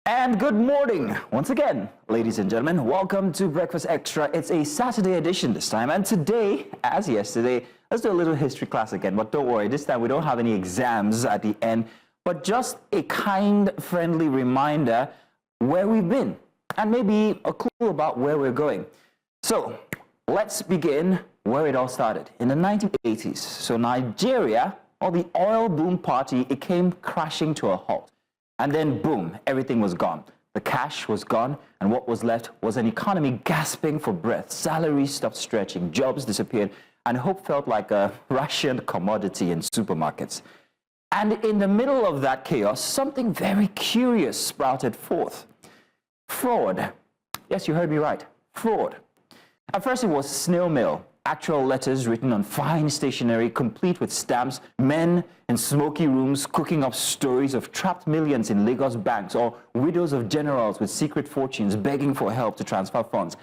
And good morning once again, ladies and gentlemen. Welcome to Breakfast Extra. It's a Saturday edition this time, and today, as yesterday, let's do a little history class again. But don't worry, this time we don't have any exams at the end, but just a kind, friendly reminder where we've been and maybe a clue about where we're going. So let's begin where it all started in the 1980s. So Nigeria, or the oil boom party, it came crashing to a halt. And then, boom, everything was gone. The cash was gone, and what was left was an economy gasping for breath. Salaries stopped stretching, jobs disappeared, and hope felt like a rationed commodity in supermarkets. And in the middle of that chaos, something very curious sprouted forth. Fraud. Yes, you heard me right. Fraud. At first, it was snail mail. Actual letters written on fine stationery, complete with stamps, men in smoky rooms cooking up stories of trapped millions in Lagos banks, or widows of generals with secret fortunes begging for help to transfer funds.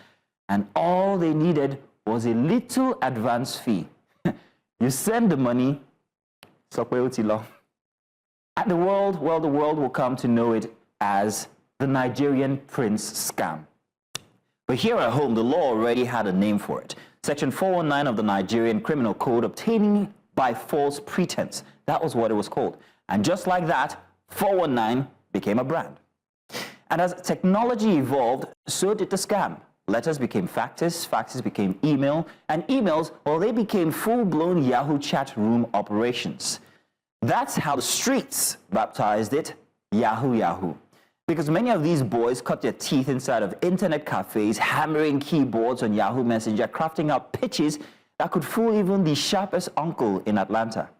And all they needed was a little advance fee. You send the money, and the world will come to know it as the Nigerian prince scam. But here at home, the law already had a name for it. Section 419 of the Nigerian Criminal Code, obtaining by false pretense. That was what it was called. And just like that, 419 became a brand. And as technology evolved, so did the scam. Letters became faxes, faxes became email, and emails, well, they became full-blown Yahoo chat room operations. That's how the streets baptized it Yahoo Yahoo. Because many of these boys cut their teeth inside of internet cafes, hammering keyboards on Yahoo Messenger, crafting out pitches that could fool even the sharpest uncle in Atlanta.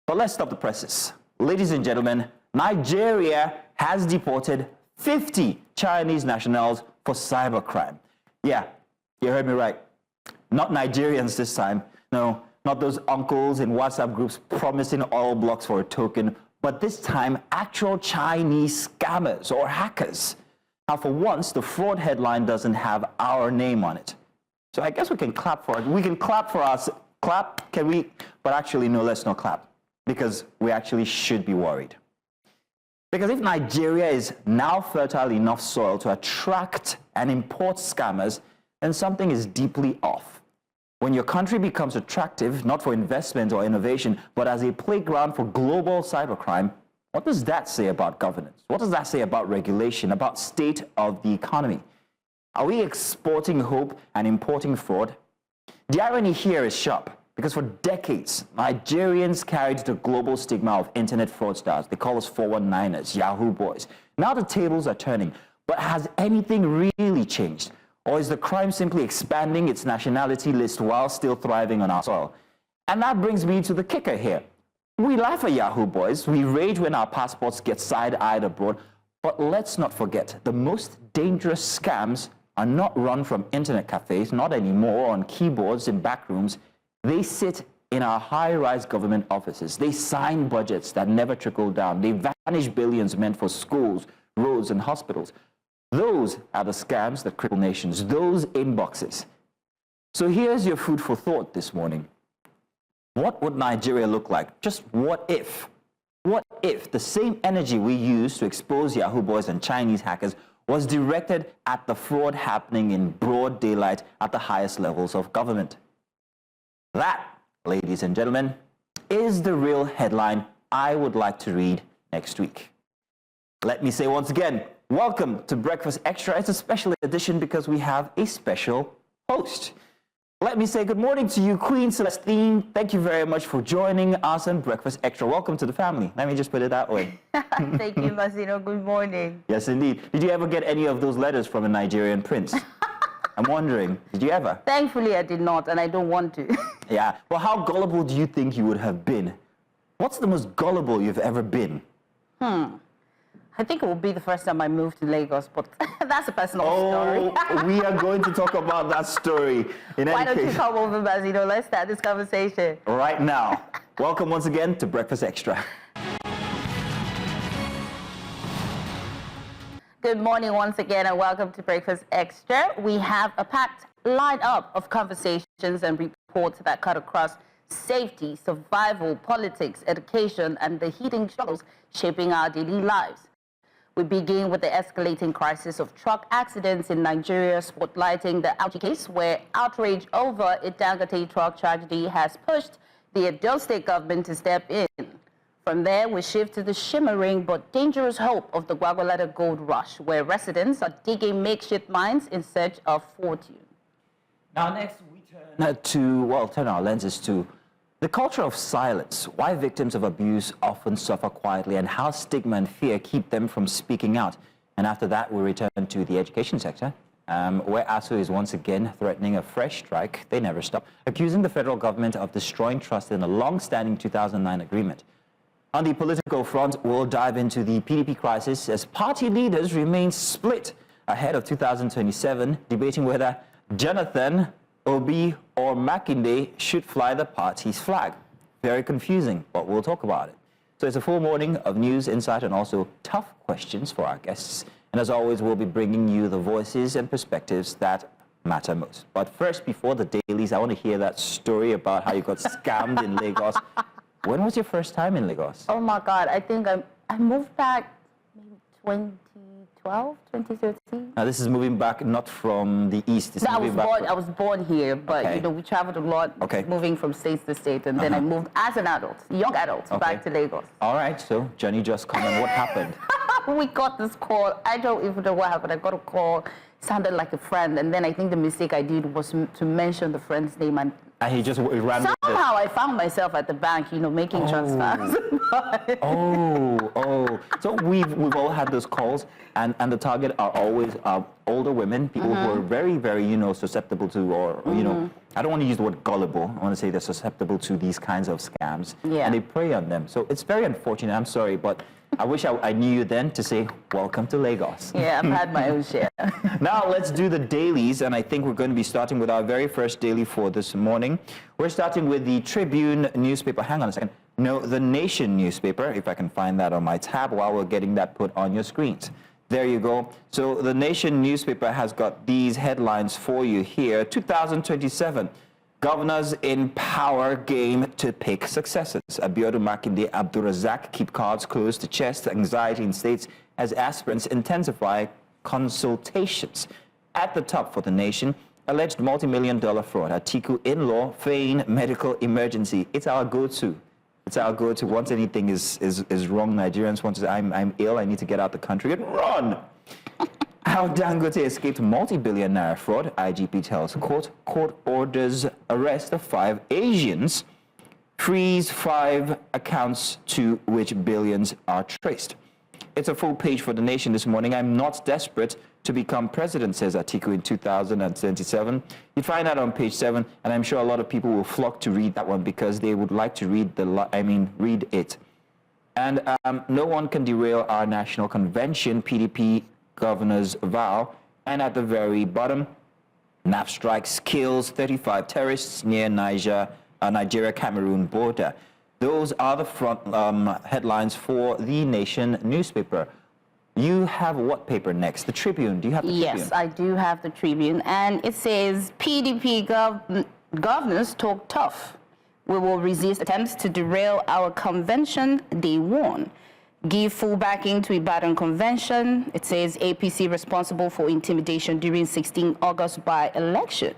But let's stop the presses. Ladies and gentlemen, Nigeria has deported 50 Chinese nationals for cybercrime. Yeah, you heard me right. Not Nigerians this time. No, not those uncles in WhatsApp groups promising oil blocks for a token, but this time, actual Chinese scammers or hackers. Now, for once, the fraud headline doesn't have our name on it. So I guess we can clap for it. We can clap for us. Clap, can we? But actually, no, let's not clap, because we actually should be worried. Because if Nigeria is now fertile enough soil to attract and import scammers, then something is deeply off. When your country becomes attractive, not for investment or innovation, but as a playground for global cybercrime, what does that say about governance? What does that say about regulation, about state of the economy? Are we exporting hope and importing fraud? The irony here is sharp, because for decades, Nigerians carried the global stigma of internet fraudsters. They call us 419ers, Yahoo boys. Now the tables are turning, but has anything really changed? Or is the crime simply expanding its nationality list while still thriving on our soil? And that brings me to the kicker here. We laugh at Yahoo boys, we rage when our passports get side-eyed abroad, but let's not forget, the most dangerous scams are not run from internet cafes, not anymore on keyboards in back rooms. They sit in our high-rise government offices. They sign budgets that never trickle down. They vanish billions meant for schools, roads, and hospitals. Those are the scams that cripple nations, those inboxes. So here's your food for thought this morning. What would Nigeria look like? Just what if? What if the same energy we use to expose Yahoo boys and Chinese hackers was directed at the fraud happening in broad daylight at the highest levels of government? That, ladies and gentlemen, is the real headline I would like to read next week. Let me say once again, welcome to Breakfast Extra. It's a special edition because we have a special host. Let me say good morning to you, Queen Celestine. Thank you very much for joining us on Breakfast Extra. Welcome to the family. Let me just put it that way. Thank you, Masino. Good morning. Yes, indeed. Did you ever get any of those letters from a Nigerian prince? I'm wondering, did you ever? Thankfully, I did not, and I don't want to. Yeah. Well, how gullible do you think you would have been? What's the most gullible you've ever been? I think it will be the first time I moved to Lagos, but that's a personal story. We are going to talk about that story. Why don't you come over, Masino? Let's start this conversation. Right now. Welcome once again to Breakfast Extra. Good morning once again, and welcome to Breakfast Extra. We have a packed lineup of conversations and reports that cut across safety, survival, politics, education, and the heating struggles shaping our daily lives. We begin with the escalating crisis of truck accidents in Nigeria, spotlighting the Auchi case, where outrage over a Dangote truck tragedy has pushed the Edo State government to step in. From there, we shift to the shimmering but dangerous hope of the Gwagwalada gold rush, where residents are digging makeshift mines in search of fortune. Now, next we turn our lenses to the culture of silence, why victims of abuse often suffer quietly, and how stigma and fear keep them from speaking out. And after that, we return to the education sector, where ASUU is once again threatening a fresh strike. They never stop, accusing the federal government of destroying trust in a long-standing 2009 agreement. On the political front, we'll dive into the PDP crisis as party leaders remain split ahead of 2027, debating whether Jonathan, Obi, or Makinde should fly the party's flag. Very confusing, but we'll talk about it. So it's a full morning of news, insight, and also tough questions for our guests. And as always, we'll be bringing you the voices and perspectives that matter most. But first, before the dailies, I want to hear that story about how you got scammed in Lagos. When was your first time in Lagos? Oh my God, I think I moved back maybe 2012, 2013. Now, this is moving back not from the east. This is No, moving back I was born here, but Okay. you know, we traveled a lot, Okay. moving from state to state, and then I moved as an adult, young adult, back to Lagos. All right, so Johnny just come and what happened? We got this call. I don't even know what happened. I got a call, sounded like a friend, and then I think the mistake I did was to mention the friend's name, and And he just ran with it. somehow I found myself at the bank, you know, making transfers. So we've all had those calls, and the target are always older women, people who are very, very, you know, susceptible to, or you know, I don't want to use the word gullible. I want to say they're susceptible to these kinds of scams, Yeah. and they prey on them. So it's very unfortunate. I'm sorry, but I wish I knew you then to say welcome to Lagos. Yeah, I've had my own share. Now let's do the dailies, and I think we're going to be starting with our very first daily for this morning. We're starting with the Tribune newspaper. Hang on a second. No, the Nation newspaper, if I can find that on my tab while we're getting that put on your screens. There you go. So the Nation newspaper has got these headlines for you here. 2027, governors in power game to pick successors. Abiodun Makinde, Abdulrazak keep cards close to chest. Anxiety in states as aspirants intensify consultations. At the top for the Nation, alleged multi-million-dollar fraud. Atiku in-law feign medical emergency. It's our go-to. It's our go-to. Once anything is wrong, Nigerians want to say, I'm ill, I need to get out the country and run. How Dangote escaped multi-billion naira fraud. IGP tells court orders arrest of 5 Asians, freeze 5 accounts to which billions are traced. It's a full page for the Nation this morning. I'm not desperate to become president, says Atiku in 2027. You find that on page 7, and I'm sure a lot of people will flock to read that one because they would like to read read it. And no one can derail our national convention, PDP governor's vow. And at the very bottom, NAF strikes, kills 35 terrorists near Nigeria-Cameroon border. Those are the front headlines for the Nation newspaper. You have what paper next? The Tribune. Do you have the Tribune? Yes, I do have the Tribune, and it says PDP governors talk tough. We will resist attempts to derail our convention, they warn. Give full backing to Ibadan Convention. It says APC responsible for intimidation during 16 August by-election.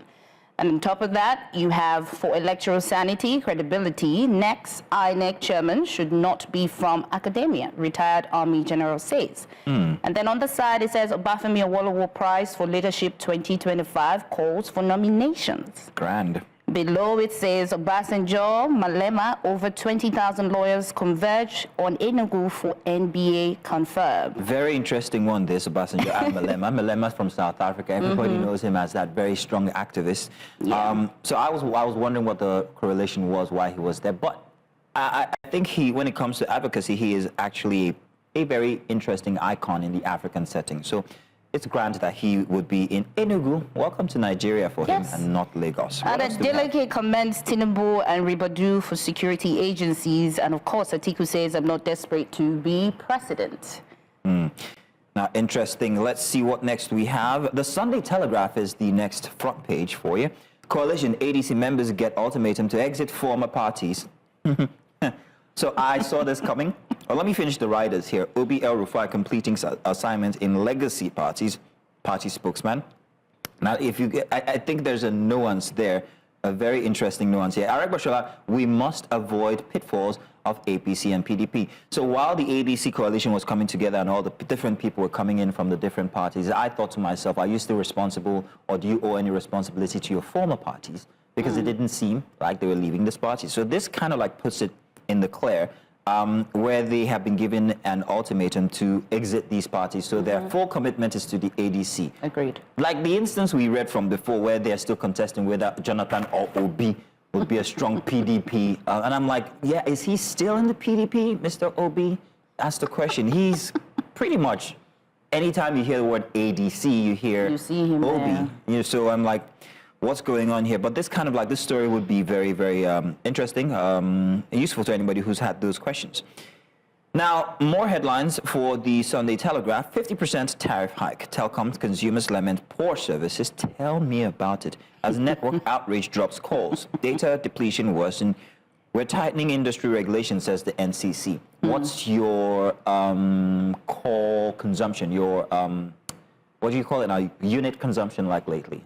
And on top of that, you have for electoral sanity, credibility, next INEC chairman should not be from academia, retired Army General says. And then on the side, it says Obafemi Awolowo Prize for Leadership 2025 calls for nominations. Grand. Below it says Obasanjo, Malema, over 20,000 lawyers converge on Enugu for NBA confirmed. Very interesting one, this Obasanjo and Malema. Malema from South Africa. Everybody knows him as that very strong activist. Yeah. So I was wondering what the correlation was, why he was there. But I think when it comes to advocacy, he is actually a very interesting icon in the African setting. So it's granted that he would be in Enugu. Welcome to Nigeria for him and not Lagos. And a delegate commends Tinubu and Ribadu for security agencies. And of course, Atiku says, I'm not desperate to be president. Now, interesting. Let's see what next we have. The Sunday Telegraph is the next front page for you. Coalition ADC members get ultimatum to exit former parties. So I saw this coming. Well, let me finish the riders here. Obi El Rufai completing assignment in legacy parties, party spokesman. Now, if you get, I think there's a nuance there, a very interesting nuance here. Arek Bashola, we must avoid pitfalls of APC and PDP. So while the ADC coalition was coming together and all the different people were coming in from the different parties, I thought to myself, are you still responsible, or do you owe any responsibility to your former parties? Because it didn't seem like they were leaving this party. So this kind of like puts it in the clear, where they have been given an ultimatum to exit these parties. So their full commitment is to the ADC. Agreed. Like the instance we read from before, where they're still contesting whether Jonathan or Obi would be a strong PDP. And I'm like, yeah, is he still in the PDP, Mr. Obi? That's the question. He's pretty much, anytime you hear the word ADC, you hear You see him Obi. there. You know, so I'm like, what's going on here? But this kind of like, this story would be very, very interesting, and useful to anybody who's had those questions. Now, more headlines for the Sunday Telegraph. 50% tariff hike. Telecom consumers lament poor services. Tell me about it. As network outrage drops calls. Data depletion worsen. We're tightening industry regulations, says the NCC. What's your call consumption? Your, what do you call it now? Unit consumption like lately?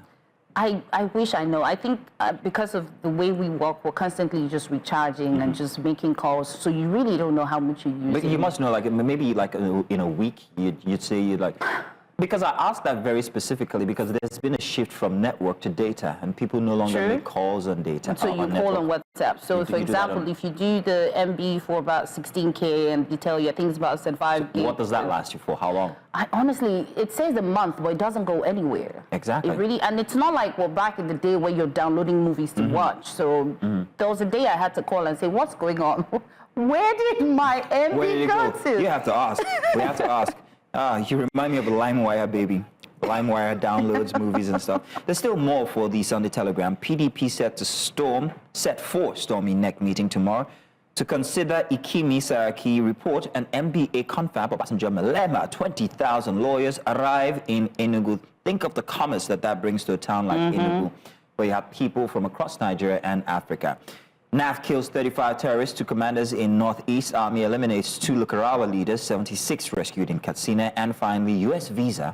I wish I know. I think because of the way we work, we're constantly just recharging and just making calls. So you really don't know how much you're using. But you must know, like maybe like in a week, you'd say you'd like. Because I asked that very specifically because there's been a shift from network to data, and people no longer make calls on data. So you call on WhatsApp. So for example, if you do the MB for about 16K and they tell you, I think it's about 5 gigs. What does that last you for? How long? Honestly, it says a month, but it doesn't go anywhere. Exactly. It really, and it's not like we're back in the day where you're downloading movies to watch. So there was a day I had to call and say, what's going on? Where did my MB go to? You have to ask. We have to ask. You remind me of a LimeWire, baby. LimeWire downloads movies and stuff. There's still more for the Sunday Telegram. PDP set for stormy neck meeting tomorrow to consider Ikimi Saraki report and MBA confab of Passenger Malema. 20,000 lawyers arrive in Enugu. Think of the commerce that brings to a town like Enugu, where you have people from across Nigeria and Africa. NAF kills 35 terrorists, 2 commanders in Northeast. Army eliminates 2 Lukarawa leaders, 76 rescued in Katsina. And finally, U.S. visa.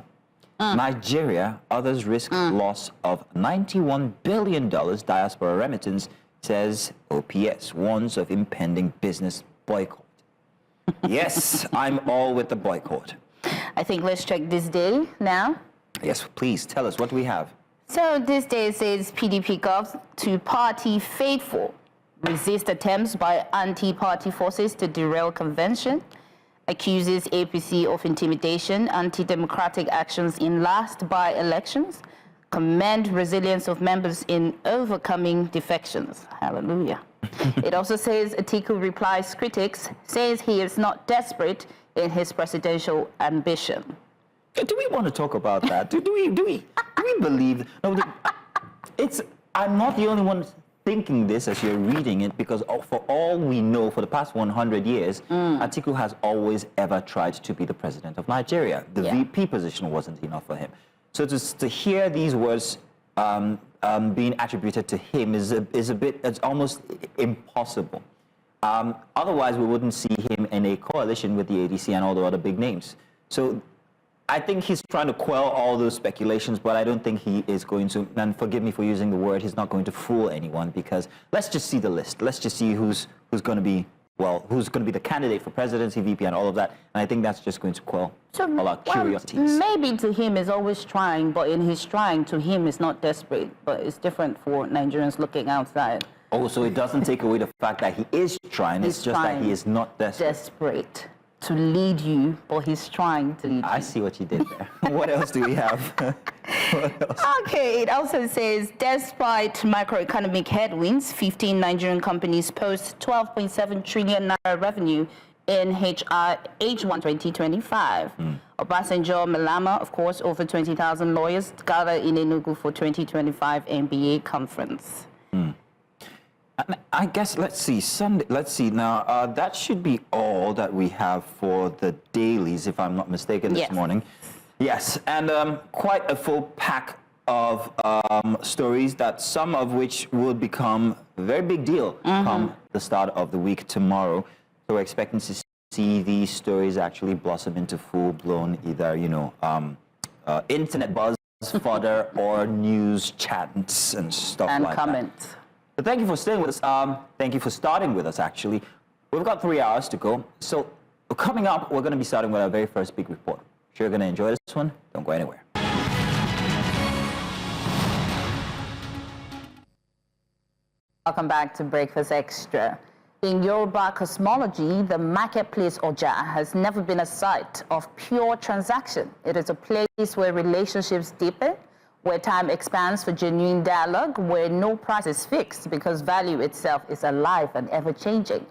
Nigeria, others risk loss of $91 billion diaspora remittance, says OPS, warns of impending business boycott. Yes, I'm all with the boycott. I think let's check this day now. Yes, please tell us what we have. So this day says PDP gov to party faithful. Resist attempts by anti-party forces to derail convention. Accuses APC of intimidation, anti-democratic actions in last by-elections. Commend resilience of members in overcoming defections. Hallelujah. It also says Atiku replies critics, says he is not desperate in his presidential ambition. Do we want to talk about that? Do we believe? No, I'm not the only one thinking this as you're reading it, because for all we know, for the past 100 years, Atiku has always ever tried to be the president of Nigeria. The VP position wasn't enough for him. So to hear these words being attributed to him is a bit, it's almost impossible. Otherwise, we wouldn't see him in a coalition with the ADC and all the other big names. So I think he's trying to quell all those speculations, but I don't think he is going to, and forgive me for using the word, he's not going to fool anyone, because let's just see the list. Let's just see who's going to be, well, who's going to be the candidate for presidency, VP, and all of that. And I think that's just going to quell all our curiosities. Maybe to him is always trying, but in his trying, to him is not desperate, but it's different for Nigerians looking outside. Oh, so it doesn't take away the fact that he is trying, it's just that he is not desperate to lead you, but he's trying to lead you. I see what you did there. What else do we have? What else? Okay, it also says, despite macroeconomic headwinds, 15 Nigerian companies post 12.7 trillion naira revenue in H1 2025. Obasanjo Malama, of course, over 20,000 lawyers gather in Enugu for 2025 MBA conference. I guess, let's see, Sunday, let's see. Now, that should be all that we have for the dailies, if I'm not mistaken, this morning. Yes, and quite a full pack of stories, that some of which will become a very big deal come the start of the week tomorrow. So we're expecting to see these stories actually blossom into full-blown either, internet buzz fodder or news chats and stuff And like comments. that. But thank you for staying with us. Thank you for starting with us, actually. We've got 3 hours to go. So coming up, we're going to be starting with our very first big report. Sure you're going to enjoy this one? Don't go anywhere. Welcome back to Breakfast Extra. In Yoruba cosmology, the marketplace Oja has never been a site of pure transaction. It is a place where relationships deepen, where time expands for genuine dialogue, where no price is fixed because value itself is alive and ever-changing.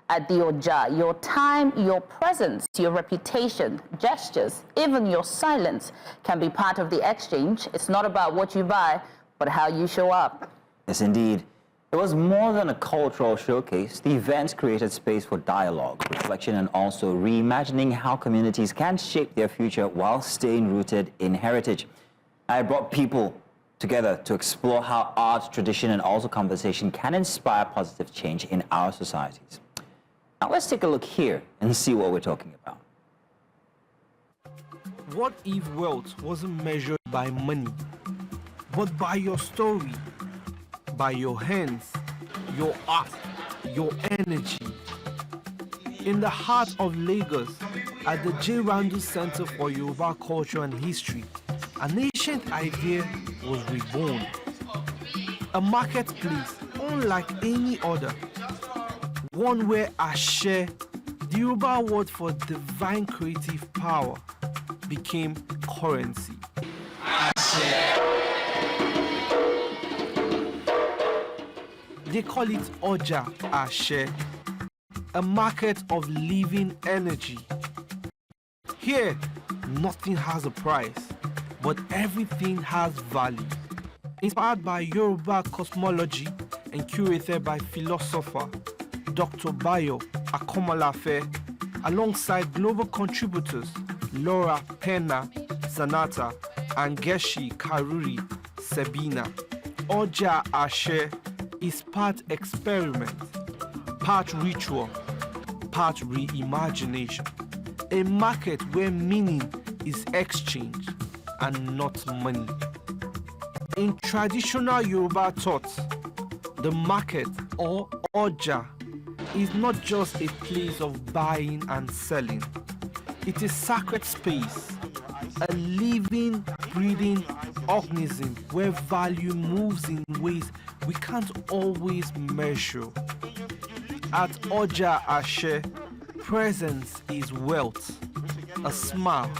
At the Oja, your time, your presence, your reputation, gestures, even your silence can be part of the exchange. It's not about what you buy, but how you show up. Yes, indeed. It was more than a cultural showcase. The events created space for dialogue, reflection, and also reimagining how communities can shape their future while staying rooted in heritage. I brought people together to explore how art, tradition, and also conversation can inspire positive change in our societies. Now let's take a look here and see what we're talking about. What if wealth wasn't measured by money, but by your story? By your hands, your art, your energy. In the heart of Lagos, at the J. Randu Center for Yoruba Culture and History, an ancient idea was reborn. A marketplace unlike any other. One where Ashe, the Yoruba word for divine creative power, became currency. Ashe. They call it Oja Ashe, a market of living energy. Here, nothing has a price, but everything has value. Inspired by Yoruba cosmology and curated by philosopher Dr. Bayo Akomolafe, alongside global contributors Laura Pena Zanata and Geshi Karuri Sebina, Oja Ashe is part experiment, part ritual, part reimagination. A market where meaning is exchanged and not money. In traditional Yoruba thought, the market or Oja is not just a place of buying and selling. It is a sacred space, a living, breathing organism where value moves in ways we can't always measure. At Oja Ashe, presence is wealth, a smile,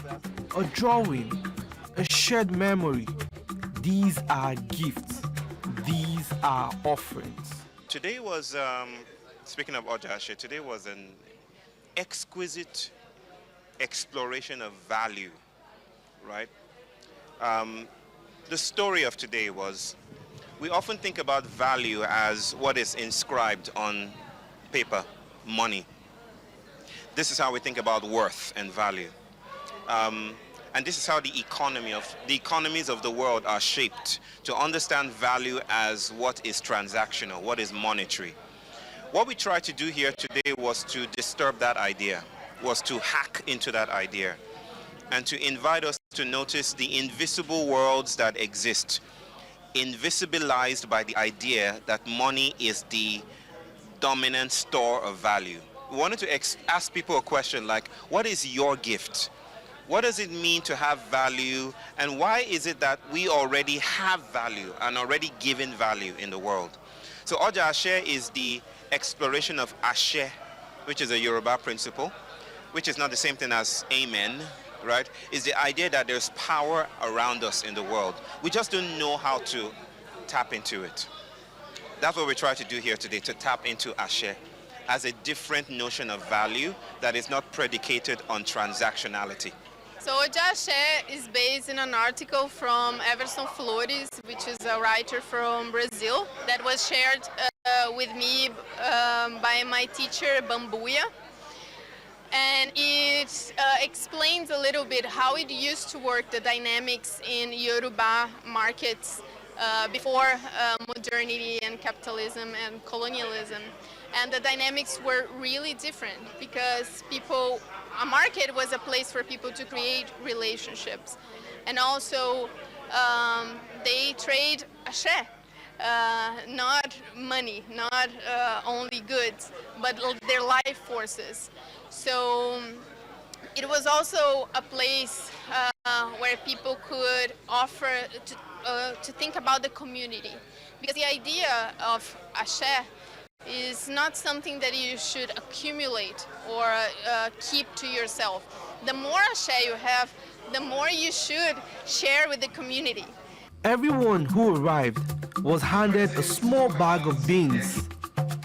a drawing, a shared memory. These are gifts, these are offerings. Today was, speaking of Oja Ashe, today was an exquisite exploration of value, right? The story of today was, we often think about value as what is inscribed on paper, money. This is how we think about worth and value. And this is how the economies of the world are shaped, to understand value as what is transactional, what is monetary. What we tried to do here today was to disturb that idea, was to hack into that idea, and to invite us to notice the invisible worlds that exist, invisibilized by the idea that money is the dominant store of value. We wanted to ask people a question like, what is your gift? What does it mean to have value? And why is it that we already have value and already given value in the world? So Oja Ashe is the exploration of Ashe, which is a Yoruba principle, which is not the same thing as Amen, right? Is the idea that there's power around us in the world. We just don't know how to tap into it. That's what we try to do here today, to tap into Ashe as a different notion of value that is not predicated on transactionality. So Oja Ashe is based in an article from Everson Flores, which is a writer from Brazil, that was shared with me by my teacher, Bambuya. And it explains a little bit how it used to work, the dynamics in Yoruba markets before modernity and capitalism and colonialism. And the dynamics were really different because a market was a place for people to create relationships. And also they trade axé, not money, not only goods, but their life forces. So it was also a place where people could offer to think about the community. Because the idea of axé is not something that you should accumulate or keep to yourself. The more axé you have, the more you should share with the community. Everyone who arrived was handed a small bag of beans,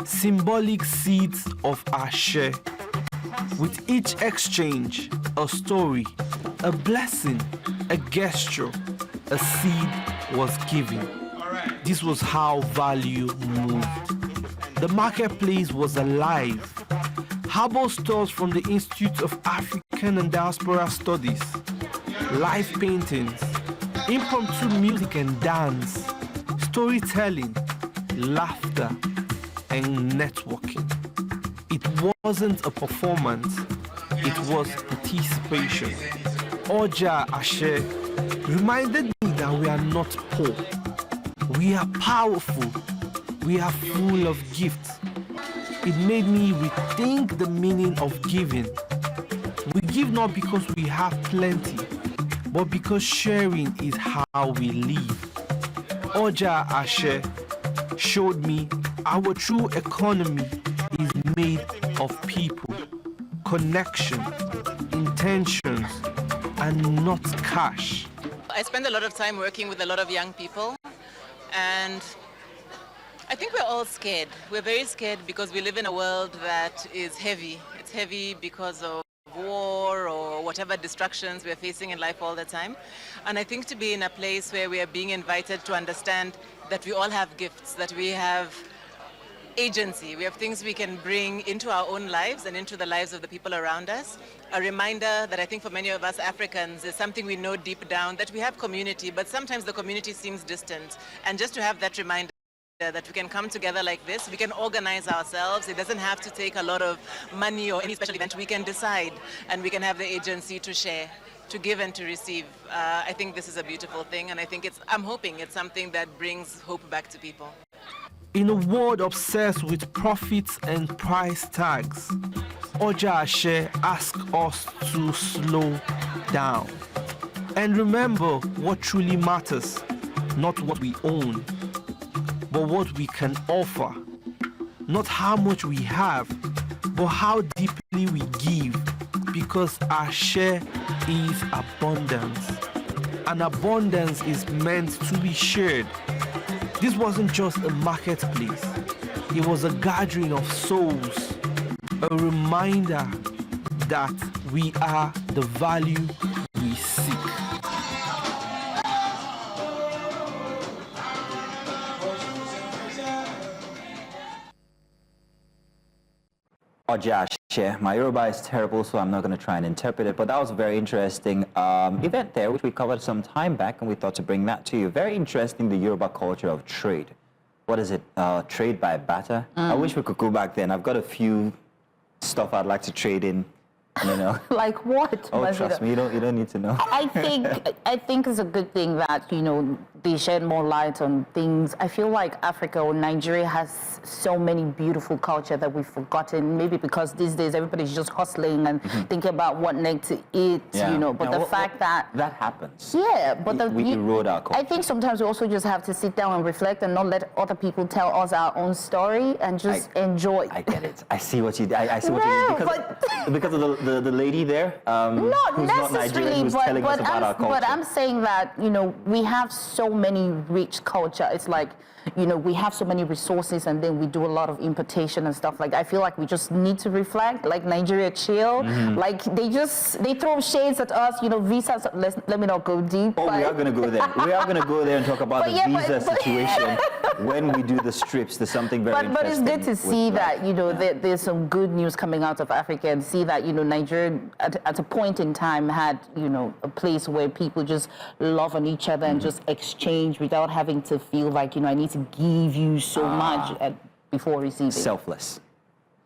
symbolic seeds of axé. With each exchange, a story, a blessing, a gesture, a seed was given. This was how value moved. The marketplace was alive. Herbal stores from the Institute of African and Diaspora Studies, live paintings, impromptu music and dance, storytelling, laughter, and networking. It wasn't a performance, it was participation. Oja Axé reminded me that we are not poor. We are powerful. We are full of gifts. It made me rethink the meaning of giving. We give not because we have plenty, but because sharing is how we live. Oja Axé showed me our true economy is made of people, connection, intentions, and not cash. I spend a lot of time working with a lot of young people, and I think we're all scared. We're very scared because we live in a world that is heavy. It's heavy because of war or whatever distractions we're facing in life all the time. And I think to be in a place where we are being invited to understand that we all have gifts, that we have agency, we have things we can bring into our own lives and into the lives of the people around us. A reminder that I think for many of us Africans is something we know deep down, that we have community, but sometimes the community seems distant. And just to have that reminder that we can come together like this, we can organize ourselves. It doesn't have to take a lot of money or any special event. We can decide and we can have the agency to share, to give and to receive. I think this is a beautiful thing, and I think I'm hoping it's something that brings hope back to people. In a world obsessed with profits and price tags, Oja Axé asks us to slow down and remember what truly matters, not what we own, but what we can offer. Not how much we have, but how deeply we give, because our share is abundance, and abundance is meant to be shared. This wasn't just a marketplace, it was a gathering of souls, a reminder that we are the value we seek. Oja Axé. My Yoruba is terrible, so I'm not going to try and interpret it, but that was a very interesting event there, which we covered some time back, and we thought to bring that to you. Very interesting, the Yoruba culture of trade. What is it? Trade by barter? I wish we could go back then. I've got a few stuff I'd like to trade in, you know. Like what? Oh, trust me, you don't need to know. I think it's a good thing that, you know, they shed more light on things. I feel like Africa or Nigeria has so many beautiful culture that we've forgotten, maybe because these days everybody's just hustling and thinking about what next to eat, you know, but the fact that happens. Yeah, but we erode our culture. I think sometimes we also just have to sit down and reflect and not let other people tell us our own story and just enjoy. I get it. I see what you did. I see what you did. Because of the lady there, not who's not Nigerian, who's telling us about our culture. But I'm saying that, you know, we have so many rich culture. It's like, you know, we have so many resources and then we do a lot of importation and stuff. Like, I feel like we just need to reflect, like Nigeria chill. Like, they throw shades at us, you know, visas. Let me not go deep. Oh, we are going to go there. We are going to go there and talk about the visa situation when we do the strips. There's something very interesting. But it's good to see that, you know, there's some good news coming out of Africa, and see that, you know, Nigeria at a point in time had, you know, a place where people just love on each other and just exchange without having to feel like, you know, I need to give you so much before receiving. Selfless.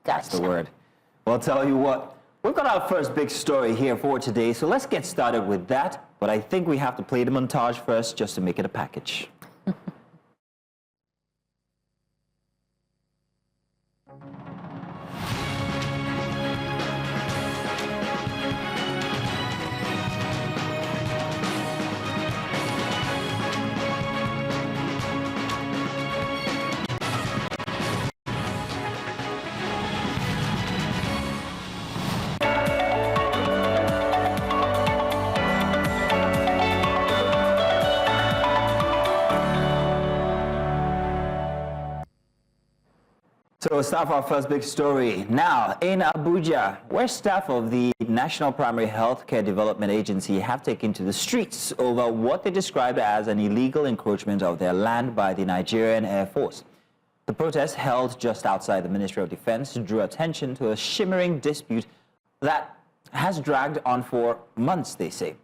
That's the word. Well, I'll tell you what, we've got our first big story here for today, so let's get started with that. But I think we have to play the montage first just to make it a package. So we'll start our first big story. Now, in Abuja, where staff of the National Primary Healthcare Development Agency have taken to the streets over what they described as an illegal encroachment of their land by the Nigerian Air Force. The protest held just outside the Ministry of Defense drew attention to a shimmering dispute that has dragged on for months, they say.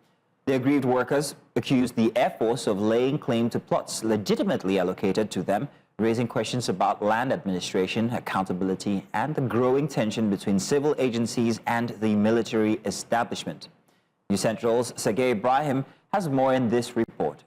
The aggrieved workers accused the Air Force of laying claim to plots legitimately allocated to them, raising questions about land administration, accountability, and the growing tension between civil agencies and the military establishment. News Central's Sergey Ibrahim has more in this report.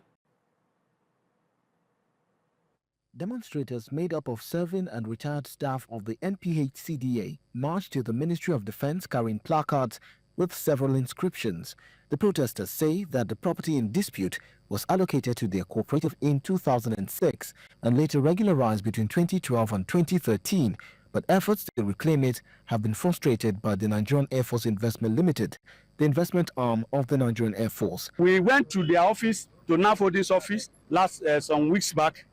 Demonstrators made up of serving and retired staff of the NPHCDA marched to the Ministry of Defense carrying placards with several inscriptions. The protesters say that the property in dispute was allocated to their cooperative in 2006 and later regularized between 2012 and 2013, but efforts to reclaim it have been frustrated by the Nigerian Air Force Investment Limited, the investment arm of the Nigerian Air Force. We went to their office, to NAFOD's office, some weeks back.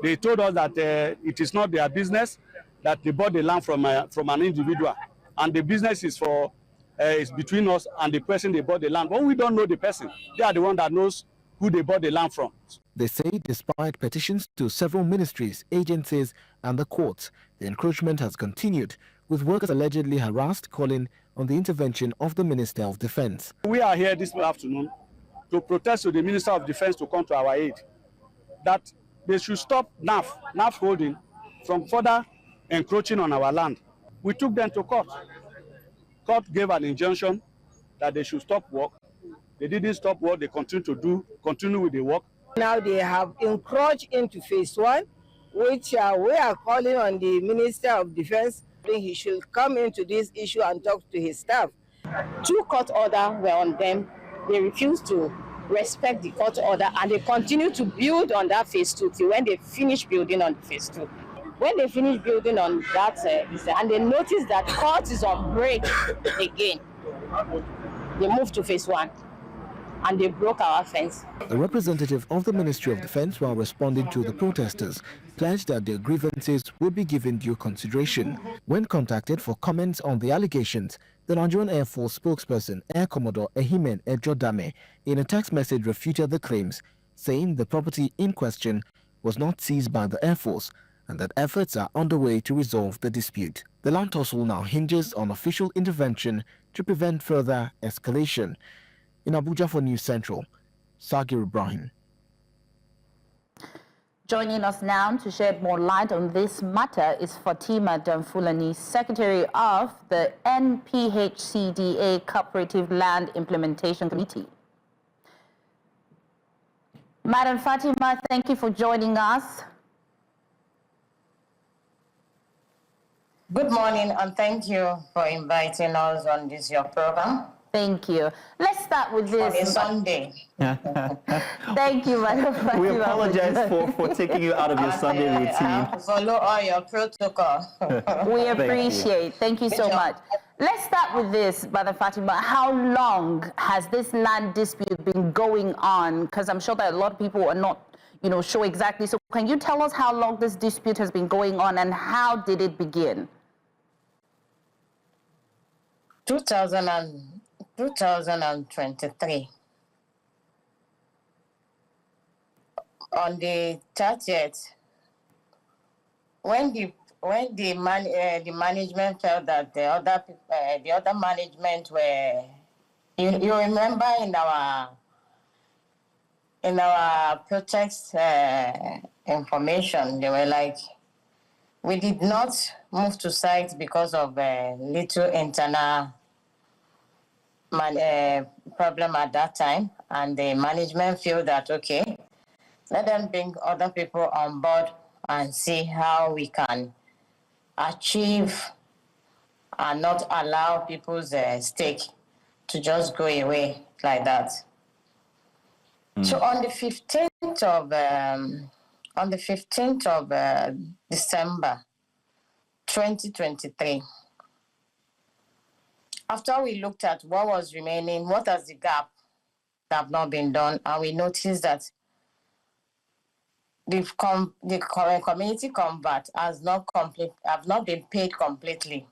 They told us that it is not their business, that they bought the land from an individual, and the business is for it's between us and the person they bought the land. But we don't know the person. They are the one that knows who they bought the land from. They say despite petitions to several ministries, agencies and the courts, the encroachment has continued, with workers allegedly harassed calling on the intervention of the Minister of Defense. We are here this afternoon to protest to the Minister of Defense to come to our aid, that they should stop NAF holding from further encroaching on our land. We took them to court. Court gave an injunction that they should stop work. They didn't stop work, they continue with the work. Now they have encroached into phase one, which we are calling on the Minister of Defense. He should come into this issue and talk to his staff. 2 court orders were on them. They refused to respect the court order and they continue to build on that phase 2 till when they finish building on phase 2. When they finish building on that, and they notice that court is on break again, they moved to phase 1 and they broke our fence. A representative of the Ministry of Defense, while responding to the protesters, pledged that their grievances would be given due consideration. When contacted for comments on the allegations, the Nigerian Air Force spokesperson, Air Commodore Ehimen Ejodame, in a text message refuted the claims, saying the property in question was not seized by the Air Force and that efforts are underway to resolve the dispute. The land tussle now hinges on official intervention to prevent further escalation. In Abuja for News Central, Sergey Ibrahim. Joining us now to shed more light on this matter is Fatima Danfulani, Secretary of the NPHCDA Cooperative Land Implementation Committee. Madam Fatima, thank you for joining us. Good morning and thank you for inviting us on this your program. Thank you. Let's start with this. On a Sunday. Thank you, Madam Fatima. We apologize for taking you out of your Sunday routine. Follow all your protocol. We appreciate. Thank you so much. Let's start with this, Madam Fatima. How long has this land dispute been going on? Because I'm sure that a lot of people are not, sure exactly. So can you tell us how long this dispute has been going on and how did it begin? 2023. On the 30th, when the management felt that the other management were, you remember in our protest information, they were like, We did not move to site because of little internal problem at that time, and the management feel that, okay, let them bring other people on board and see how we can achieve and not allow people's stake to just go away like that. So on the 15th of December 2023, after we looked at what was remaining, what was the gap that have not been done, and we noticed that the community convert have not been paid completely.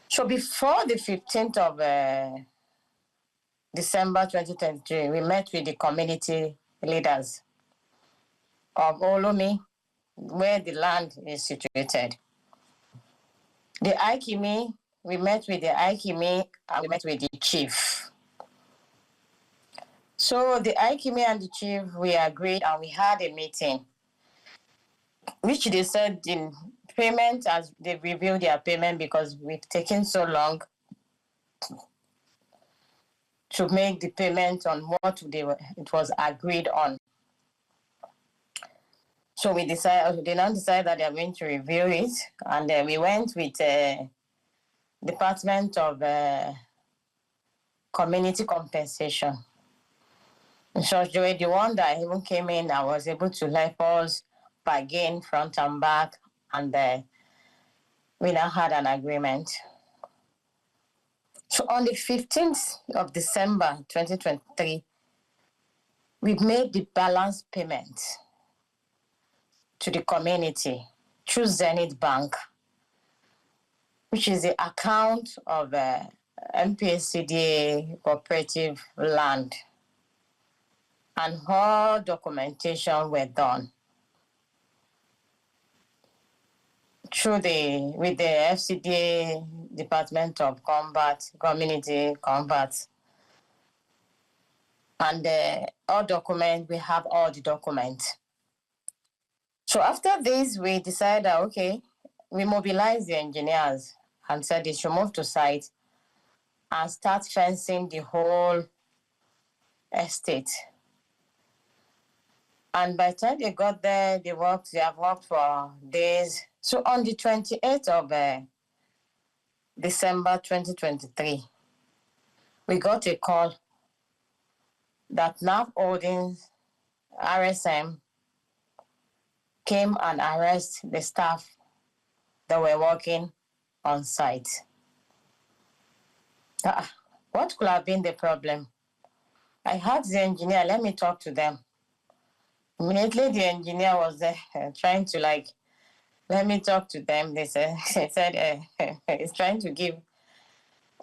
So before the 15th of December 2023, we met with the community leaders of Olomi, where the land is situated. The Aikimi, we met with the Aikimi and we met with the chief. So the Aikimi and the chief, we agreed and we had a meeting, which they said in payment, as they reviewed their payment because we've taken so long to make the payment on what it was agreed on. So we did not decide that they are going to review it, and we went with Department of Community Compensation. So they were the one that even came in and was able to help us bargain front and back, and we now had an agreement. So on the 15th of December 2023, we made the balance payment to the community through Zenith Bank, which is the account of MPSCDA cooperative land. And all documentation were done with the FCDA Department of Community Combat. And all documents, we have all the documents. So after this, we decided, okay, we mobilized the engineers and said they should move to site and start fencing the whole estate. And by the time they got there, they have worked for days. So on the 28th of December 2023, we got a call that NAV Holdings, RSM, came and arrested the staff that were working on site. What could have been the problem? I asked the engineer, let me talk to them. Immediately the engineer was there trying to let me talk to them. He said he's trying to give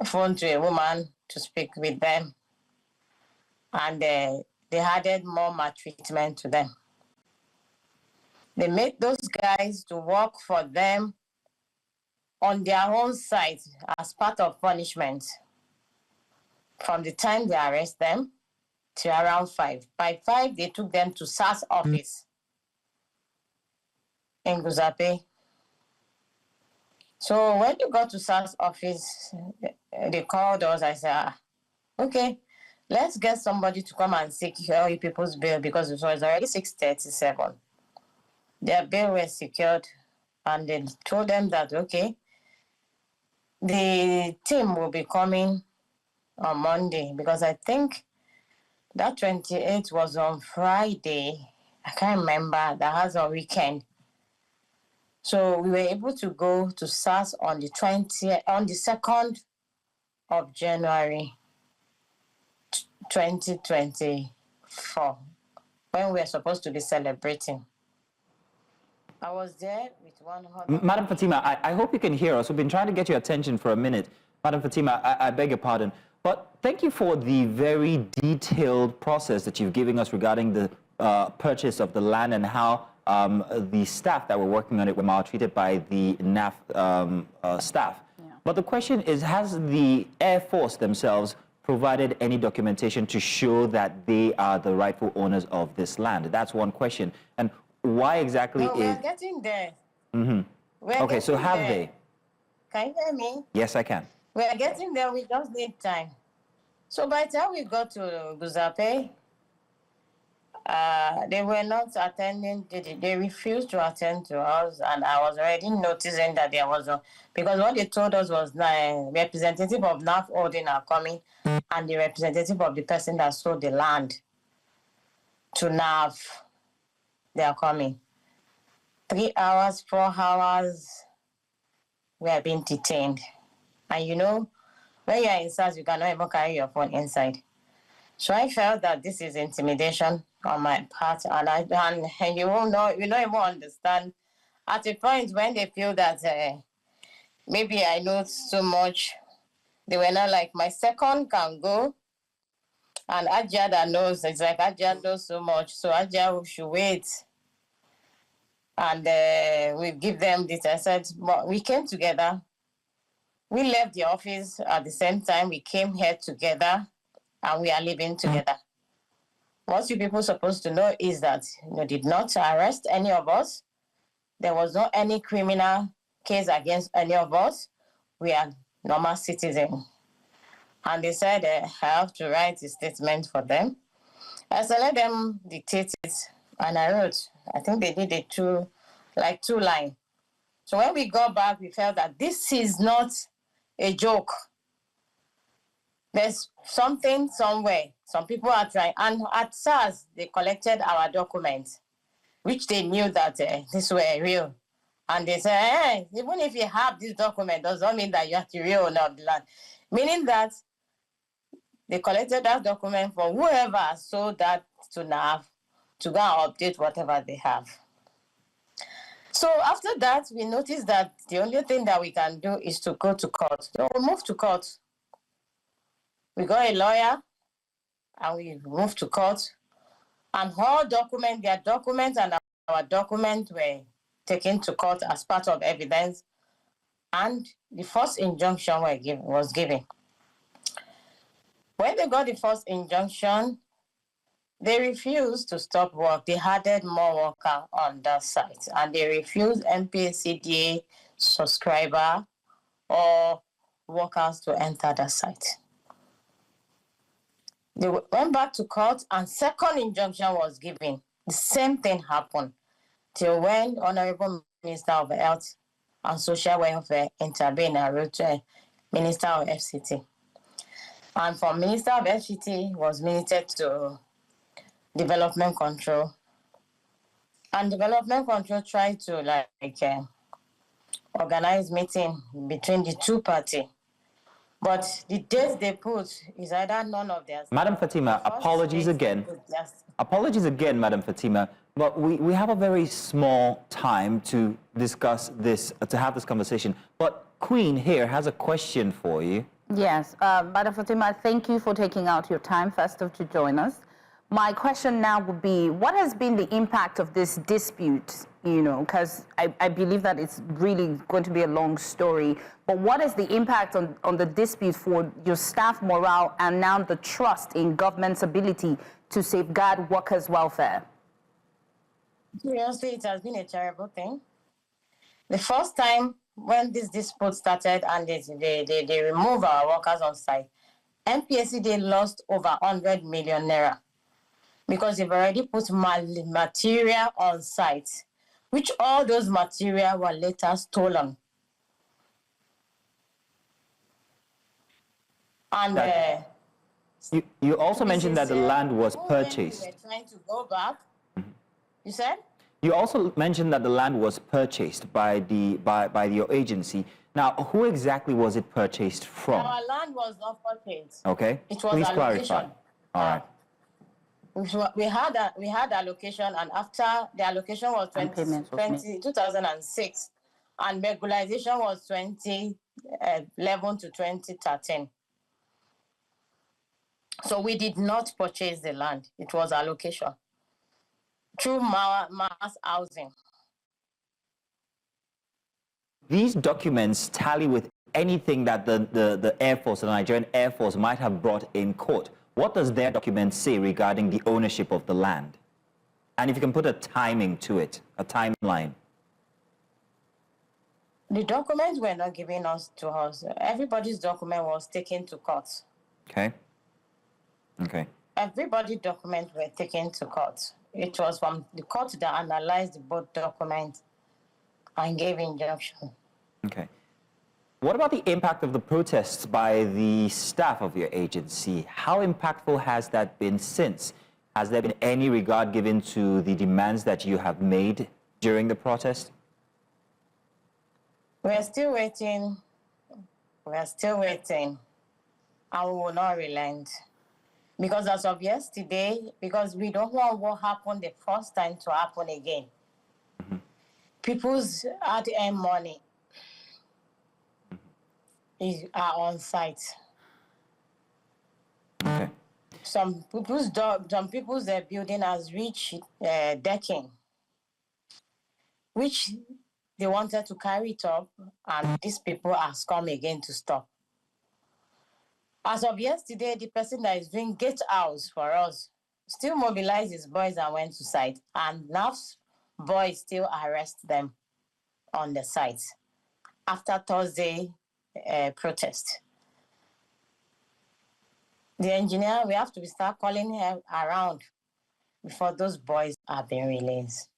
a phone to a woman to speak with them. And they added more maltreatment to them. They made those guys to work for them on their own site as part of punishment. From the time they arrest them to around 5. By 5, they took them to SAS office in Guzape. So when they got to SAS office, they called us. I said, okay, let's get somebody to come and secure you people's bail because it was already 6:37. Their bail was secured, and they told them that, okay, the team will be coming on Monday, because I think that 28th was on Friday. I can't remember. That was a weekend. So we were able to go to SAS on the 2nd of January 2024, when we were supposed to be celebrating. I was there with one other. Madam Fatima, I hope you can hear us. We've been trying to get your attention for a minute. Madam Fatima, I beg your pardon. But thank you for the very detailed process that you've given us regarding the purchase of the land and how the staff that were working on it were maltreated by the NAF staff. Yeah. But the question is, has the Air Force themselves provided any documentation to show that they are the rightful owners of this land? That's one question. And why exactly we're getting there. Okay, so have they? Can you hear me? Yes, I can. We are getting there. We just need time. So by the time we got to Guzape, they were not attending. They refused to attend to us, and I was already noticing that there was a, because what they told us was the representative of NAF holding are coming, and the representative of the person that sold the land to NAF, they are coming. 3 hours, 4 hours, we are being detained. And you know, when you are in SARS, you cannot even carry your phone inside. So I felt that this is intimidation on my part, and you won't know, you don't even understand. At a point when they feel that maybe I know so much, they were not like, my second can go, and Ajia that knows, it's like Ajia knows so much, so Ajia should wait. And we give them this. I said, but we came together. We left the office at the same time. We came here together, and we are living together. What you people supposed to know is that they did not arrest any of us. There was no any criminal case against any of us. We are normal citizens. And they said I have to write a statement for them. I said, let them dictate it. And I wrote, I think they did it two lines. So when we got back, we felt that this is not a joke. There's something somewhere. Some people are trying. And at SARS, they collected our documents, which they knew that these were real. And they said, hey, even if you have this document, does not mean that you are the real owner of the land. Meaning that they collected that document from whoever sold that to NAF to go and update whatever they have. So after that, we noticed that the only thing that we can do is to go to court. So we moved to court. We got a lawyer, and we moved to court. And all documents, their documents and our documents were taken to court as part of evidence. And the first injunction was given. When they got the first injunction, they refused to stop work. They added more workers on that site, and they refused MPCDA subscriber or workers to enter the site. They went back to court, and second injunction was given. The same thing happened till when Honorable Minister of Health and Social Welfare intervened and wrote to Minister of FCT. And from Minister of FCT was ministered to Development Control. And Development Control tried to organize meeting between the two parties. But the dates they put is either none of theirs. Madam Fatima, apologies again. Apologies again, Madam Fatima, but we have a very small time to discuss this, to have this conversation. But Queen here has a question for you. Yes, Madam Fatima, thank you for taking out your time, first of, to join us. My question now would be, what has been the impact of this dispute? You know, because I believe that it's really going to be a long story, but what is the impact on the dispute for your staff morale and now the trust in government's ability to safeguard workers' welfare? Seriously, it has been a terrible thing. The first time when this dispute started and they removed our workers on site, MPSC, they lost over 100 million naira because they've already put material on site, which all those material were later stolen. And you also mentioned that the land was purchased. We were trying to go back. Mm-hmm. You said? You also mentioned that the land was purchased by your agency. Now, who exactly was it purchased from? Our land was not purchased. Okay. It was Please allocation. clarify. All right. We had allocation, and after the allocation was 2006, and regularization was 2011 to 2013. So we did not purchase the land. It was allocation through mass housing. These documents tally with anything that the Air Force, the Nigerian Air Force, might have brought in court. What does their document say regarding the ownership of the land? And if you can put a timing to it, a timeline. The documents were not given to us. Everybody's document was taken to court. Okay. Okay. Everybody's documents were taken to court. It was from the court that analyzed both documents and gave injunction. Okay. What about the impact of the protests by the staff of your agency? How impactful has that been since? Has there been any regard given to the demands that you have made during the protest? We're still waiting. We're still waiting. And we will not relent. Because as of yesterday, because we don't want what happened the first time to happen again. Mm-hmm. People's hard-earned money are on site. Okay. Some people's building has reached decking, which they wanted to carry it up, and these people has come again to stop. As of yesterday, the person that is doing gate house for us still mobilized his boys and went to site, and now boys still arrest them on the site after Thursday protest. The engineer, we have to start calling him around before those boys are being released.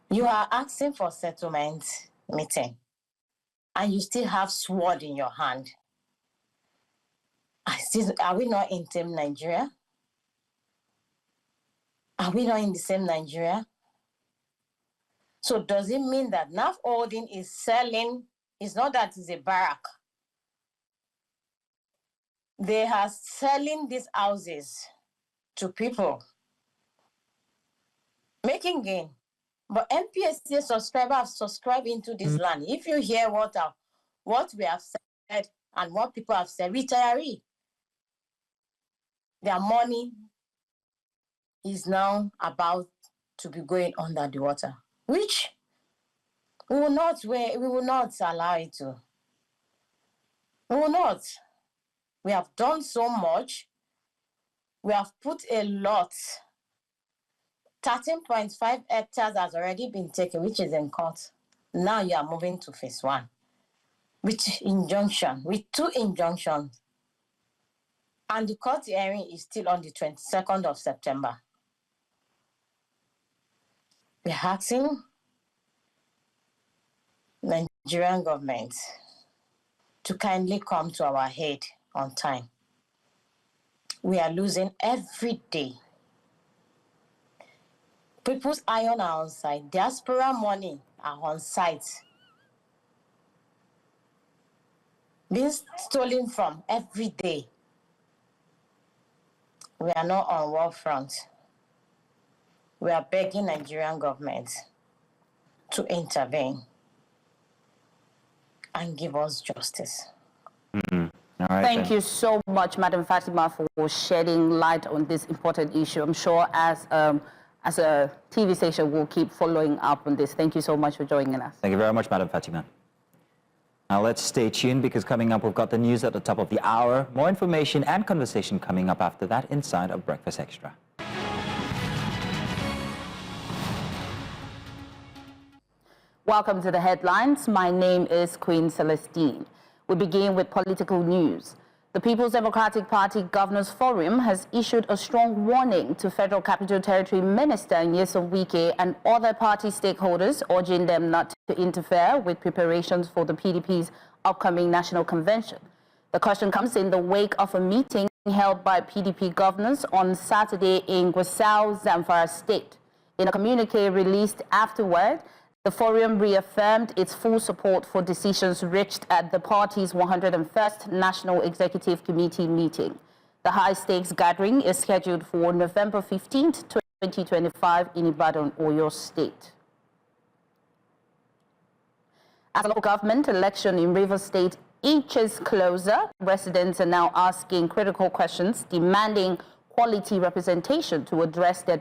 You are asking for settlement meeting, and you still have sword in your hand. Are we not in Team Nigeria? Are we not in the same Nigeria? So does it mean that NAF Holding is selling? It's not that it's a barrack. They are selling these houses to people, making gain. But NPSA subscribers have subscribed into this land. If you hear what we have said and what people have said, retiree, their money is now about to be going under the water, which we will not allow it to. We will not. We have done so much. We have put a lot. 13.5 hectares has already been taken, which is in court. Now you are moving to phase 1 with two injunctions. And the court hearing is still on the 22nd of September. We're asking the Nigerian government to kindly come to our aid on time. We are losing every day. People's iron are on site. Diaspora money are on site. Being stolen from every day. We are not on war front. We are begging Nigerian government to intervene and give us justice. Mm-hmm. All right, Thank you so much, Madam Fatima, for shedding light on this important issue. I'm sure as a TV station, we'll keep following up on this. Thank you so much for joining us. Thank you very much, Madam Fatima. Now let's stay tuned, because coming up, we've got the news at the top of the hour. More information and conversation coming up after that inside of Breakfast Extra. Welcome to the headlines. My name is Queen Celestine. We begin with political news. The People's Democratic Party Governors Forum has issued a strong warning to Federal Capital Territory Minister Nyesom Wike and other party stakeholders, urging them not to interfere with preparations for the PDP's upcoming national convention. The caution comes in the wake of a meeting held by PDP governors on Saturday in Gusau, Zamfara State. In a communique released afterward, the forum reaffirmed its full support for decisions reached at the party's 101st National Executive Committee meeting. The high-stakes gathering is scheduled for November 15th, 2025 in Ibadan, Oyo State. As a local government election in Rivers State inches closer, residents are now asking critical questions, demanding quality representation to address their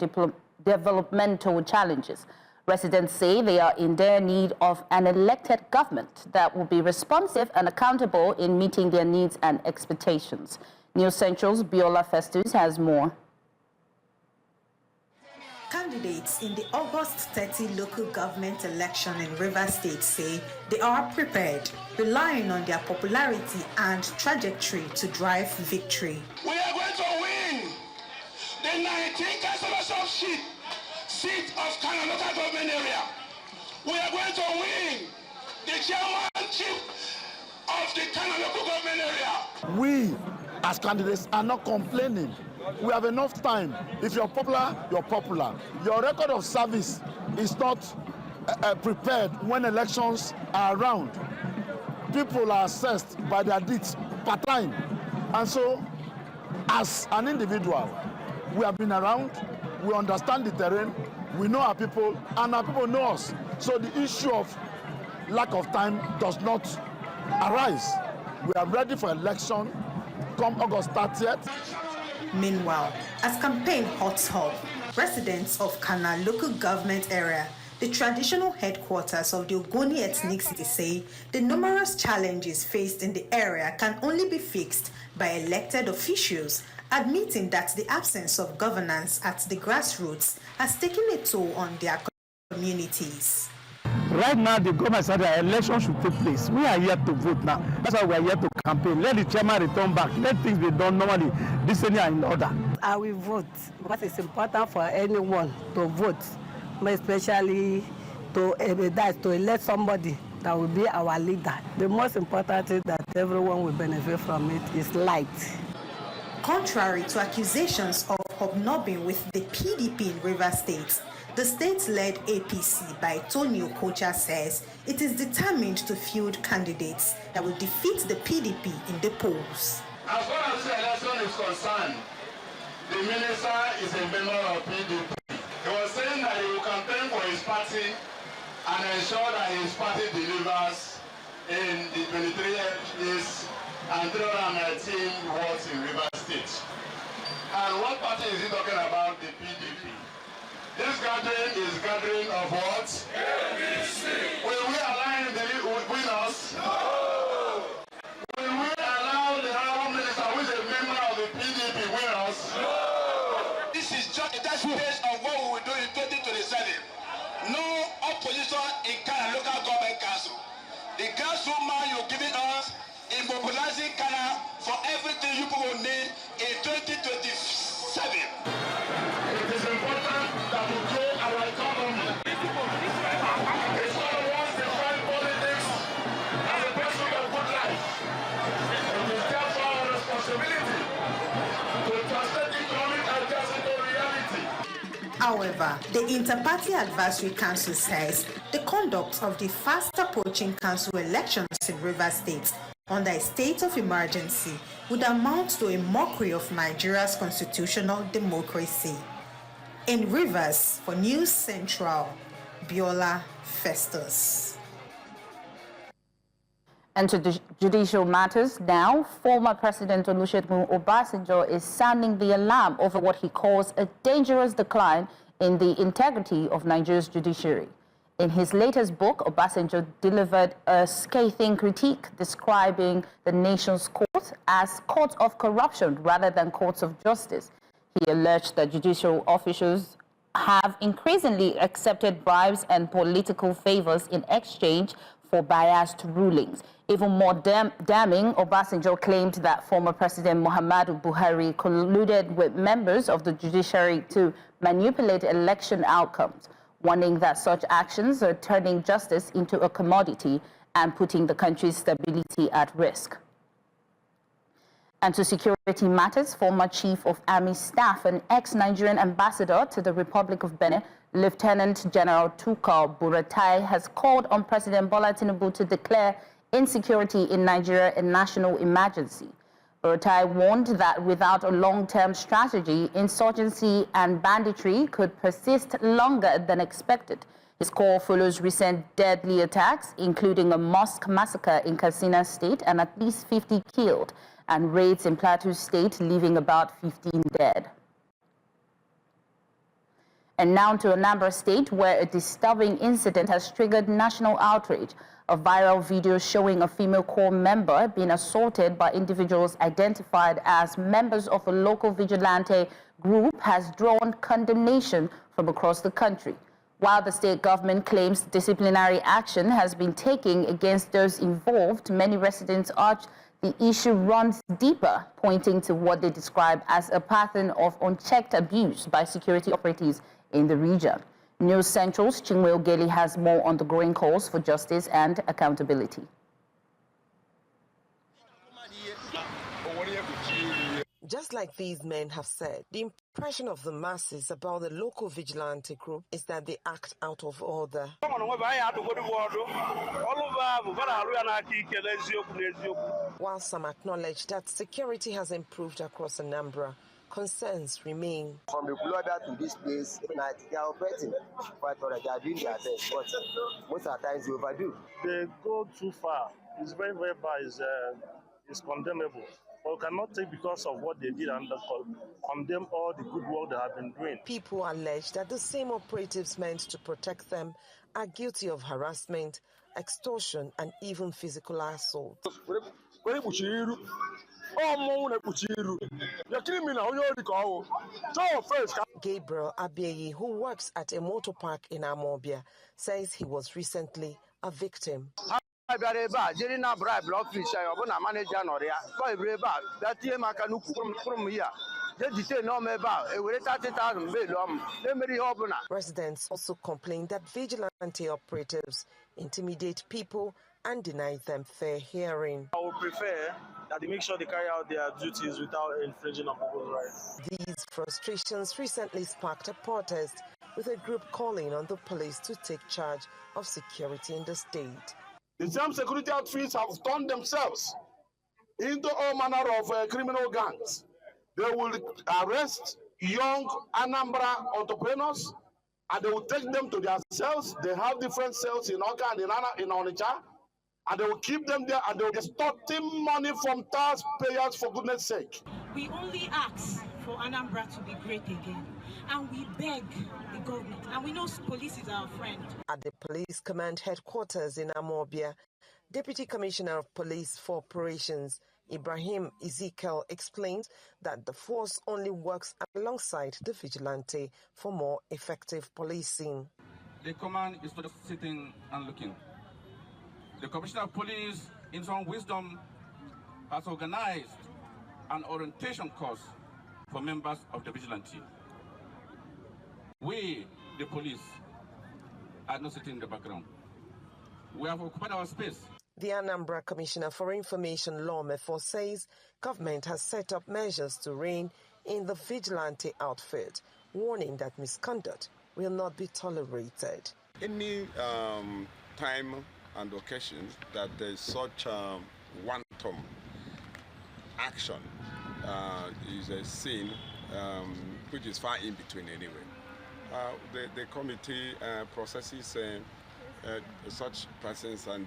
developmental challenges. Residents say they are in dire need of an elected government that will be responsive and accountable in meeting their needs and expectations. News Central's Biola Festus has more. Candidates in the August 30 local government election in Rivers State say they are prepared, relying on their popularity and trajectory to drive victory. We are going to win the 19 councillorship seat of Kano local government area. We are going to win the chairmanship of the Kano local government area. We, as candidates, are not complaining. We have enough time. If you're popular, you're popular. Your record of service is not prepared when elections are around. People are assessed by their deeds per time. And so, as an individual, we have been around, we understand the terrain, we know our people, and our people know us. So the issue of lack of time does not arise. We are ready for election come August 30th. Meanwhile, as campaign hots up, residents of Kana local government area, the traditional headquarters of the Ogoni ethnicity, say the numerous challenges faced in the area can only be fixed by elected officials, admitting that the absence of governance at the grassroots has taken a toll on their communities. Right now, the government said that election should take place. We are here to vote now. That's why we are here to campaign. Let the chairman return back. Let things be done normally, decently and in order. I will vote because it's important for anyone to vote, especially to elect somebody that will be our leader. The most important thing that everyone will benefit from it is light. Contrary to accusations of hobnobbing with the PDP in Rivers State, the state-led APC by Tony Okocha says it is determined to field candidates that will defeat the PDP in the polls. As far as the election is concerned, the minister is a member of PDP. He was saying that he will campaign for his party and ensure that his party delivers in the 23 years and 319 wards in Rivers State. And what party is he talking about? The PDP. This gathering is gathering of what? ABC. Will we allow him to win us? No. Will we allow the Honorable Minister, who is a member of the PDP, win us? No. This is just a test of what we will do in 2027. No opposition in Kana local government council. The grassroots man you're giving us in mobilizing Kana for everything you people will need in 2027. It is important that we grow our economy. It's not once defined politics as a pursuit of good life. It is therefore our responsibility to translate economic ideas into reality. However, the Inter-Party Advisory Council says the conduct of the fast-approaching council elections in Rivers State under a state of emergency would amount to a mockery of Nigeria's constitutional democracy. In Rivers, for News Central, Biola Festus. And to the judicial matters now, former President Olusegun Obasanjo is sounding the alarm over what he calls a dangerous decline in the integrity of Nigeria's judiciary. In his latest book, Obasanjo delivered a scathing critique describing the nation's courts as courts of corruption rather than courts of justice. He alleged that judicial officials have increasingly accepted bribes and political favors in exchange for biased rulings. Even more damning, Obasanjo claimed that former President Muhammadu Buhari colluded with members of the judiciary to manipulate election outcomes, warning that such actions are turning justice into a commodity and putting the country's stability at risk. And to security matters, former Chief of Army Staff and ex-Nigerian ambassador to the Republic of Benin, Lieutenant General Tukur Buratai, has called on President Bola Tinubu to declare insecurity in Nigeria a national emergency. Buratai warned that without a long-term strategy, insurgency and banditry could persist longer than expected. His call follows recent deadly attacks, including a mosque massacre in Katsina State and at least 50 killed, and raids in Plateau State, leaving about 15 dead. And now to Anambra State, where a disturbing incident has triggered national outrage. A viral video showing a female corps member being assaulted by individuals identified as members of a local vigilante group has drawn condemnation from across the country. While the state government claims disciplinary action has been taken against those involved, many residents urge the issue runs deeper, pointing to what they describe as a pattern of unchecked abuse by security operatives in the region. News Central's Chinwe Ogeli has more on the growing calls for justice and accountability. Just like these men have said, the impression of the masses about the local vigilante group is that they act out of order. While some acknowledge that security has improved across Anambra, concerns remain. From the border to this place, they are operating quite all right. They are doing their best, but most of the times they overdo. They go too far. It's very, very bad. It's condemnable. But we cannot take because of what they did and condemn all the good work they have been doing. People allege that the same operatives meant to protect them are guilty of harassment, extortion, and even physical assault. Gabriel Abiyi, who works at a motor park in Amobia, says he was recently a victim. Residents also complain that vigilante operatives intimidate people and deny them fair hearing. I would prefer that they make sure they carry out their duties without infringing on people's rights. These frustrations recently sparked a protest with a group calling on the police to take charge of security in the state. The same security outfits have turned themselves into all manner of criminal gangs. They will arrest young Anambra entrepreneurs and they will take them to their cells. They have different cells in Oka and in Onitsha, and they will keep them there and they will extorting money from taxpayers for goodness sake. We only ask for Anambra to be great again, and we beg the government, and we know police is our friend. At the police command headquarters in Amobia, Deputy Commissioner of Police for Operations Ibrahim Ezekiel explains that the force only works alongside the vigilante for more effective policing. The command is not just sitting and looking. The Commissioner of Police, in his own wisdom, has organized an orientation course for members of the vigilante. We, the police, are not sitting in the background. We have occupied our space. The Anambra Commissioner for Information Law Mefo says government has set up measures to rein in the vigilante outfit, warning that misconduct will not be tolerated. Any time and occasion that there is such wanton action is a sin which is far in between anyway. The committee processes such persons and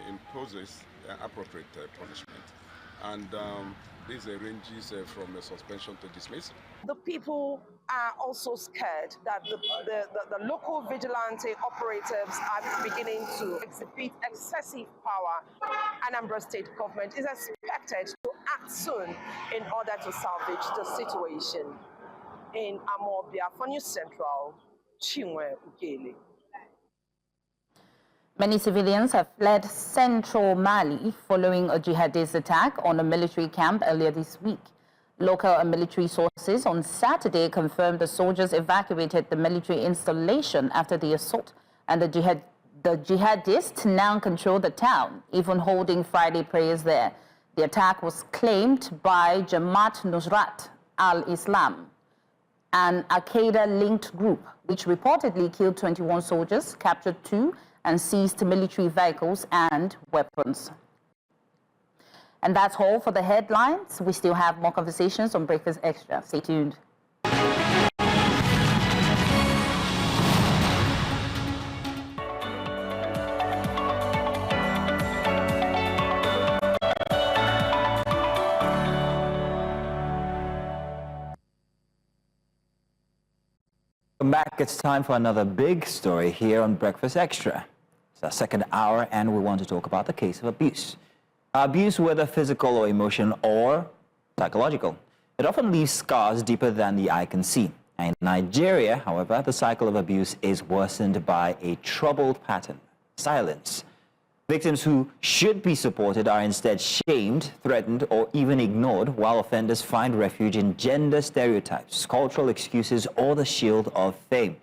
imposes appropriate punishment. And this ranges from a suspension to dismissal. The people are also scared that the local vigilante operatives are beginning to exhibit excessive power. Anambra State government is expected to act soon in order to salvage the situation. In Amobia, for News Central, Chinwe Ogeli. Many civilians have fled central Mali following a jihadist attack on a military camp earlier this week. Local and military sources on Saturday confirmed the soldiers evacuated the military installation after the assault, and the jihadists now control the town, even holding Friday prayers there. The attack was claimed by Jamaat Nusrat al-Islam, an Al-Qaeda-linked group, which reportedly killed 21 soldiers, captured 2, and seized military vehicles and weapons. And that's all for the headlines. We still have more conversations on Breakfast Extra. Stay tuned. Welcome back. It's time for another big story here on Breakfast Extra. It's our second hour, and we want to talk about the case of abuse. Abuse, whether physical or emotional or psychological, it often leaves scars deeper than the eye can see. In Nigeria, however, the cycle of abuse is worsened by a troubled pattern: silence. Victims who should be supported are instead shamed, threatened, or even ignored, while offenders find refuge in gender stereotypes, cultural excuses, or the shield of fame.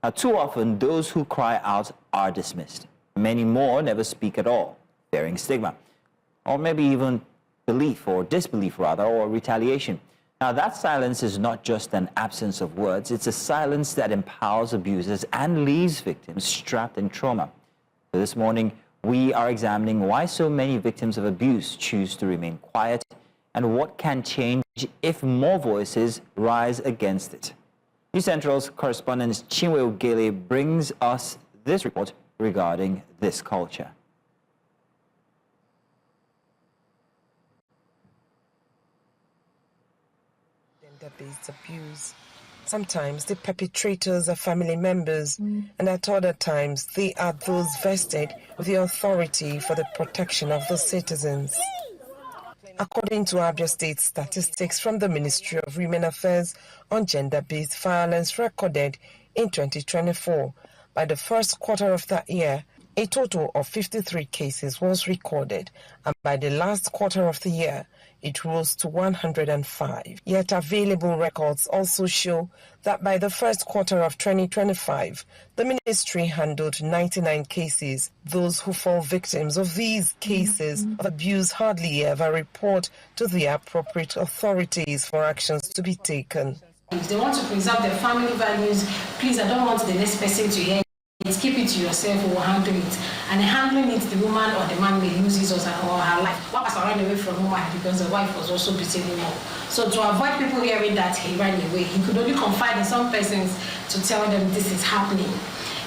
Now, too often, those who cry out are dismissed. Many more never speak at all, fearing stigma, or maybe even belief or disbelief, rather, or retaliation. Now, that silence is not just an absence of words, it's a silence that empowers abusers and leaves victims strapped in trauma. So this morning, we are examining why so many victims of abuse choose to remain quiet and what can change if more voices rise against it. News Central's correspondent Chinwe Ogele brings us this report regarding this culture. Gender-based abuse. Sometimes the perpetrators are family members, and at other times they are those vested with the authority for the protection of the citizens. According to Abia State statistics from the Ministry of Women Affairs on gender-based violence recorded in 2024, by the first quarter of that year, a total of 53 cases was recorded, and by the last quarter of the year, it rose to 105. Yet available records also show that by the first quarter of 2025, the ministry handled 99 cases. Those who fall victims of these cases of abuse hardly ever report to the appropriate authorities for actions to be taken. If they want to preserve their family values, please, I don't want the next person to hear it. Keep it to yourself, or handle it. And handling it, the woman or the man may lose his or her life. One was ran away from woman because the wife was also beating him up. So to avoid people hearing that he ran away, he could only confide in some persons to tell them this is happening.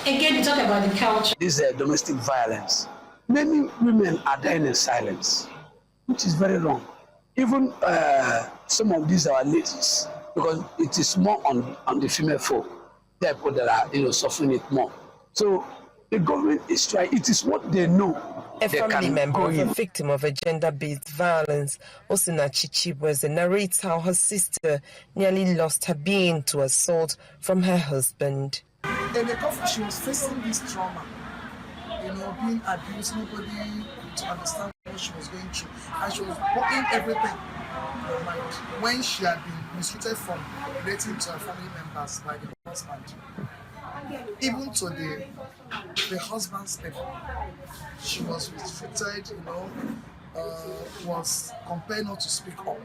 Again, we talk about the culture. This is domestic violence. Many women are dying in silence, which is very wrong. Even some of these are ladies, because it is more on the female folk. There are people that are suffering it more. So the government is trying, it is what they know. A family member of a victim of a gender-based violence, Osina Chichibweze, narrates how her sister nearly lost her being to assault from her husband. In the coffee, she was facing this trauma, being abused, nobody could understand what she was going through. And she was working everything in her mind when she had been mistreated from relating to her family members by the husband. Even to the husband's people, she was restricted, was compelled not to speak up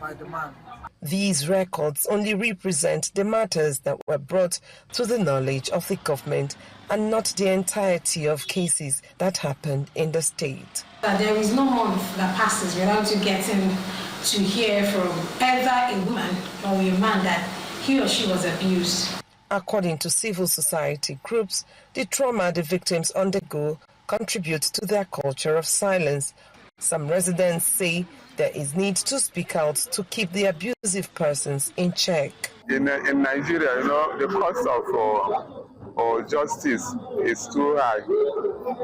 by the man. These records only represent the matters that were brought to the knowledge of the government and not the entirety of cases that happened in the state. There is no month that passes without you getting to hear from either a woman or a man that he or she was abused. According to civil society groups, the trauma the victims undergo contributes to their culture of silence. Some residents say there is need to speak out to keep the abusive persons in check. In Nigeria, the cost of justice is too high.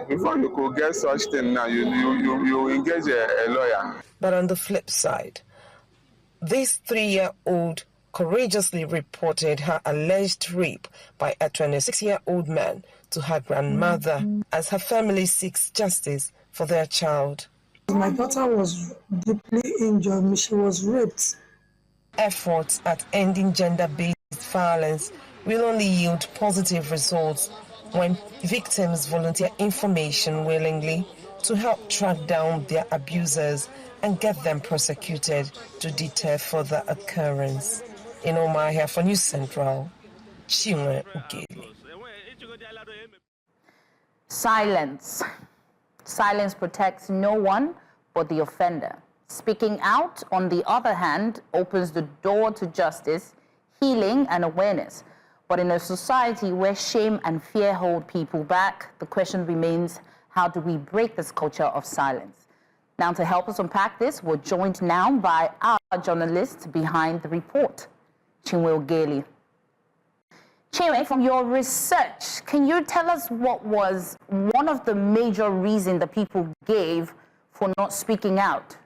Before you could get such thing now, you engage a lawyer. But on the flip side, this 3-year-old courageously reported her alleged rape by a 26-year-old man to her grandmother as her family seeks justice for their child. My daughter was deeply injured. She was raped. Efforts at ending gender-based violence will only yield positive results when victims volunteer information willingly to help track down their abusers and get them prosecuted to deter further occurrence. In Omahia for News Central, Chinwe Ogele. Silence. Silence protects no one but the offender. Speaking out, on the other hand, opens the door to justice, healing, and awareness. But in a society where shame and fear hold people back, the question remains, how do we break this culture of silence? Now, to help us unpack this, we're joined now by our journalist behind the report, Chinwe Ogele. Chinwe, from your research, can you tell us what was one of the major reasons the people gave for not speaking out?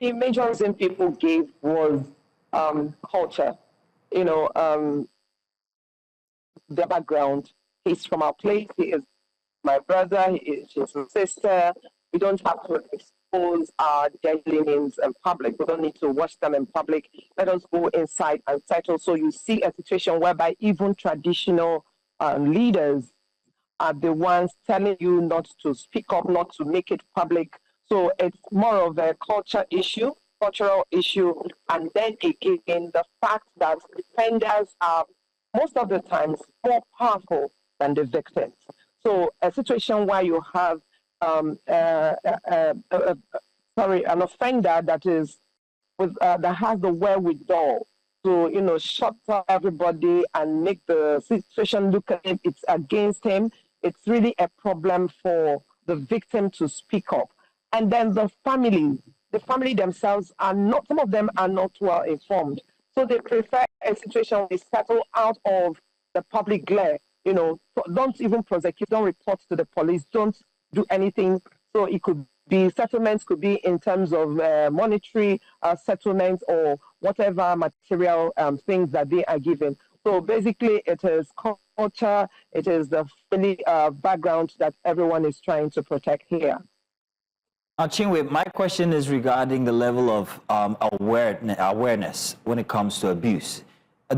The major reason people gave was culture. You know, their background. He's from our place. He is my brother. She's my sister. We don't have to expose our deadly names in public. We don't need to watch them in public. Let us go inside and settle. So you see a situation whereby even traditional leaders are the ones telling you not to speak up, not to make it public. So it's more of a cultural issue, and then again, the fact that defenders are most of the times more powerful than the victims. So a situation where you have an offender that is that has the wherewithal to shut up everybody and make the situation look as if it's against him. It's really a problem for the victim to speak up. And then the family themselves are not, some of them are not well informed. So they prefer a situation where they settle out of the public glare. Don't even prosecute, don't report to the police, don't do anything. So it could be settlements, could be in terms of monetary settlements or whatever material things that they are given. So basically, it is culture, it is the family background that everyone is trying to protect here. Chinwe, my question is regarding the level of awareness when it comes to abuse.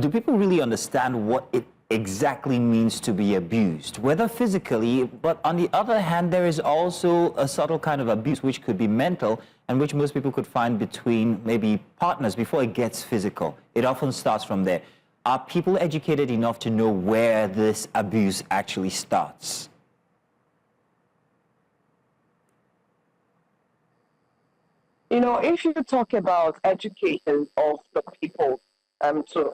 Do people really understand what it exactly means to be abused, whether physically, but on the other hand, there is also a subtle kind of abuse which could be mental and which most people could find between maybe partners before it gets physical. It often starts from there. Are people educated enough to know where this abuse actually starts? If you talk about education of the people, to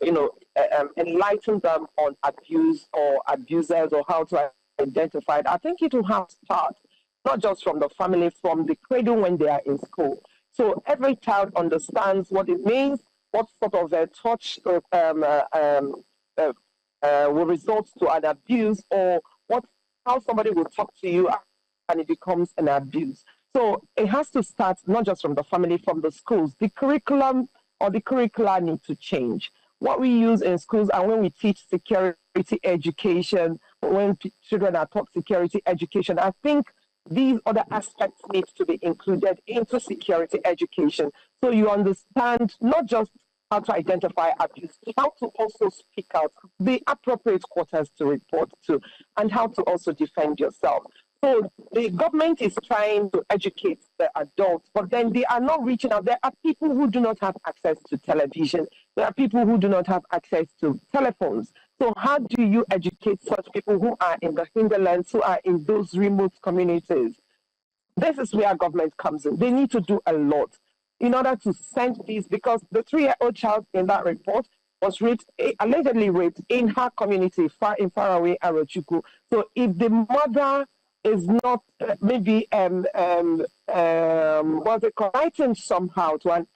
enlighten them on abuse or abusers or how to identify it, I think it will have to start not just from the family, from the cradle when they are in school. So every child understands what it means, what sort of a touch will result to an abuse, or how somebody will talk to you and it becomes an abuse. So it has to start not just from the family, from the schools. The curriculum or the curricula need to change. What we use in schools and when we teach security education, when children are taught security education, I think these other aspects need to be included into security education. So you understand not just how to identify abuse, how to also speak out, the appropriate quarters to report to, and how to also defend yourself. So the government is trying to educate the adults, but then they are not reaching out. There are people who do not have access to television. There are people who do not have access to telephones. So how do you educate such people who are in the hinterlands, who are in those remote communities? This is where government comes in. They need to do a lot in order to send these, because the 3-year-old child in that report was allegedly raped in her community, far away Arochukwu. So if the mother is not maybe writing somehow to an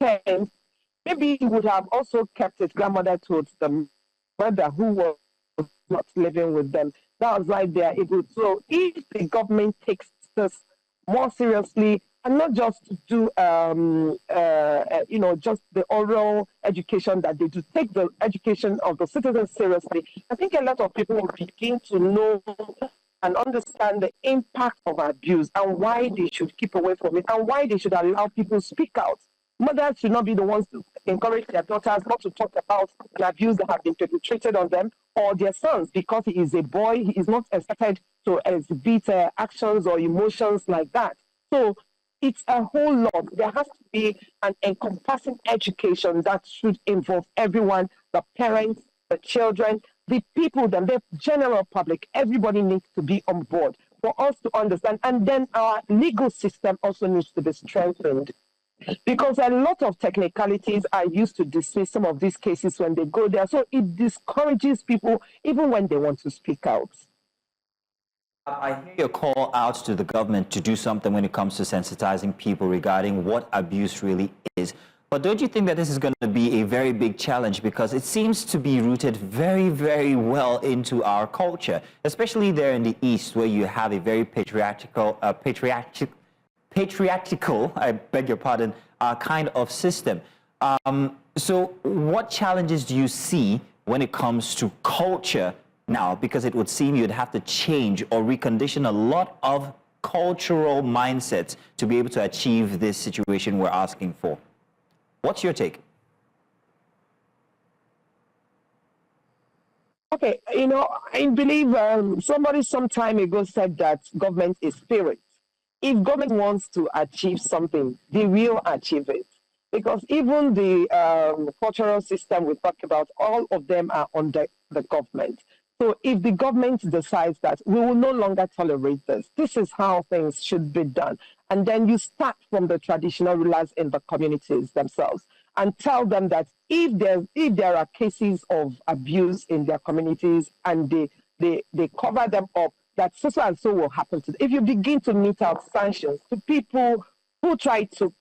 extent, maybe he would have also kept his grandmother towards the mother who was not living with them. That was why they are able to. So if the government takes this more seriously and not just to do just the oral education that they do, take the education of the citizens seriously, I think a lot of people will begin to know and understand the impact of abuse and why they should keep away from it and why they should allow people to speak out. Mothers should not be the ones to encourage their daughters not to talk about an abuse that has been perpetrated on them, or their sons, because he is a boy, he is not expected to exhibit actions or emotions like that. So it's a whole lot. There has to be an encompassing education that should involve everyone, the parents, the children, the people, the general public. Everybody needs to be on board for us to understand. And then our legal system also needs to be strengthened, because a lot of technicalities are used to dismiss some of these cases when they go there. So it discourages people even when they want to speak out. I hear your call out to the government to do something when it comes to sensitizing people regarding what abuse really is. But don't you think that this is going to be a very big challenge, because it seems to be rooted very, very well into our culture, especially there in the East, where you have a very patriarchal, I beg your pardon, kind of system. So what challenges do you see when it comes to culture now? Because it would seem you'd have to change or recondition a lot of cultural mindsets to be able to achieve this situation we're asking for. What's your take? Okay, you know, I believe somebody some time ago said that government is spirit. If government wants to achieve something, they will achieve it. Because even the cultural system we talk about, all of them are under the government. So if the government decides that we will no longer tolerate this, this is how things should be done. And then you start from the traditional rulers in the communities themselves and tell them that if there are cases of abuse in their communities and they cover them up, that so and so will happen to them. If you begin to mete out sanctions to people who try to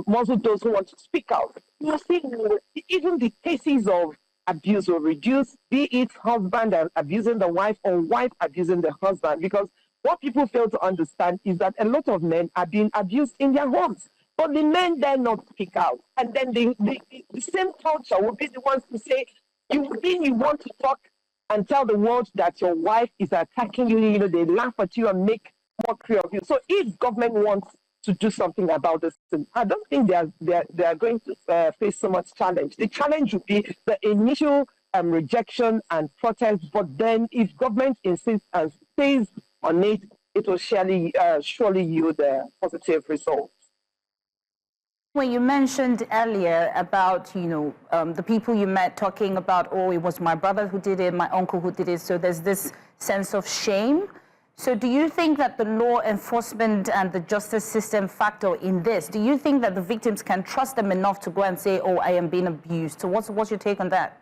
muzzle those who want to speak out, you see even the cases of abuse will reduce, be it husband abusing the wife or wife abusing the husband. Because what people fail to understand is that a lot of men are being abused in their homes, but the men dare not speak out. And then the same culture will be the ones to say, you want to talk and tell the world that your wife is attacking you, you know, they laugh at you and make mockery of you. So if government wants to do something about this, I don't think they are going to face so much challenge. The challenge would be the initial rejection and protest, but then if government insists and stays on it, it will surely yield positive results. When you mentioned earlier about, you know, the people you met talking about, oh, it was my brother who did it, my uncle who did it, so there's this sense of shame. So do you think that the law enforcement and the justice system factor in this? Do you think that the victims can trust them enough to go and say, oh, I am being abused? So what's your take on that?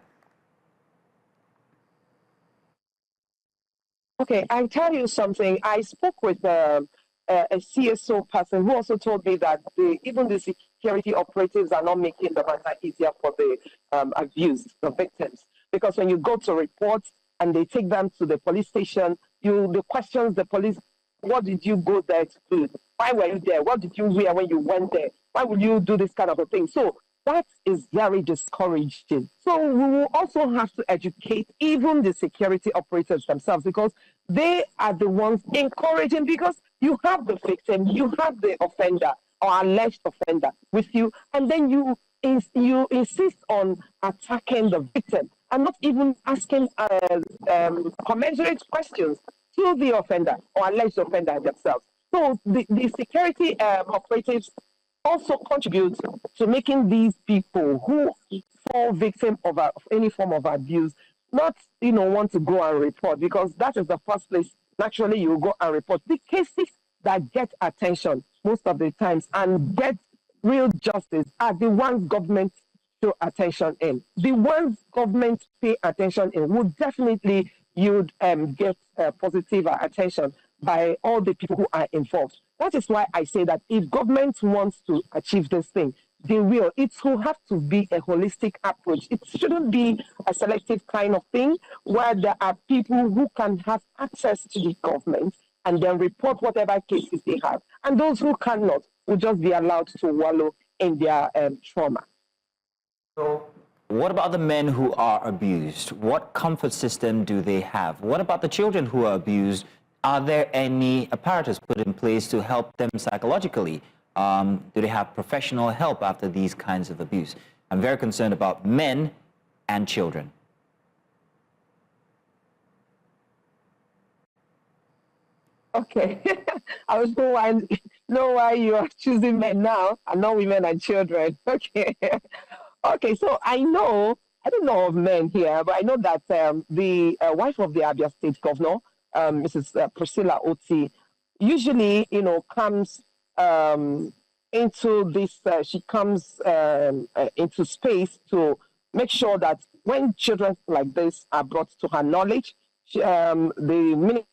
Okay, I'll tell you something. I spoke with a CSO person who also told me that even the security operatives are not making the matter easier for the abused, the victims. Because when you go to report and they take them to the police station, the questions the police, what did you go there to do? Why were you there? What did you wear when you went there? Why would you do this kind of a thing? So that is very discouraging. So we will also have to educate even the security operators themselves, because they are the ones encouraging, because you have the victim, you have the offender or alleged offender with you, and then you insist on attacking the victim and not even asking commensurate questions to the offender or alleged offender themselves. So the security operatives also contribute to making these people who fall victim of any form of abuse not, want to go and report, because that is the first place naturally you go and report. The cases that get attention most of the times and get real justice are the ones government show attention in. The ones government pay attention in would definitely get positive attention by all the people who are involved. That is why I say that if government wants to achieve this thing, they will. It will have to be a holistic approach. It shouldn't be a selective kind of thing where there are people who can have access to the government and then report whatever cases they have. And those who cannot will just be allowed to wallow in their trauma. So what about the men who are abused? What comfort system do they have? What about the children who are abused? Are there any apparatus put in place to help them psychologically? Do they have professional help after these kinds of abuse? I'm very concerned about men and children. Okay, I was know why you are choosing men now and not women and children. Okay, okay. So I don't know of men here, but I know that the wife of the Abia State Governor, Mrs. Priscilla Oti, usually comes into this. She comes into space to make sure that when children like this are brought to her knowledge, the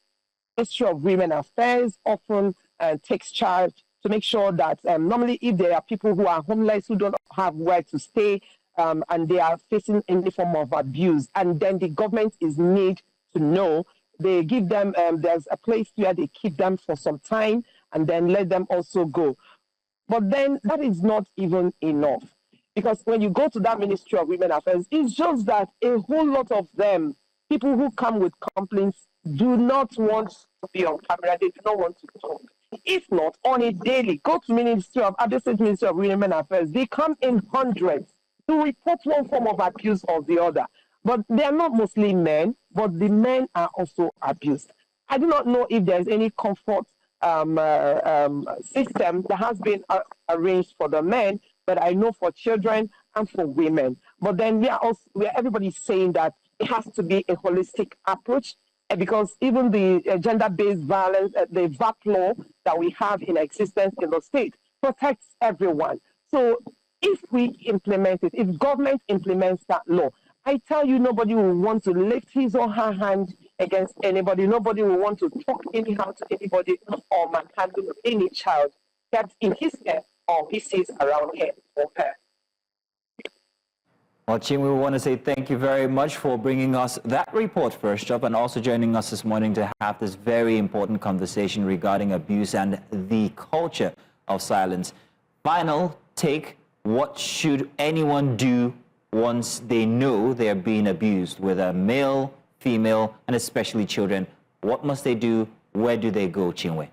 Ministry of Women Affairs often takes charge to make sure that normally if there are people who are homeless, who don't have where to stay, and they are facing any form of abuse, and then the government is made to know, they give them, there's a place where they keep them for some time and then let them also go. But then that is not even enough. Because when you go to that Ministry of Women Affairs, it's just that a whole lot of them, people who come with complaints, do not want to be on camera. They do not want to talk. If not, on a daily, go to Ministry of Women Affairs. They come in hundreds to report one form of abuse or the other. But they are not mostly men, but the men are also abused. I do not know if there's any comfort system that has been arranged for the men, but I know for children and for women. But then everybody's saying that it has to be a holistic approach, because even the gender-based violence, the VAP law that we have in existence in the state protects everyone. So if we implement it, if government implements that law, I tell you, nobody will want to lift his or her hand against anybody. Nobody will want to talk anyhow to anybody or manhandle any child kept in his care or he sees around him or her. Well, Chin, we want to say thank you very much for bringing us that report first up, and also joining us this morning to have this very important conversation regarding abuse and the culture of silence. Final take, what should anyone do once they know they're being abused, whether male, female, and especially children? What must they do? Where do they go, Chinwe?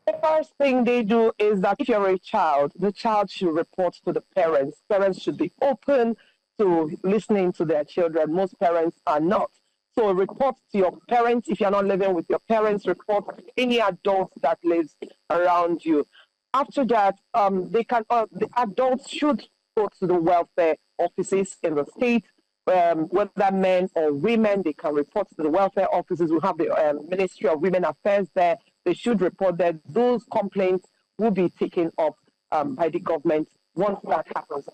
The first thing they do is that if you're a child, the child should report to the parents. Parents should be open to listening to their children. Most parents are not. So report to your parents. If you're not living with your parents, report to any adult that lives around you. After that, the adults should go to the welfare offices in the state. Whether men or women, they can report to the welfare offices. We have the Ministry of Women Affairs there. They should report that those complaints will be taken up by the government once that happens.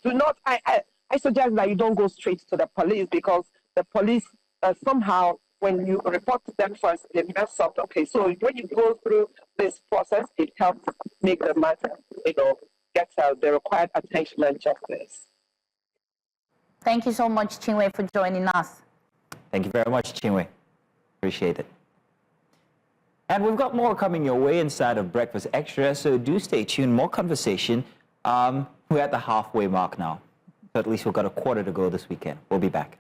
I suggest that you don't go straight to the police, because the police somehow, when you report to them first, they mess up. Okay, so when you go through this process, it helps make the matter, get the required attention and justice. Thank you so much, Chinwe, for joining us. Thank you very much, Chinwe. Appreciate it. And we've got more coming your way inside of Breakfast Extra, so do stay tuned. More conversation. We're at the halfway mark now, so at least we've got a quarter to go this weekend. We'll be back.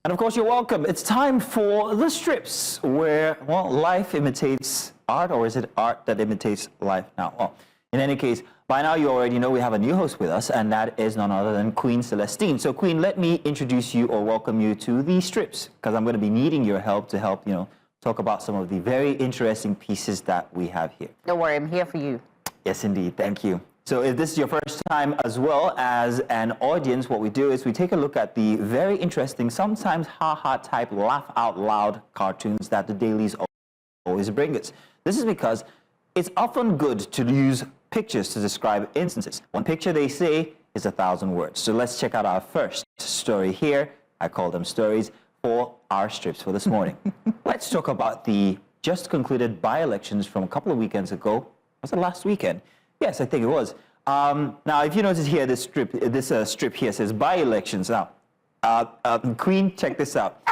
And of course, you're welcome. It's time for the strips, where, well, life imitates art, or is it art that imitates life now? Well, in any case, by now you already know we have a new host with us, and that is none other than Queen Celestine. So, Queen, let me introduce you or welcome you to the strips, because I'm going to be needing your help to help, talk about some of the very interesting pieces that we have here. Don't worry, I'm here for you. Yes, indeed. Thank you. So if this is your first time as well as an audience, what we do is we take a look at the very interesting, sometimes ha-ha type, laugh out loud cartoons that the dailies always bring us. This is because it's often good to use pictures to describe instances. One picture, they say, is 1,000 words. So let's check out our first story here. I call them stories for our strips for this morning. Let's talk about the just concluded by-elections from a couple of weekends ago. Was it last weekend? Yes, I think it was. Now, if you notice here, this strip here says by-elections. Now, Queen, check this out.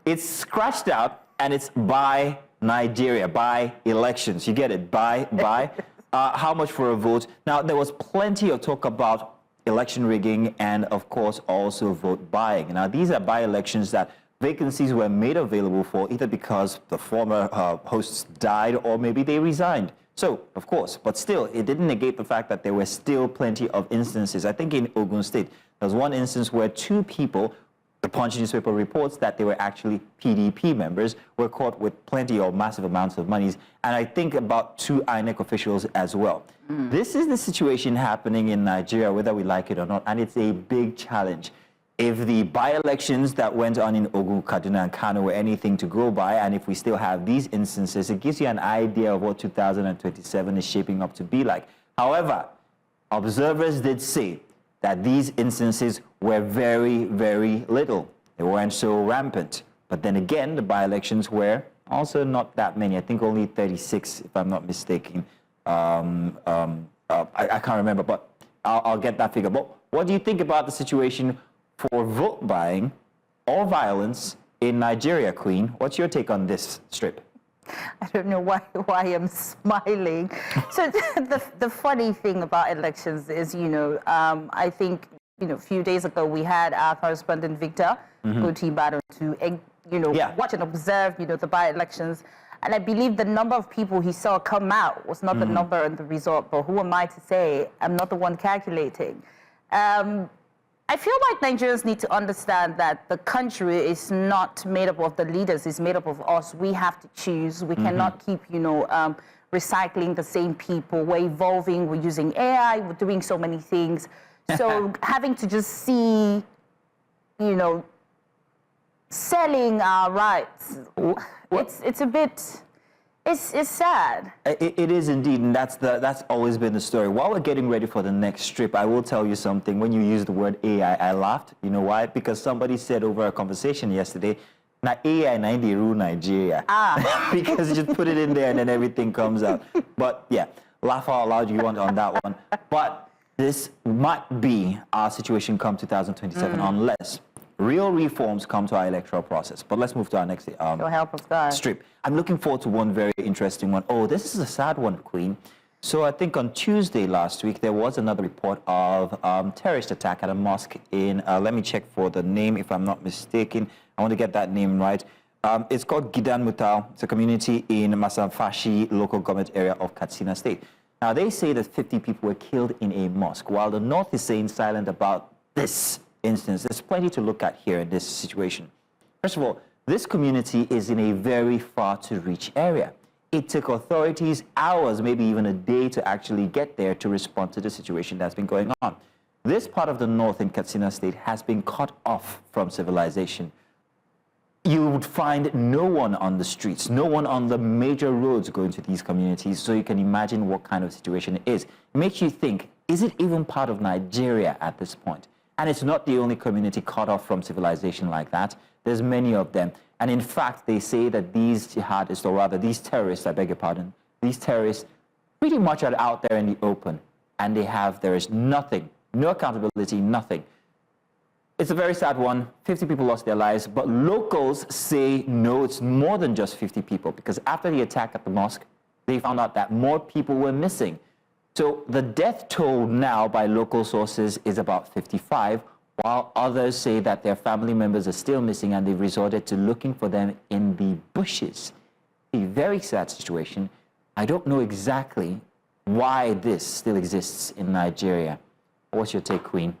It's scratched out, and it's by Nigeria, by elections. You get it? By. How much for a vote? Now, there was plenty of talk about election rigging and, of course, also vote buying. Now, these are by-elections that vacancies were made available for, either because the former hosts died or maybe they resigned. So, of course, but still, it didn't negate the fact that there were still plenty of instances. I think in Ogun State, there was one instance where 2 people, the Punch newspaper reports that they were actually PDP members, were caught with plenty or massive amounts of monies, and I think about 2 INEC officials as well. This is the situation happening in Nigeria, whether we like it or not, and it's a big challenge. if the by-elections that went on in Ogun, Kaduna, and Kano were anything to go by, and if we still have these instances, it gives you an idea of what 2027 is shaping up to be like. However, observers did say that these instances were very, very little. They weren't so rampant. But then again, the by-elections were also not that many. I think only 36, if I'm not mistaken. I can't remember, but I'll get that figure. But what do you think about the situation for vote buying or violence in Nigeria, Queen? What's your take on this, Strip? I don't know why I'm smiling. So the funny thing about elections is, I think, a few days ago we had our correspondent Victor go to Ibadan to, watch and observe, the by-elections. And I believe the number of people he saw come out was not the number and the result, but who am I to say? I'm not the one calculating. I feel like Nigerians need to understand that the country is not made up of the leaders, it's made up of us. We have to choose. We cannot keep, recycling the same people. We're evolving, we're using AI, we're doing so many things. So having to just see, selling our rights, it's a bit... It's sad. It is indeed, and that's always been the story. While we're getting ready for the next strip, I will tell you something. When you used the word AI, I laughed. You know why? Because somebody said over a conversation yesterday, "Na AI na they rule Nigeria." Because you just put it in there and then everything comes out. But yeah, laugh out loud you want on that one. But this might be our situation come 2027 unless real reforms come to our electoral process. But let's move to our next so help us God. Strip. I'm looking forward to one very interesting one. Oh, this is a sad one, Queen. So I think on Tuesday last week, there was another report of terrorist attack at a mosque in, let me check for the name if I'm not mistaken. I want to get that name right. It's called Gidan Mutal. It's a community in Masamfashi local government area of Katsina State. Now, they say that 50 people were killed in a mosque, while the North is saying silent about this instance. There's plenty to look at here in this situation. First of all, this community is in a very far-to-reach area. It took authorities hours, maybe even a day, to actually get there to respond to the situation that's been going on. This part of the North in Katsina State has been cut off from civilization. You would find no one on the streets, no one on the major roads going to these communities, so you can imagine what kind of situation it is. It makes you think, is it even part of Nigeria at this point? And it's not the only community cut off from civilization like that. There's many of them. And in fact, they say that these jihadists, or rather these terrorists, I beg your pardon, these terrorists pretty much are out there in the open. And there is nothing, no accountability, nothing. It's a very sad one. 50 people lost their lives. But locals say, no, it's more than just 50 people. Because after the attack at the mosque, they found out that more people were missing. So the death toll now by local sources is about 55, while others say that their family members are still missing and they've resorted to looking for them in the bushes. A very sad situation. I don't know exactly why this still exists in Nigeria. What's your take, Queen?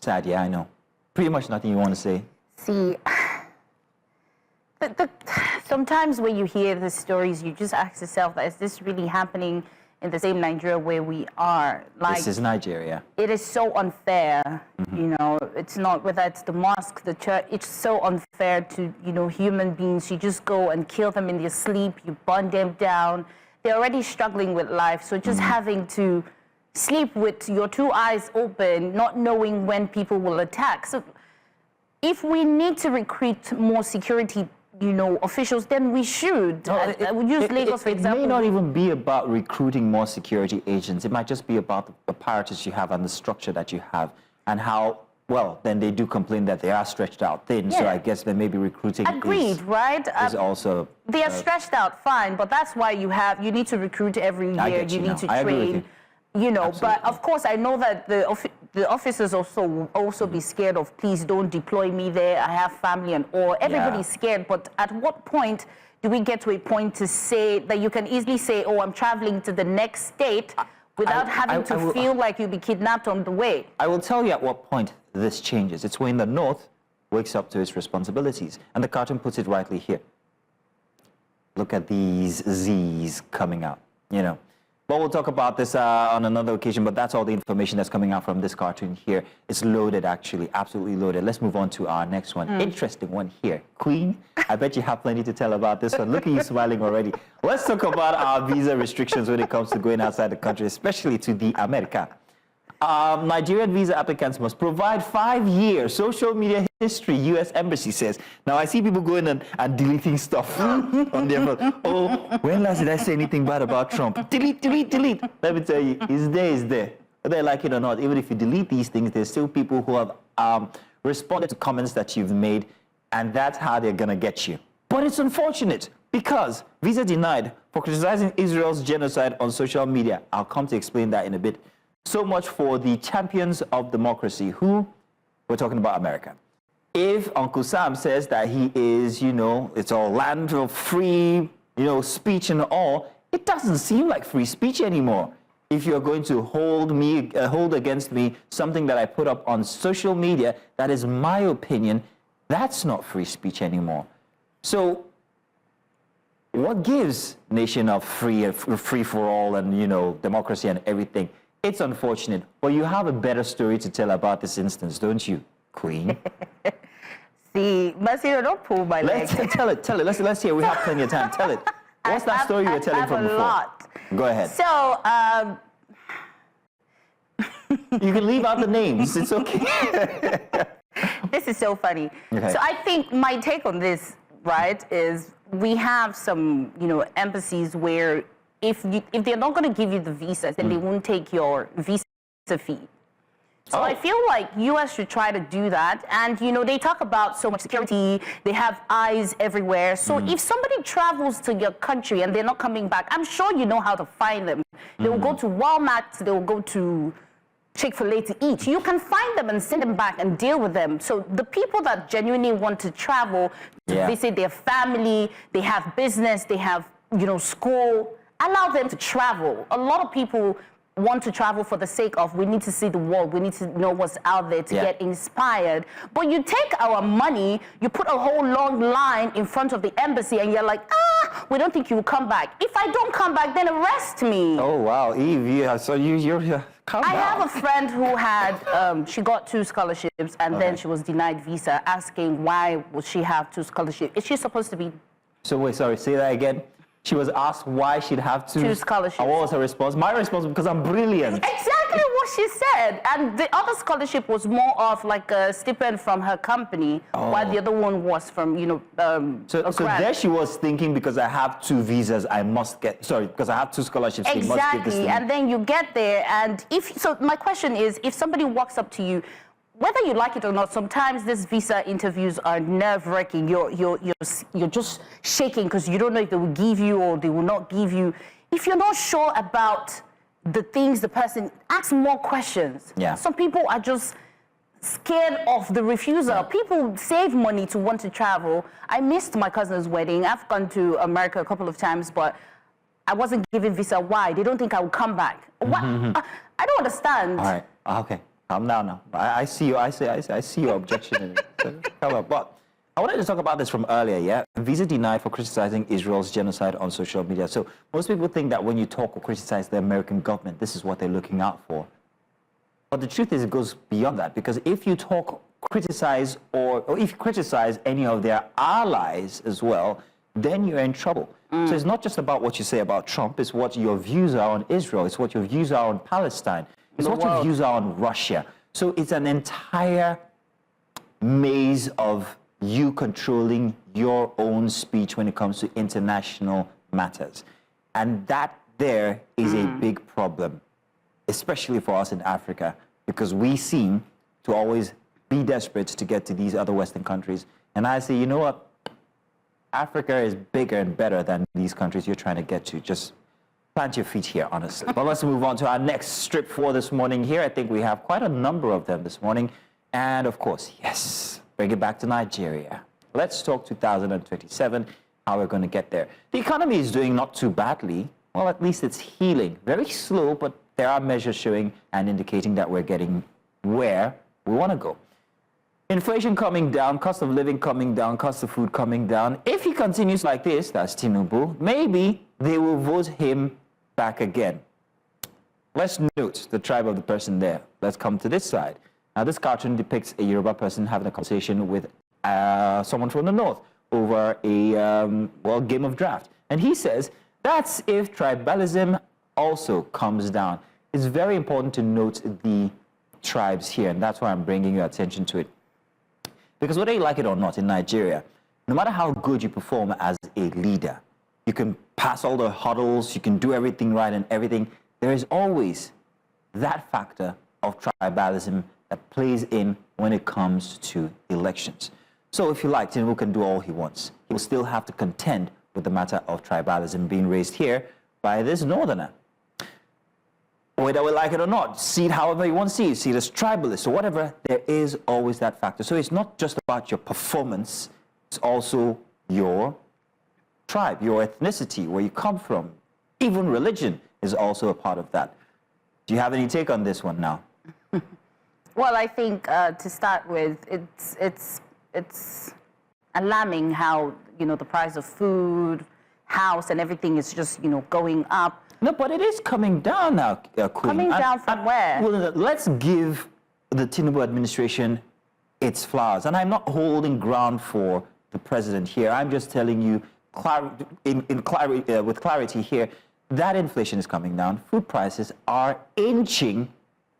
Sad, yeah, I know. Pretty much nothing you want to say. See, sometimes when you hear the stories, you just ask yourself, is this really happening in the same Nigeria where we are? Like, this is Nigeria. It is so unfair, it's not, whether it's the mosque, the church, it's so unfair to, human beings. You just go and kill them in their sleep, you burn them down. They're already struggling with life, so just having to sleep with your two eyes open, not knowing when people will attack. So if we need to recruit more security officials, then we should. We use Lagos, for example. It may not even be about recruiting more security agents. It might just be about the apparatus you have and the structure that you have, and how, well, then they do complain that they are stretched out thin. Yeah. So I guess then maybe recruiting right? is also... They are stretched out, fine, but that's why you need to recruit every year. You need to train. But of course, I know that the officers also be scared of, please don't deploy me there, I have family and all. Everybody's scared, but at what point do we get to a point to say that you can easily say, oh, I'm traveling to the next state without having to feel like you'll be kidnapped on the way? I will tell you at what point this changes. It's when the North wakes up to its responsibilities. And the cartoon puts it rightly here. Look at these Z's coming out, But we'll talk about this on another occasion, but that's all the information that's coming out from this cartoon here. It's loaded, actually, absolutely loaded. Let's move on to our next one. Interesting one here. Queen, I bet you have plenty to tell about this one. Look at you smiling already. Let's talk about our visa restrictions when it comes to going outside the country, especially to the America. Nigerian visa applicants must provide 5-year social media history, U.S. Embassy says. Now, I see people going and deleting stuff on their phone. Oh, when last did I say anything bad about Trump? Delete, delete, delete. Let me tell you, it's there, it's there. Whether they like it or not, even if you delete these things, there's still people who have responded to comments that you've made, and that's how they're going to get you. But it's unfortunate because visa denied for criticizing Israel's genocide on social media. I'll come to explain that in a bit. So much for the champions of democracy, who we're talking about America. If Uncle Sam says that he is, it's all land of free, speech and all, it doesn't seem like free speech anymore. If you're going to hold against me something that I put up on social media, that is my opinion, that's not free speech anymore. So what gives nation of free for all and, democracy and everything? It's unfortunate, but you have a better story to tell about this instance, don't you, Queen? See, Masiro, don't pull my leg. Tell it. Let's hear. We have plenty of time. Tell it. What's that story you were telling from before? Lot. Go ahead. So, you can leave out the names. It's okay. This is so funny. Okay. So I think my take on this, right, is we have some, embassies where if they're not going to give you the visas, then they won't take your visa fee. So I feel like U.S. should try to do that. And, they talk about so much security. They have eyes everywhere. So if somebody travels to your country and they're not coming back, I'm sure you know how to find them. They will go to Walmart. They will go to Chick-fil-A to eat. You can find them and send them back and deal with them. So the people that genuinely want to travel to visit their family, they have business, they have, school, allow them to travel. A lot of people want to travel for the sake of, we need to see the world, we need to know what's out there to get inspired. But you take our money, you put a whole long line in front of the embassy, and you're like, we don't think you will come back. If I don't come back, then arrest me. Oh, wow, Eve, so you're calm down. I have a friend who had, she got 2 scholarships, and then she was denied visa, asking why would she have 2 scholarships? Is she supposed to be... So wait, sorry, say that again. She was asked why she'd have 2 scholarships. And what was her response? My response was because I'm brilliant. Exactly what she said. And the other scholarship was more of like a stipend from her company, while the other one was from, So there she was thinking, because I have 2 visas, I must get, because I have 2 scholarships, they must give this to me. And then you get there, and so my question is, if somebody walks up to you, whether you like it or not, sometimes these visa interviews are nerve-wracking. You're just shaking because you don't know if they will give you or they will not give you. If you're not sure about the things the person, ask more questions. Yeah. Some people are just scared of the refusal. People save money to want to travel. I missed my cousin's wedding. I've gone to America a couple of times, but I wasn't given visa. Why? They don't think I will come back. What? I don't understand. All right. Okay. Calm down now. I see you. I see your objection in it. So, come on. But I wanted to talk about this from earlier, yeah? Visa denied for criticizing Israel's genocide on social media. So most people think that when you talk or criticize the American government, this is what they're looking out for. But the truth is, it goes beyond that, because if you criticize or if you criticize any of their allies as well, then you're in trouble. So it's not just about what you say about Trump, it's what your views are on Israel, it's what your views are on Palestine, it's what your views are on Russia. So it's an entire maze of you controlling your own speech when it comes to international matters. And that there is a big problem, especially for us in Africa, because we seem to always be desperate to get to these other Western countries. And I say, you know what? Africa is bigger and better than these countries you're trying to get to. Just plant your feet here, honestly. But let's move on to our next strip for this morning here. I think we have quite a number of them this morning. And of course, yes, bring it back to Nigeria. Let's talk 2027, how we're going to get there. The economy is doing not too badly. Well, at least it's healing. Very slow, but there are measures showing and indicating that we're getting where we want to go. Inflation coming down, cost of living coming down, cost of food coming down. If he continues like this, that's Tinubu, maybe they will vote him back again. let's note the tribe of the person there. Let's come to this side. Now, this cartoon depicts a Yoruba person having a conversation with someone from the north over a, game of draft. And he says, that's if tribalism also comes down. It's very important to note the tribes here, and that's why I'm bringing your attention to it. Because whether you like it or not, in Nigeria, no matter how good you perform as a leader, you can pass all the hurdles, you can do everything right and everything, there is always that factor of tribalism that plays in when it comes to elections. So if you like, Tinubu can do all he wants. He will still have to contend with the matter of tribalism being raised here by this northerner. Whether we like it or not, see it however you want to see it as tribalist or whatever, there is always that factor. So it's not just about your performance, it's also your tribe, your ethnicity, where you come from. Even religion is also a part of that. Do you have any take on this one now? Well, I think to start with, it's alarming how, the price of food, house, and everything is just, going up. No, but it is coming down now, Queen. Coming down from where? Well, let's give the Tinubu administration its flowers. And I'm not holding ground for the president here. I'm just telling you with clarity here, that inflation is coming down. Food prices are inching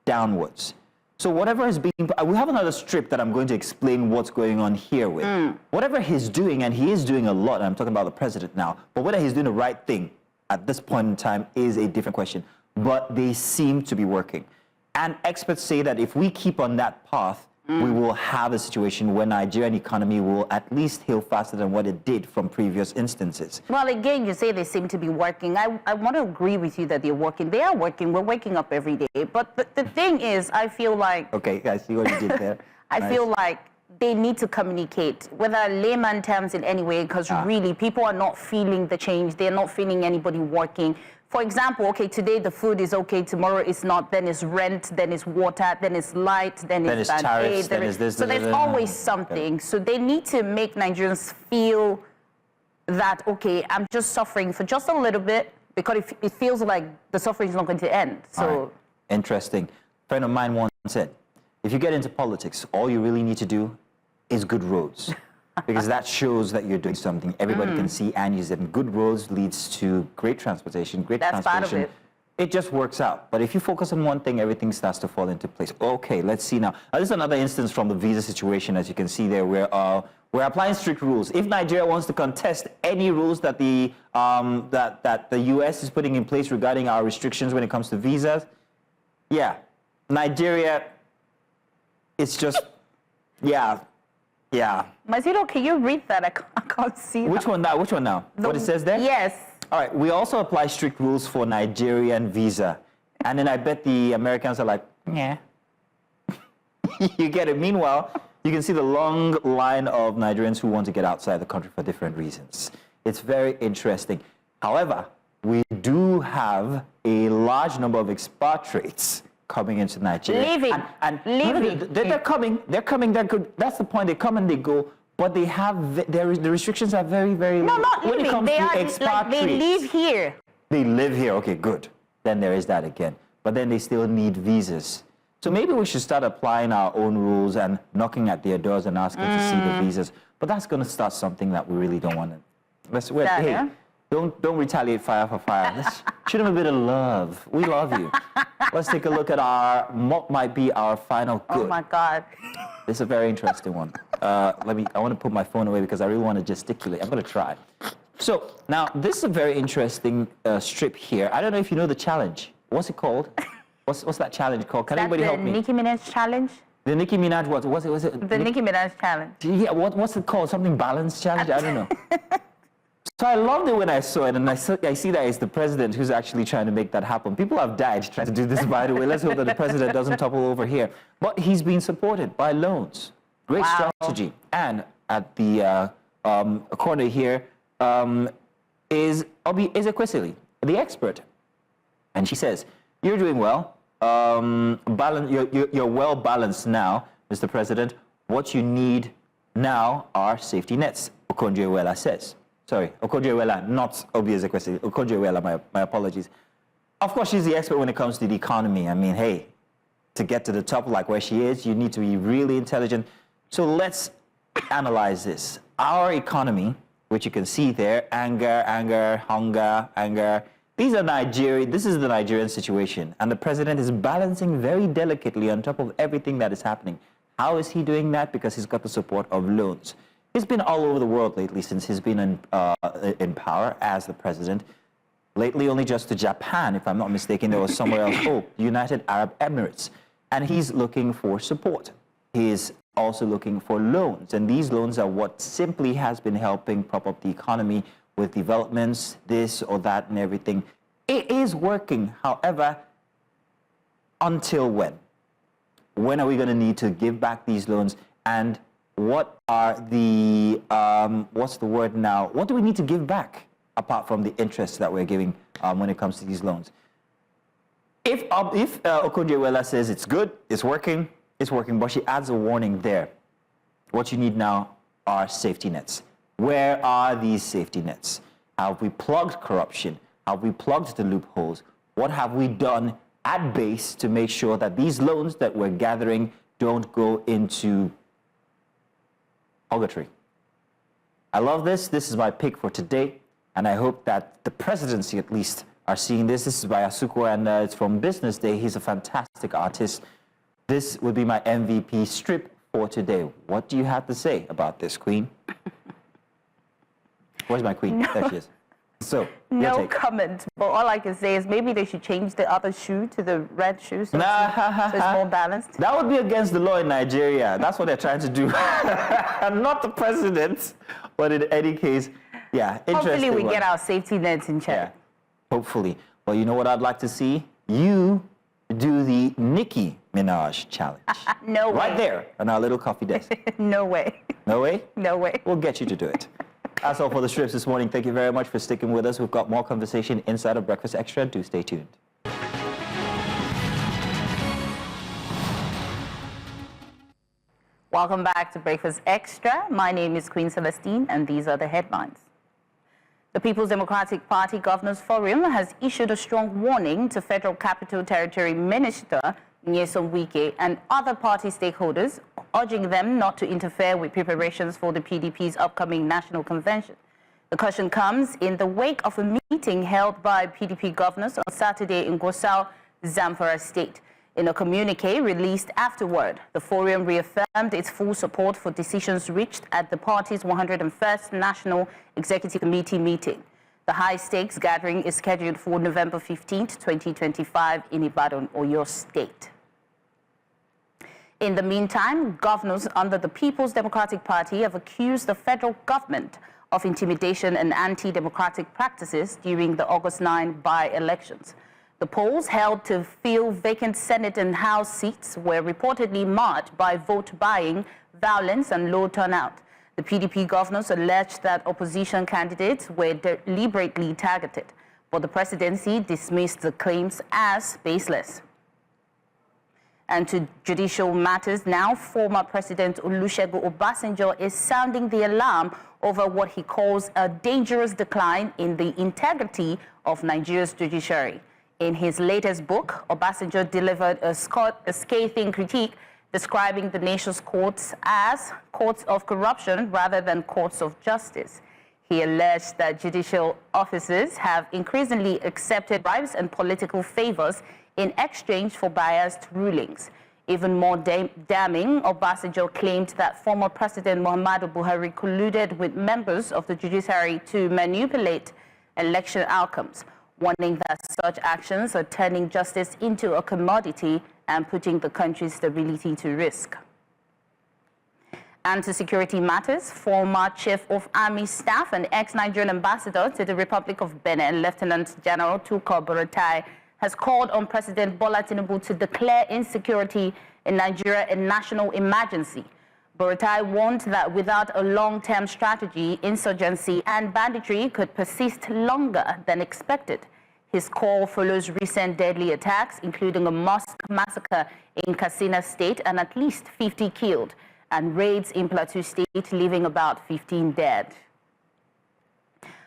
downwards. So whatever is being, we have another strip that I'm going to explain what's going on here with. Whatever he's doing, and he is doing a lot, and I'm talking about the president now, but whether he's doing the right thing at this point in time is a different question. But they seem to be working. And experts say that if we keep on that path, we will have a situation where Nigerian economy will at least heal faster than what it did from previous instances. Well, again, you say they seem to be working. I want to agree with you that they're working. They are working. We're waking up every day. But the thing is, I feel like... Okay, I see what you did there. I feel like they need to communicate, whether layman terms in any way, because really, people are not feeling the change. They're not feeling anybody working. For example, okay, today the food is okay, tomorrow it's not, then it's rent, then it's water, then it's light, then it's tariffs, then it's this, so there's always something. So they need to make Nigerians feel that, okay, I'm just suffering for just a little bit, because it feels like the suffering is not going to end. So Interesting. A friend of mine once said, if you get into politics, all you really need to do is good roads. Because that shows that you're doing something. Everybody can see and use them. Good roads leads to great transportation. That's part of it. It just works out. But if you focus on one thing, everything starts to fall into place. Okay, let's see now. This is another instance from the visa situation, as you can see there, where we're applying strict rules. If Nigeria wants to contest any rules that the U.S. is putting in place regarding our restrictions when it comes to visas, Nigeria, it's just, Yeah. Mazito, can you read that? I can't see Which one now? Which one now? What it says there? Yes. All right. We also apply strict rules for Nigerian visa. And then I bet the Americans are like, yeah. You get it. Meanwhile, you can see the long line of Nigerians who want to get outside the country for different reasons. It's very interesting. However, we do have a large number of expatriates coming into Nigeria. They're coming, they're good. That's the point. They come and they go, but they have, the restrictions are very, very No, not when leaving. it comes They to are expatriates. they live here. They live here. Okay, good. Then there is that again. But then they still need visas. So maybe we should start applying our own rules and knocking at their doors and asking to see the visas. But that's going to start something that we really don't want to. Don't retaliate fire for fire. Let's shoot them a bit of love. We love you. Let's take a look at what might be our final good. Oh my God. This is a very interesting one. I want to put my phone away because I really want to gesticulate. I'm going to try. So now this is a very interesting strip here. I don't know if you know the challenge. What's it called? What's that challenge called? Can anybody help me? The Nicki Minaj challenge? The Nicki Minaj what? Was it? The Nicki Minaj challenge. Yeah, what's it called? Something balance challenge? I don't know. So I loved it when I saw it, and I see that it's the president who's actually trying to make that happen. People have died trying to do this, by the way. Let's hope that the president doesn't topple over here. But he's being supported by loans. Great strategy. And at the corner here is Itsekiri, the expert. And she says, you're doing well. You're well balanced now, Mr. President. What you need now are safety nets, Okonjo-Iweala says. Sorry, Okonjo-Iweala, not Obi Ezekwesili. Okonjo-Iweala, my apologies. Of course, she's the expert when it comes to the economy. I mean, hey, to get to the top like where she is, you need to be really intelligent. So let's analyze this. Our economy, which you can see there, anger, hunger. These are Nigeria. This is the Nigerian situation. And the president is balancing very delicately on top of everything that is happening. How is he doing that? Because he's got the support of loans. He's been all over the world lately since he's been in power as the president. Lately, only just to Japan, if I'm not mistaken, there was somewhere else. Oh, United Arab Emirates. And he's looking for support. He's also looking for loans. And these loans are what simply has been helping prop up the economy with developments, this or that and everything. It is working. However, until when? When are we going to need to give back these loans? And what are the, what's the word now? What do we need to give back apart from the interest that we're giving when it comes to these loans? If Okonjo-Iweala says it's good, it's working, but she adds a warning there. What you need now are safety nets. Where are these safety nets? Have we plugged corruption? Have we plugged the loopholes? What have we done at base to make sure that these loans that we're gathering don't go into purgatory? I love this. This is my pick for today. And I hope that the presidency, at least, are seeing this. This is by ASUU, and it's from Business Day. He's a fantastic artist. This would be my MVP strip for today. What do you have to say about this, Queen? Where's my Queen? No. There she is. So, no comment. But all I can say is maybe they should change the other shoe to the red shoe so, so it's more balanced. That would be against the law in Nigeria. That's what they're trying to do. Not the president. But in any case, yeah, interesting. Hopefully we get our safety nets in check. Yeah, hopefully. Well, you know what I'd like to see? You do the Nicki Minaj challenge. No way. Right there on our little coffee desk. No way. No way? No way. We'll get you to do it. That's all for the strips this morning. Thank you very much for sticking with us. We've got more conversation inside of Breakfast Extra. Do stay tuned. Welcome back to Breakfast Extra. My name is Queen Celestine, and these are the headlines. The People's Democratic Party Governors Forum has issued a strong warning to Federal Capital Territory Minister Nyesom Wike and other party stakeholders, urging them not to interfere with preparations for the PDP's upcoming national convention. The caution comes in the wake of a meeting held by PDP governors on Saturday in Gusau, Zamfara State. In a communique released afterward, the forum reaffirmed its full support for decisions reached at the party's 101st National Executive Committee meeting. The high-stakes gathering is scheduled for November 15, 2025 in Ibadan, Oyo State. In the meantime, governors under the People's Democratic Party have accused the federal government of intimidation and anti-democratic practices during the August 9 by-elections. The polls held to fill vacant Senate and House seats were reportedly marked by vote buying, violence, and low turnout. The PDP governors alleged that opposition candidates were deliberately targeted, but the presidency dismissed the claims as baseless. And to judicial matters now, former President Olusegun Obasanjo is sounding the alarm over what he calls a dangerous decline in the integrity of Nigeria's judiciary. In his latest book, Obasanjo delivered a scathing critique describing the nation's courts as courts of corruption rather than courts of justice. He alleged that judicial officers have increasingly accepted bribes and political favors in exchange for biased rulings. Even more damning, Obasanjo claimed that former President Muhammadu Buhari colluded with members of the judiciary to manipulate election outcomes, warning that such actions are turning justice into a commodity and putting the country's stability to risk. And to security matters, former Chief of Army Staff and ex-Nigerian ambassador to the Republic of Benin, Lieutenant General Tukur Buratai, has called on President Bola Tinubu to declare insecurity in Nigeria a national emergency. Buratai warned that without a long-term strategy, insurgency and banditry could persist longer than expected. His call follows recent deadly attacks, including a mosque massacre in Katsina State and at least 50 killed, and raids in Plateau State, leaving about 15 dead.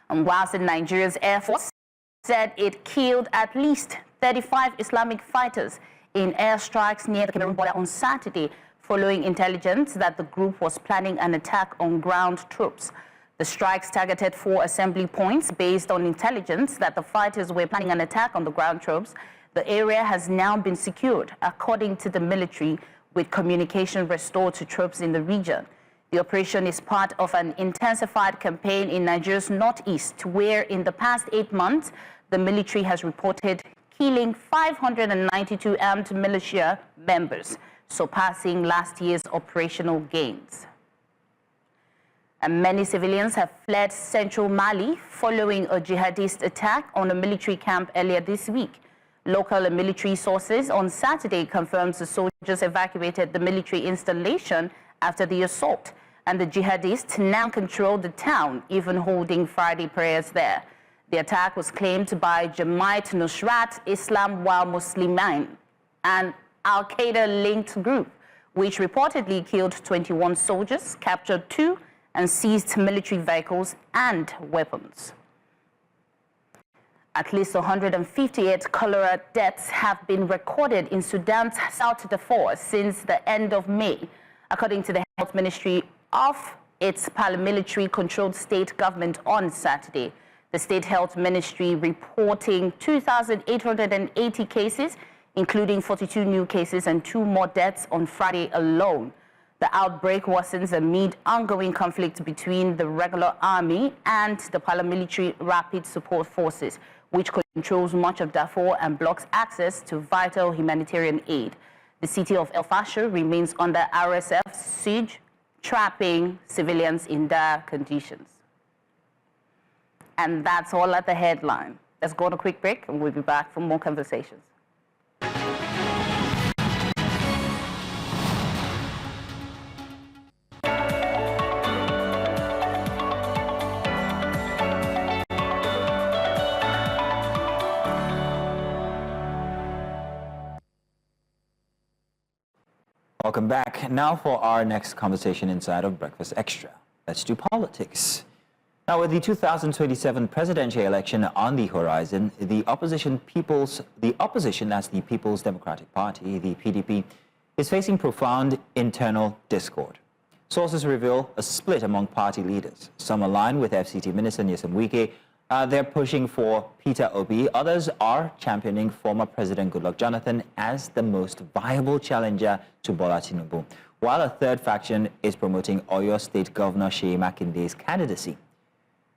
And whilst in Nigeria's Air Force said it killed at least 35 Islamic fighters in airstrikes near the Cameroon border on Saturday, following intelligence that the group was planning an attack on ground troops. The strikes targeted 4 assembly points based on intelligence that the fighters were planning an attack on the ground troops. The area has now been secured, according to the military, with communication restored to troops in the region. The operation is part of an intensified campaign in Nigeria's northeast, where in the past 8 months, the military has reported killing 592 armed militia members, surpassing last year's operational gains. And many civilians have fled central Mali following a jihadist attack on a military camp earlier this week. Local and military sources on Saturday confirmed the soldiers evacuated the military installation after the assault, and the jihadists now control the town, even holding Friday prayers there. The attack was claimed by Jamaat Nusrat Islam wal Muslimin, an Al-Qaeda-linked group, which reportedly killed 21 soldiers, captured 2, and seized military vehicles and weapons. At least 158 cholera deaths have been recorded in Sudan's South Darfur since the end of May, according to the Health Ministry of its paramilitary-controlled state government on Saturday. The State Health Ministry reporting 2,880 cases, including 42 new cases and 2 more deaths on Friday alone. The outbreak worsens amid ongoing conflict between the regular army and the paramilitary rapid support forces, which controls much of Darfur and blocks access to vital humanitarian aid. The city of El Fasher remains under RSF siege, trapping civilians in dire conditions. And that's all at the headline. Let's go on a quick break, and we'll be back for more conversations. Welcome back. Now for our next conversation inside of Breakfast Extra. Let's do politics. Now, with the 2027 presidential election on the horizon, the opposition, as the People's Democratic Party, the PDP, is facing profound internal discord. Sources reveal a split among party leaders. Some align with FCT Minister Nyesom Wike. They're pushing for Peter Obi. Others are championing former President Goodluck Jonathan as the most viable challenger to Bola Tinubu, while a third faction is promoting Oyo State Governor Seyi Makinde's candidacy.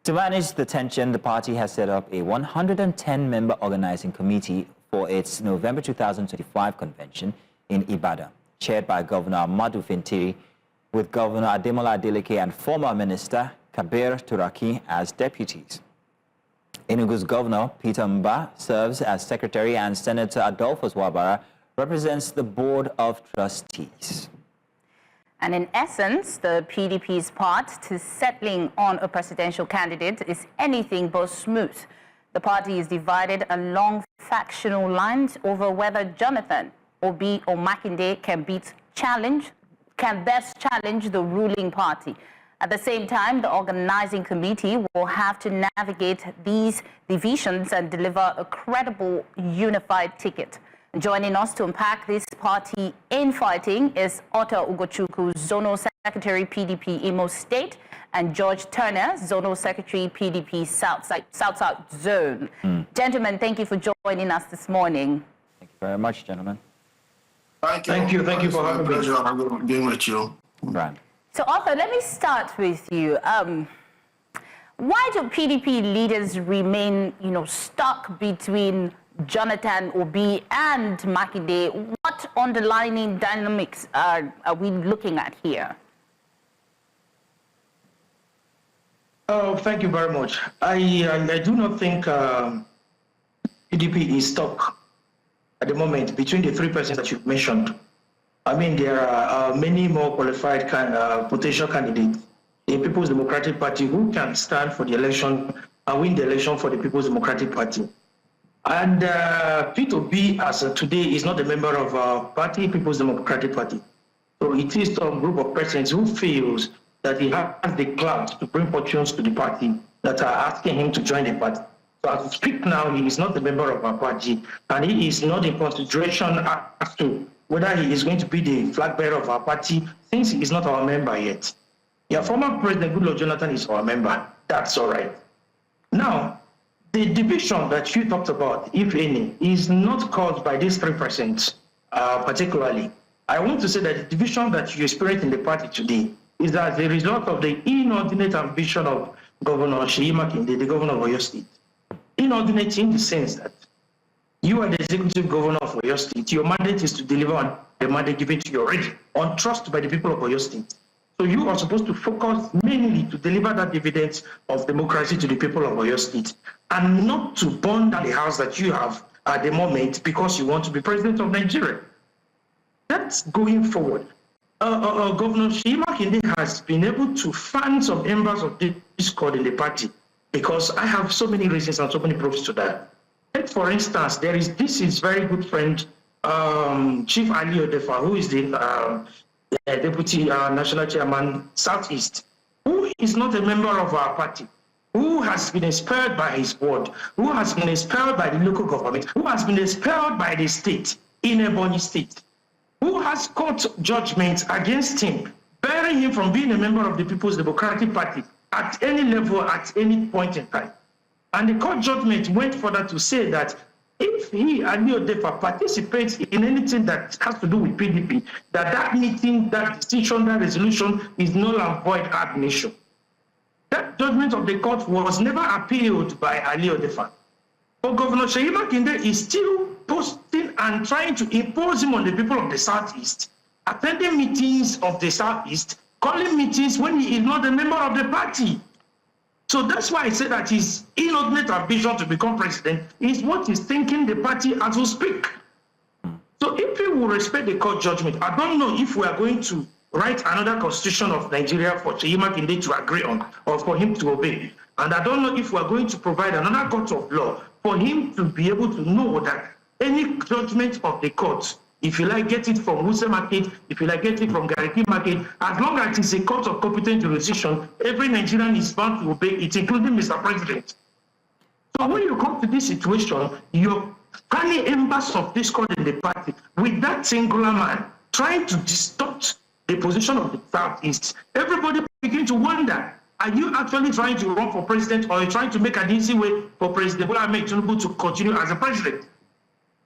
To manage the tension, the party has set up a 110-member organizing committee for its November 2025 convention in Ibadan, chaired by Governor Ahmadu Fintiri, with Governor Ademola Adeleke and former Minister Kabir Turaki as deputies. Enugu's Governor Peter Mba serves as secretary, and Senator Adolphus Wabara represents the Board of Trustees. And in essence, the PDP's path to settling on a presidential candidate is anything but smooth. The party is divided along factional lines over whether Jonathan, Obi, or Makinde can best challenge the ruling party. At the same time, the organizing committee will have to navigate these divisions and deliver a credible, unified ticket. Joining us to unpack this party infighting is Otto Ugochukwu, Zonal Secretary, PDP Imo State, and George Turner, Zonal Secretary, PDP South Zone. Gentlemen, thank you for joining us this morning. Thank you very much, gentlemen. Thank you for having me. Pleasure being with you. Right. So, Arthur, let me start with you. Why do PDP leaders remain, stuck between Jonathan, Obi, and Makinde? What underlying dynamics are we looking at here? Oh, thank you very much. I do not think PDP is stuck at the moment between the 3 persons that you've mentioned. I mean, there are many more qualified potential candidates in People's Democratic Party who can stand for the election and win the election for the People's Democratic Party. And Peter Obi, as of today, is not a member of our party, People's Democratic Party. So it is some group of persons who feels that he has the clout to bring fortunes to the party that are asking him to join the party. So as we speak now, he is not a member of our party, and he is not in consideration as to whether he is going to be the flag bearer of our party, since he is not our member yet. Yeah, former President Goodluck Jonathan is our member. That's all right. Now, the division that you talked about, if any, is not caused by these 3%, particularly. I want to say that the division that you experience in the party today is as a result of the inordinate ambition of Governor Makinde, the governor of Oyo State. Inordinate in the sense that you are the executive governor of Oyo State. Your mandate is to deliver on the mandate given to you already, on trust by the people of Oyo State. So you are supposed to focus mainly to deliver that dividends of democracy to the people of Oyo State, and not to burn down the house that you have at the moment because you want to be president of Nigeria. That's going forward. Governor Makinde has been able to fan some members of discord in the party, because I have so many reasons and so many proofs to that. Take, for instance, this is very good friend, Chief Ali Odefa, who is the Deputy National Chairman, Southeast, who is not a member of our party, who has been expelled by his board, who has been expelled by the local government, who has been expelled by the state, in Ebonyi State, who has court judgments against him, barring him from being a member of the People's Democratic Party at any level, at any point in time. And the court judgment went further to say that if he, Ali Odefa, participates in anything that has to do with PDP, that meeting, that decision, that resolution is null and void ab initio. That judgment of the court was never appealed by Ali Odefa. But Governor Makinde is still posting and trying to impose him on the people of the Southeast, attending meetings of the Southeast, calling meetings when he is not a member of the party. So that's why I say that his inordinate ambition to become president is what is thinking the party as we speak. So if we will respect the court judgment, I don't know if we are going to write another constitution of Nigeria for Makinde to agree on or for him to obey. And I don't know if we are going to provide another court of law for him to be able to know that any judgment of the court, if you like, get it from Wuse Market, if you like, get it from Gariki Market, as long as it's a court of competent jurisdiction, every Nigerian is bound to obey it, including Mr. President. So when you come to this situation, you're carrying embers of discord in the party with that singular man trying to distort the position of the Southeast. Everybody begin to wonder, are you actually trying to run for president, or are you trying to make an easy way for President Bola Ahmed Tinubu to continue as a president?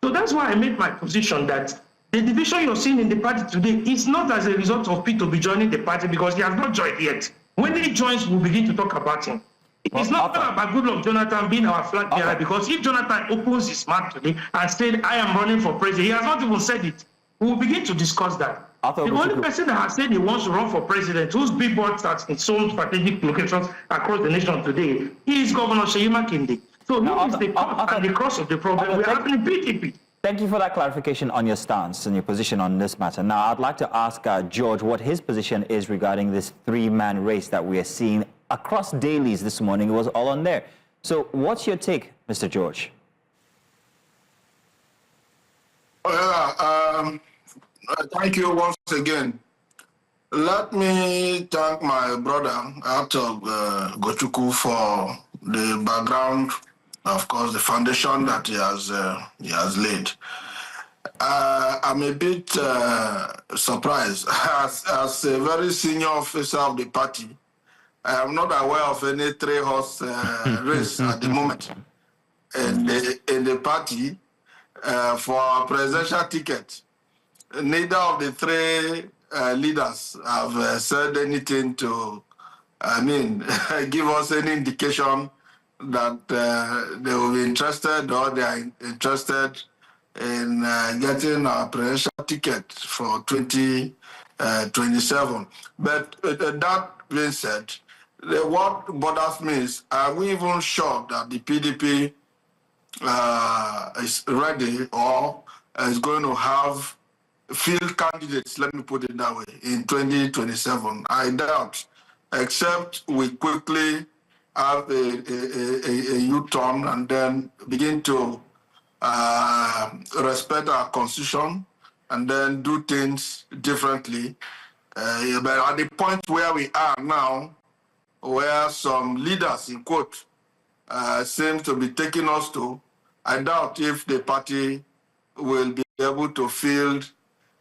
So that's why I made my position that the division you're seeing in the party today is not as a result of P2B joining the party, because he has not joined yet. When he joins, we'll begin to talk about him. It's not about Goodluck Jonathan being our flag bearer, because if Jonathan opens his mouth today and said, I am running for president, he has not even said it. We'll begin to discuss that. The only person that has said he wants to run for president, whose billboards at its own strategic locations across the nation today, is Governor Makinde. So he is the cut and the cross of the problem. We have in PDP. Thank you for that clarification on your stance and your position on this matter. Now, I'd like to ask George what his position is regarding this three-man race that we are seeing across dailies this morning. It was all on there. So what's your take, Mr. George? Thank you once again. Let me thank my brother out of Gochuku for the background, of course, the foundation that he has laid. I'm a bit surprised. As a very senior officer of the party, I am not aware of any three-horse race at the moment in the party for a presidential ticket. Neither of the three leaders have said anything to, give us any indication that they will be interested, or they are interested in getting a presidential ticket for 2027. But that being said, what bothers me is, are we even sure that the PDP is ready or is going to have field candidates, let me put it that way, in 2027? I doubt, except we quickly have a U-turn and then begin to respect our constitution and then do things differently. But at the point where we are now, where some leaders, in quote, seems to be taking us to, I doubt if the party will be able to field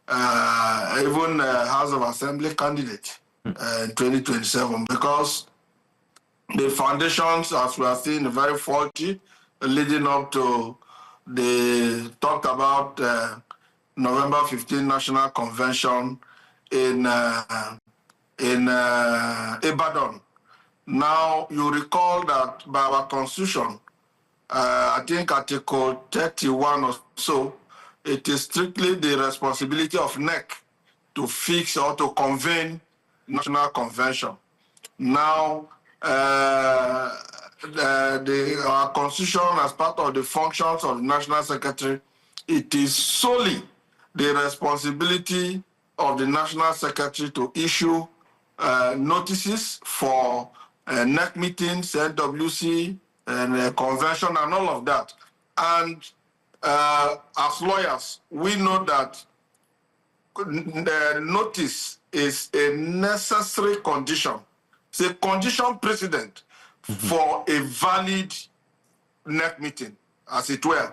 even House of Assembly candidate in 2027, because the foundations, as we are seeing, are very faulty, leading up to the talked about November 15 National Convention in Ibadan. Now, you recall that by our constitution, I think Article 31 or so, it is strictly the responsibility of NEC to fix or to convene National Convention. Now, our constitution, as part of the functions of the National Secretary, it is solely the responsibility of the National Secretary to issue notices for NEC meetings, NWC, and convention, and all of that. And as lawyers, we know that the notice is a necessary condition. It's a condition precedent for a valid NEC meeting, as it were.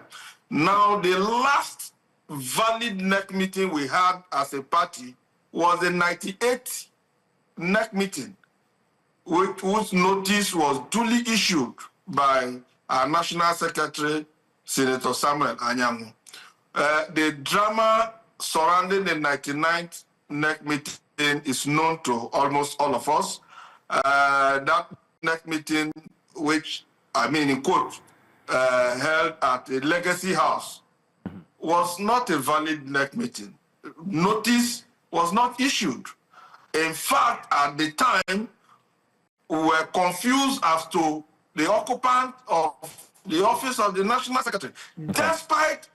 Now, the last valid NEC meeting we had as a party was the 98th NEC meeting, whose notice was duly issued by our National Secretary, Senator Samuel Anyanwu. The drama surrounding the 99th NEC meeting is known to almost all of us. That NEC meeting, which, I mean, in quote, held at the Legacy House, was not a valid NEC meeting. Notice was not issued. In fact, at the time, we were confused as to the occupant of the office of the National Secretary, despite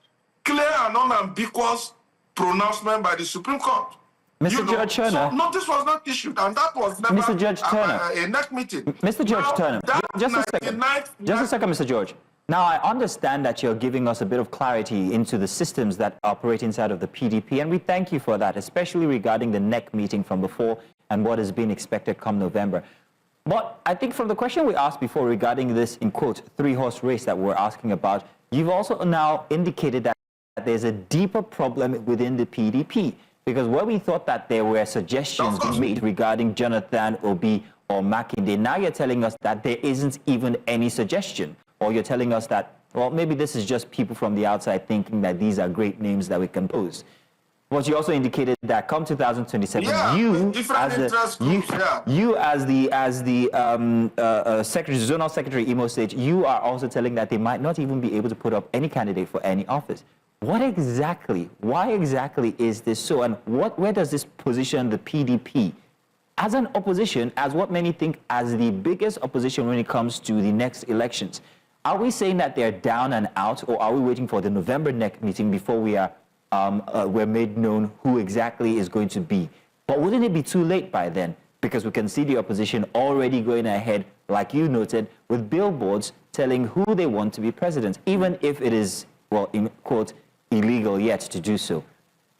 clear and unambiguous pronouncement by the Supreme Court. Mr. Judge Turner. So notice was not issued, and that was never Mr. Judge Turner. A NEC meeting. Mr. Judge Turner, just a second. Just a second, Mr. George. Now, I understand that you're giving us a bit of clarity into the systems that operate inside of the PDP, and we thank you for that, especially regarding the NEC meeting from before and what is being expected come November. But I think from the question we asked before regarding this, in quote, three-horse race that we're asking about, you've also now indicated that there's a deeper problem within the PDP. Because where we thought that there were suggestions being made regarding Jonathan, Obi, or Makinde, now you're telling us that there isn't even any suggestion. Or you're telling us that, well, maybe this is just people from the outside thinking that these are great names that we can pose. But you also indicated that come 2027, you as the secretary, zonal secretary, Imo State, you are also telling that they might not even be able to put up any candidate for any office. What exactly, why exactly is this so? And where does this position the PDP as an opposition, as what many think as the biggest opposition when it comes to the next elections? Are we saying that they're down and out, or are we waiting for the November NEC meeting before we are we're made known who exactly is going to be? But wouldn't it be too late by then? Because we can see the opposition already going ahead, like you noted, with billboards telling who they want to be president, even if it is, well, in quote, illegal yet to do so.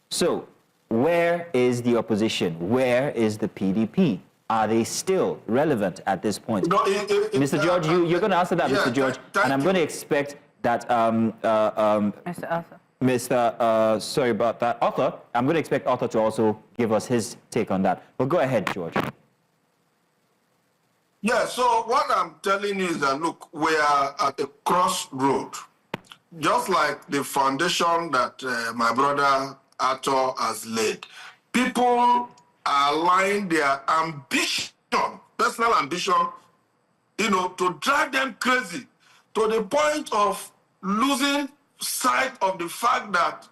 So, where is the opposition? Where is the PDP? Are they still relevant at this point? No, Mr. George, you're going to answer that, Mr. George, and I'm going to expect that Mr. Arthur. sorry about that, Arthur. I'm going to expect Arthur to also give us his take on that. But go ahead, George. Yeah, so what I'm telling you is that, look, we are at a crossroad. Just like the foundation that my brother Arthur has laid. People are allowing their ambition, personal ambition, to drive them crazy to the point of losing sight of the fact that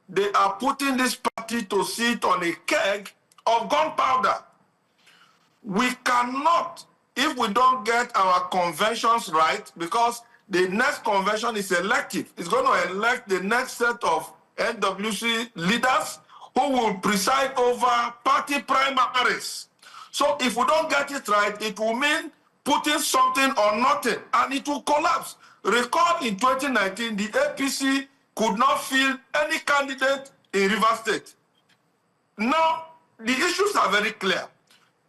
they are putting this party to sit on a keg of gunpowder. We cannot, if we don't get our conventions right, because the next convention is elective. It's going to elect the next set of NWC leaders who will preside over party primaries. So if we don't get it right, it will mean putting something or nothing, and it will collapse. Recall in 2019, the APC could not field any candidate in Rivers State. Now, the issues are very clear.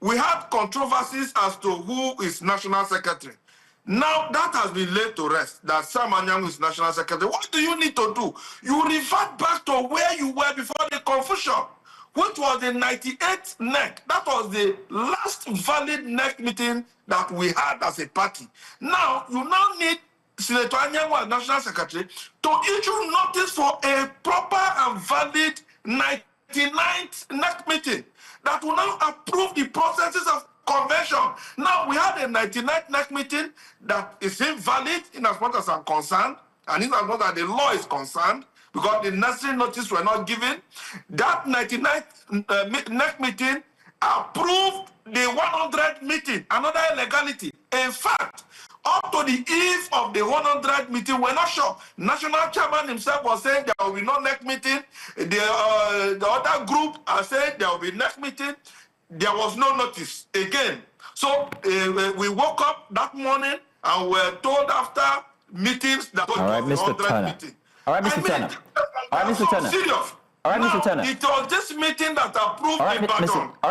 We had controversies as to who is National Secretary. Now that has been laid to rest, that Sam Anyanwu is National Secretary. What do you need to do? You revert back to where you were before the confusion, which was the 98th NEC. That was the last valid NEC meeting that we had as a party. Now, you now need Senator Anyanwu as National Secretary to issue notice for a proper and valid 99th NEC meeting that will now approve the processes of convention. Now, we had a 99th NEC meeting that is invalid in as much as I'm concerned, and in as much as the law is concerned, because the necessary notice were not given. That 99th NEC meeting approved the 100th meeting, another illegality. In fact, up to the eve of the 100th meeting, we're not sure. National chairman himself was saying there will be no NEC meeting. The other group are saying there will be NEC meeting. There was no notice again. So we woke up that morning and were told after meetings that all right, Mr. Turner. Meeting. All right, Mr. Turner. All right, Mr. Turner. Serious. All right, now, Mr. Turner. It was this meeting that approved all right,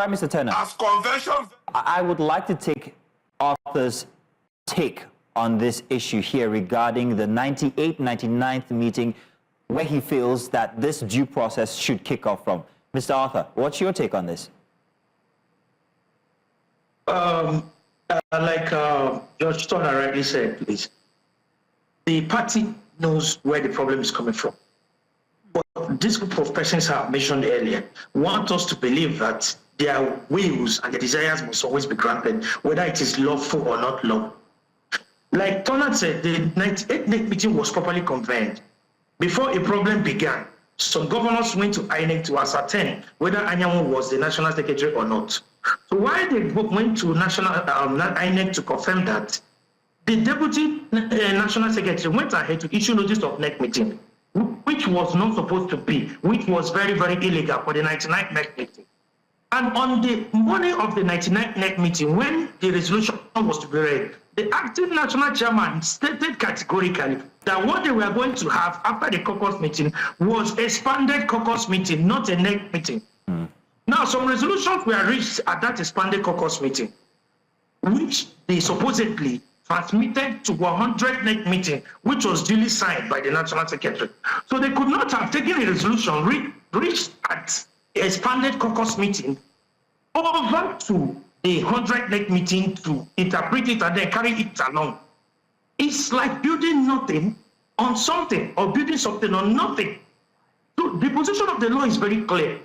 Mr. Turner. As convention. I would like to take Arthur's take on this issue here regarding the 98th, 99th meeting where he feels that this due process should kick off from. Mr. Arthur, what's your take on this? Like Judge Turner rightly said, please, the party knows where the problem is coming from. But this group of persons I mentioned earlier want us to believe that their wills and their desires must always be granted, whether it is lawful or not lawful. Like Turner said, the 98th NEC meeting was properly convened. Before a problem began, some governors went to INEC to ascertain whether Anyanwu was the National Secretary or not. So while they went to INEC to confirm that, the Deputy National Secretary went ahead to issue notice of NEC meeting, which was not supposed to be, which was very, very illegal for the 99th NEC meeting. And on the morning of the 99th NEC meeting, when the resolution was to be read, the acting national chairman stated categorically that what they were going to have after the caucus meeting was expanded caucus meeting, not a NEC meeting. Now, some resolutions were reached at that expanded caucus meeting, which they supposedly transmitted to 100 NEC meeting, which was duly signed by the National Secretary. So they could not have taken a resolution reached at expanded caucus meeting over to the 100 NEC meeting to interpret it and then carry it along. It's like building nothing on something or building something on nothing. So the position of the law is very clear.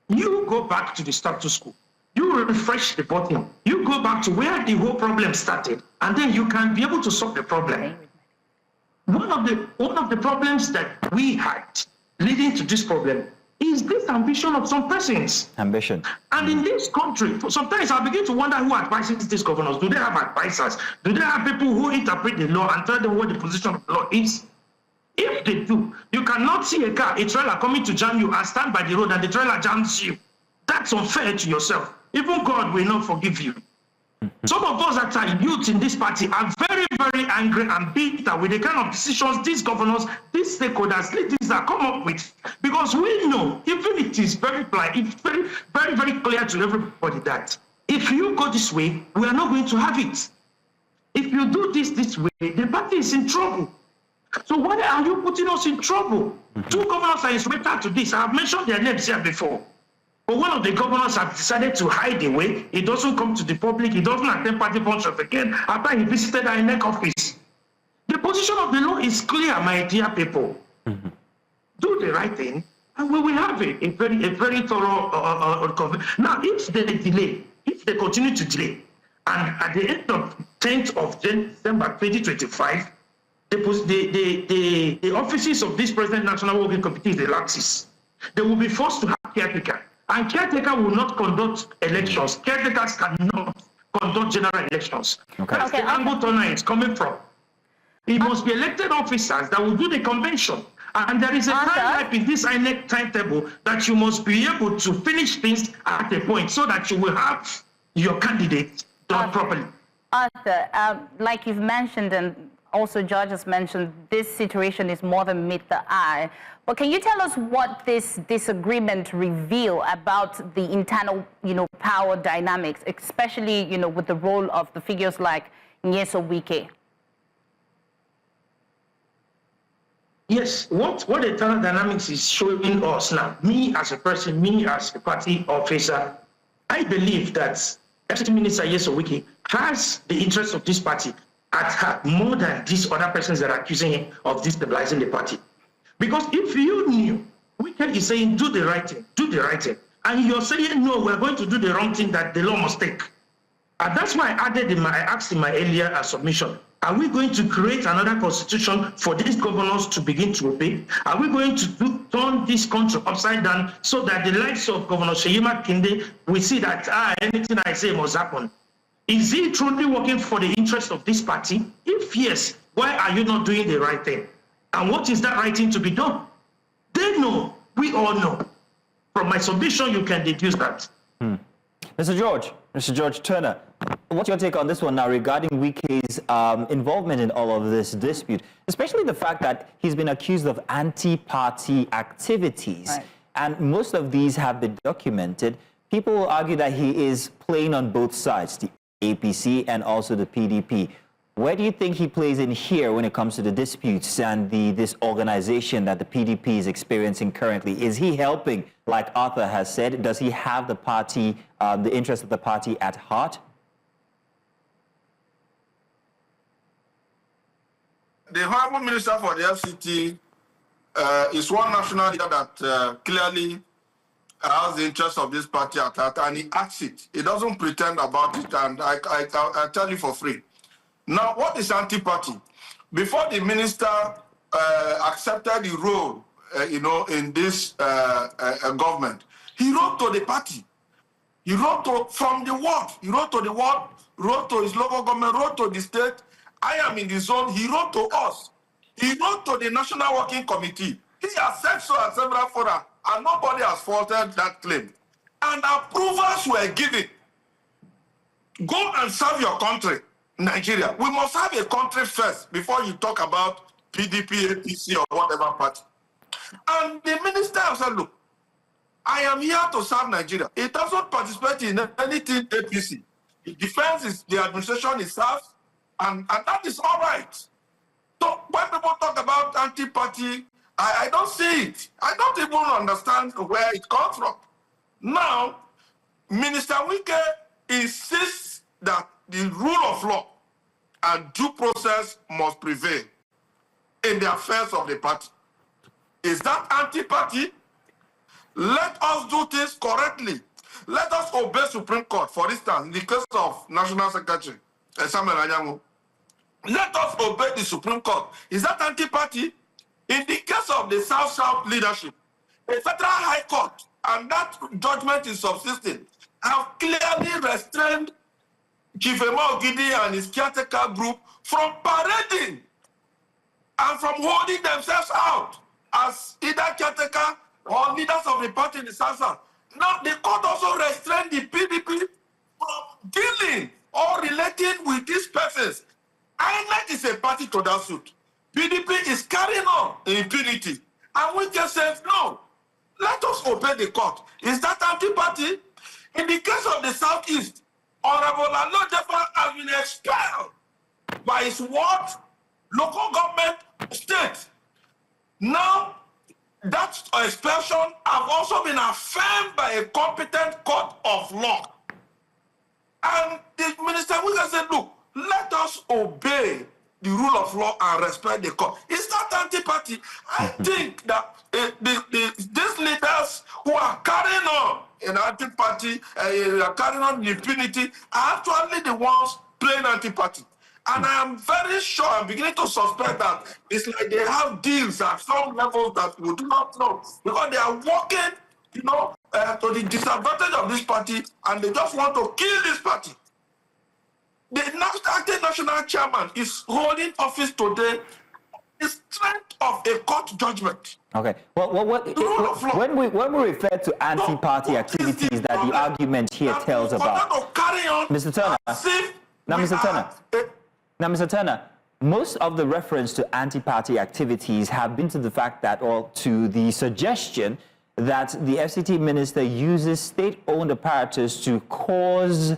You go back to the status quo. You refresh the button. You go back to where the whole problem started, and then you can be able to solve the problem. One of the problems that we had leading to this problem is this ambition of some persons. Ambition. And in this country, sometimes I begin to wonder who advises these governors. Do they have advisors? Do they have people who interpret the law and tell them what the position of the law is? If they do, you cannot see a trailer coming to jam you and stand by the road and the trailer jams you. That's unfair to yourself. Even God will not forgive you. Some of us that are youth in this party are very, very angry and bitter with the kind of decisions these governors, these stakeholders, leaders are come up with. Because we know, even it is very clear to everybody that if you go this way, we are not going to have it. If you do this way, the party is in trouble. So why are you putting us in trouble? Two governors are instrumental to this. I have mentioned their names here before. But one of the governors have decided to hide away. He doesn't come to the public. He doesn't attend party functions again after he visited the INEC office. The position of the law is clear, my dear people. Do the right thing, and we will have a very thorough Now, if they delay, if they continue to delay, and at the end of 10th of December 2025, the offices of this President National Working Committee, the laxes, they will be forced to have caretaker. And caretaker will not conduct elections. Caretakers cannot conduct general elections. That's the angle Turner is coming from. It must be elected officers that will do the convention. And there is a timeline in this INEC timetable that you must be able to finish things at a point so that you will have your candidate done properly. Arthur, like you've mentioned, and also George has mentioned, this situation is more than meet the eye. But can you tell us what this disagreement reveal about the internal, power dynamics, especially, with the role of the figures like Nyeso Wike? Yes, what the internal dynamics is showing us now, me as a person, me as a party officer, I believe that FCT Minister Nyeso Wike has the interest of this party at heart more than these other persons that are accusing him of destabilizing the party. Because if you knew, Wike is saying do the right thing, and you're saying no, we're going to do the wrong thing that the law must take. And that's why I asked in my earlier submission, are we going to create another constitution for these governors to begin to obey? Are we going to turn this country upside down so that the likes of Governor Makinde will see that anything I say must happen? Is he truly working for the interest of this party? If yes, why are you not doing the right thing? And what is that right thing to be done? They know, we all know. From my submission, you can deduce that. Mr. George Turner, what's your take on this one now regarding Wike's involvement in all of this dispute, especially the fact that he's been accused of anti-party activities, right, and most of these have been documented. People will argue that he is playing on both sides, the APC and also the PDP. Where do you think he plays in here when it comes to the disputes and this organization that the PDP is experiencing currently? Is he helping, like Arthur has said? Does he have the party, the interest of the party at heart? The Honorable Minister for the FCT is one national leader that clearly has the interest of this party at heart, and he acts it. He doesn't pretend about it, and I tell you for free. Now, what is anti-party? Before the minister accepted the role, in this government, he wrote to the party. He wrote from the ward. He wrote to the ward, wrote to his local government, wrote to the state. I am in the zone. He wrote to us. He wrote to the National Working Committee. He has said so at several fora, and nobody has faulted that claim. And approvals were given. Go and serve your country. Nigeria. We must have a country first before you talk about PDP, APC, or whatever party. And the minister said, look, I am here to serve Nigeria. It doesn't participate in anything APC. It defends the administration it serves, and that is all right. So when people talk about anti-party, I don't see it. I don't even understand where it comes from. Now, Minister Wike insists that the rule of law and due process must prevail in the affairs of the party. Is that anti-party? Let us do things correctly. Let us obey Supreme Court. For instance, in the case of National Secretary Samuel Anyanwu, let us obey the Supreme Court. Is that anti-party? In the case of the South-South leadership, the Federal High Court, and that judgment is subsisting, have clearly restrained Chief Ogidi and his caretaker group from parading and from holding themselves out as either caretaker or leaders of the party in the South. Now, the court also restrained the PDP from dealing or relating with these persons. INEC is a party to that suit. PDP is carrying on impunity. And we just said, no, let us obey the court. Is that anti-party? In the case of the Southeast, Honorable Alodefa has been expelled by his ward, local government, state. Now, that expulsion have also been affirmed by a competent court of law. And the Minister Wike said, look, let us obey the rule of law and respect the court. Is that anti-party? I think that these leaders who are carrying on in anti-party, carrying on impunity, are actually the ones playing anti-party. And I am very sure, I'm beginning to suspect that it's like they have deals at some levels that we do not know. Because they are working, to the disadvantage of this party, and they just want to kill this party. The acting national chairman is holding office today the strength of a court judgment. Okay. Well, when we refer to anti-party activities that the argument here tells about, Mr. Turner. Now, Mr. Turner, most of the reference to anti-party activities have been to the fact that, or to the suggestion that the FCT minister uses state-owned apparatus to cause